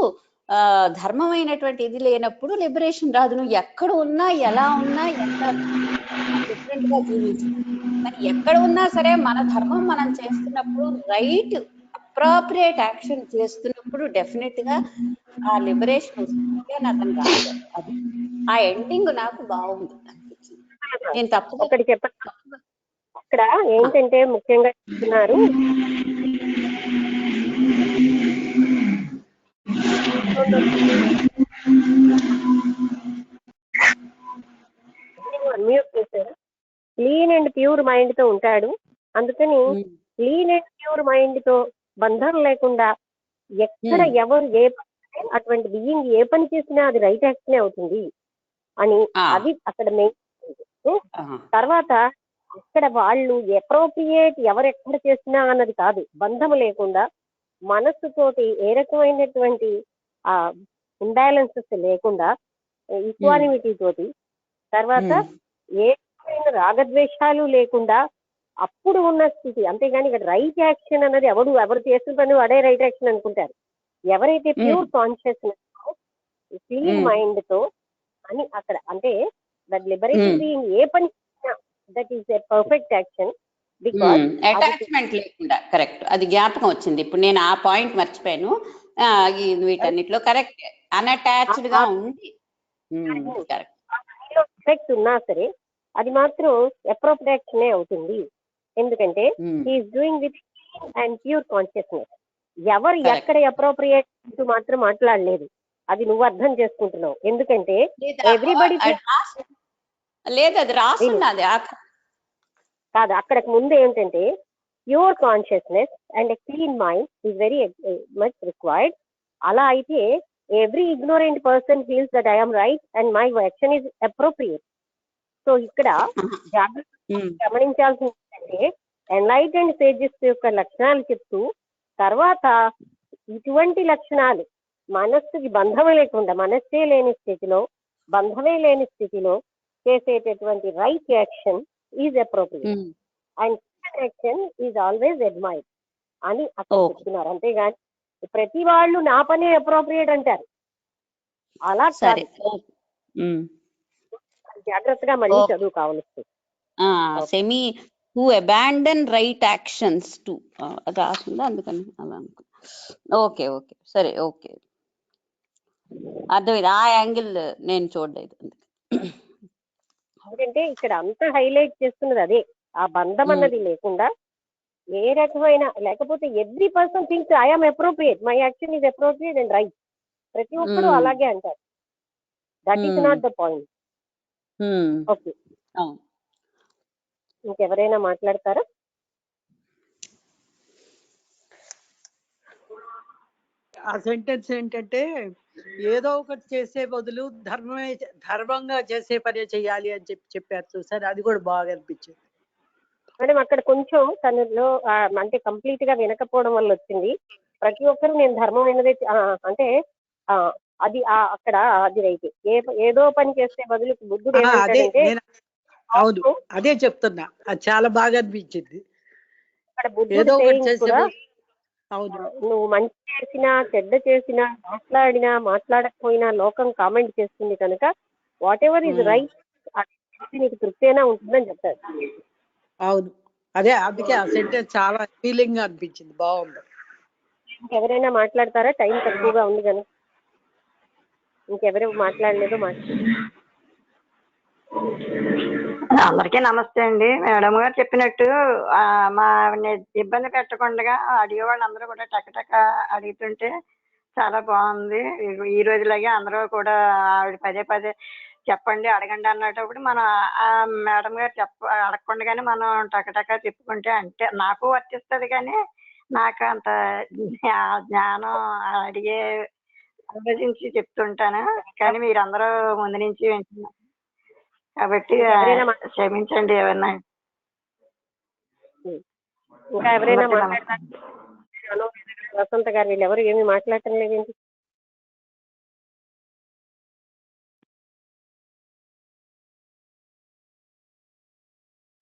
Speaker 12: ధర్మమైనటువంటి ఇది లేనప్పుడు లిబరేషన్ రాదు. నువ్వు ఎక్కడ ఉన్నా, ఎలా ఉన్నా, ఎంత డిఫరెంట్ గా జీవించు, కానీ ఎక్కడ ఉన్నా సరే మన ధర్మం మనం చేస్తున్నప్పుడు, రైట్ అప్రోప్రియేట్ యాక్షన్ చేస్తున్నప్పుడు డెఫినెట్ గా ఆ లిబరేషన్ వస్తుంది అని అతను రాశారు. అది ఆ ఎండింగ్ నాకు బాగుంది అనిపించింది. నేను తప్పుగా
Speaker 3: ఒకటి చెప్పండి, ఇక్కడ ఏంటంటే ముఖ్యంగా చెప్తున్నారు, క్లీన్ అండ్ ప్యూర్ మైండ్ తో ఉంటాడు. అందుకని క్లీన్ అండ్ ప్యూర్ మైండ్ తో బంధం లేకుండా ఎక్కడ ఎవరు ఏ పని, అటువంటి బియ్యింగ్ ఏ పని చేసినా అది రైట్ యాక్షన్ అవుతుంది అని, అది అక్కడ మెయిన్. తర్వాత అక్కడ వాళ్ళు అప్రోప్రియేట్ ఎవరు ఎక్కడ చేసినా అన్నది కాదు, బంధం లేకుండా మనస్సుతోటి ఏ రకమైనటువంటి ఇంబ్యాలెన్సెస్ లేకుండా ఈక్వాలిటీ తోటి, తర్వాత ఏ రకమైన రాగద్వేషాలు లేకుండా అప్పుడు ఉన్న స్థితి. అంతేగాని ఇక్కడ రైట్ యాక్షన్ అన్నది ఎవరు చేసిన పని అదే రైట్ యాక్షన్ అనుకుంటారు. ఎవరైతే ప్యూర్ కాన్షియస్నెస్, క్లీన్ మైండ్ తో అని అక్కడ, అంటే దట్ లిబరేషన్ బీయింగ్ ఏ పని that is a perfect action. Because
Speaker 12: attachment లేకుండా, కరెక్ట్, అది జ్ఞాపకం వచ్చింది ఇప్పుడు. నేను ఆ పాయింట్ మర్చిపోయాను. వీటన్నిటిలో కరెక్ట్, అన్అటాచ్డ్ గా ఉండి
Speaker 3: ఎఫెక్ట్ ఉన్నా సరే అది మాత్రం అప్రోప్రియేషన్ అవుతుంది. ఎందుకంటే he is doing with and pure consciousness. ఎవరు ఎక్కడ అప్రోప్రియేట్ మాత్రం మాట్లాడలేదు, అది నువ్వు అర్థం చేసుకుంటున్నావు. ఎందుకంటే ఎవ్రీబడి
Speaker 12: లేదు, అది రాస్తున్నది
Speaker 3: కాదు. అక్కడికి ముందు ఏంటంటే pure consciousness and clean mind is very much required. అలా అయితే every ignorant person feels that I'm right and my action is appropriate. So ఇక్కడ జాగ్రత్తగా గమనించాల్సింది ఏంటంటే ఎన్లైటెండ్ సేజెస్ యొక్క లక్షణాలు చెప్తూ, తర్వాత ఇటువంటి లక్షణాలు మనస్సుకి బంధమే లేకుండా, మనస్సే లేని స్థితిలో, బంధమే లేని స్థితిలో చేసేటటువంటి right action is appropriate and action is always admired అని అక్కడ చెప్తున్నారు. అంతేగాని ప్రతి వాళ్ళు నా పనే అప్రోప్రియేట్ అంటారు, అలా కాదు. జాగ్రత్తగా మళ్ళీ చదువు కావాలి.
Speaker 12: Seem to abandon right actions to రాసిందా, అందుకని అలా అనుకున్నా. ఓకే సరే, ఓకే. అర్థమైంది. ఆ యాంగిల్ నేను చూడలేదు.
Speaker 3: ఎందుకంటే ఇక్కడ అంతా హైలైట్ చేస్తున్నది అదే, ఆ బంధం అన్నది లేకుండా ఏ రకమైన, లేకపోతే every person thinks I'm appropriate, my action is appropriate and right, ప్రతి ఒక్కరు అలాగే అంటారు. That is not the point. Okay, ఇంకెవరైనా మాట్లాడతారా?
Speaker 6: ఆ సెంటెన్స్ ఏంటంటే ఏదో ఒకటి చేసే బదులు ధర్మంగా చేసే పనే చేయాలి అని చెప్పారు చూసారు, అది కూడా బాగా అనిపించింది
Speaker 3: మేడం. అక్కడ కొంచెం తనలో అంటే కంప్లీట్ గా వినకపోవడం వల్ల వచ్చింది. ప్రతి ఒక్కరు నేను ధర్మమైనదే అంటే అది అక్కడ అది రైతే, ఏదో పని చేసే బదులు బుద్ధుడు ఏమంటాడంటే,
Speaker 6: అవును అదే చెప్తున్నా, అది చాలా బాగా అనిపించింది.
Speaker 3: అక్కడ బుద్ధుడు కూడా నువ్వు మంచి చేసినా చెడ్డ చేసినా మాట్లాడినా మాట్లాడకపోయినా లోకం కామెంట్ చేస్తుంది కనుక వాట్ ఎవర్ ఈజ్ రైట్ అది నీకు తృప్తేనా ఉంటుందని చెప్తారు.
Speaker 6: అవును, అదే అందుకే ఆ సెంటెన్స్ చాలా ఫీలింగ్ గా అనిపించింది, బాగుంది.
Speaker 3: ఇంకెవరైనా మాట్లాడతారా? టైం తక్కువగా ఉంది కనుక. ఇంకెవరు మాట్లాడలేదు?
Speaker 9: అందరికీ నమస్తే అండి. మేడం గారు చెప్పినట్టు మా ఇబ్బంది పెట్టకుండా అడిగే వాళ్ళందరూ కూడా టకటక అడుగుతుంటే చాలా బాగుంది. ఈ రోజులాగే అందరూ కూడా ఆవిడ పదే పదే చెప్పండి అడగండి అన్నప్పుడు మనం ఆ మేడం గారు అడగకుండానే మనం టకటక చెప్పుకుంటే అంటే నాకు వర్తిస్తుంది, కానీ నాకు అంత జ్ఞానం అడిగే ఆలోచించి చెప్తుంటాను, కానీ మీరందరూ ముందు నుంచి వింటున్నారు కాబట్టి క్షమించండి ఏమన్నా.
Speaker 3: ఇంకా ఎవరైనా మాట్లాడతారు? వసంత గారు వీళ్ళు ఎవరు ఏమి మాట్లాడటం లేదేంటి?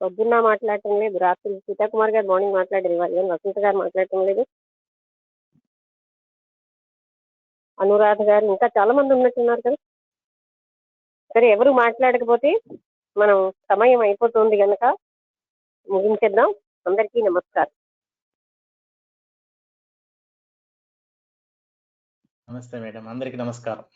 Speaker 3: పొద్దున్న మాట్లాడటం లేదు, రాత్రి సీతాకుమార్ గారు మార్నింగ్ మాట్లాడారు, ఇవాళ ఏం వసంత గారు మాట్లాడటం లేదు. అనురాధ గారు, ఇంకా చాలా మంది ఉన్నట్టున్నారు కదా. సరే, ఎవరు మాట్లాడకపోతే మనం సమయం అయిపోతుంది కనుక ముగించేద్దాం. అందరికీ నమస్కారం.
Speaker 2: నమస్తే మేడం, అందరికీ నమస్కారం.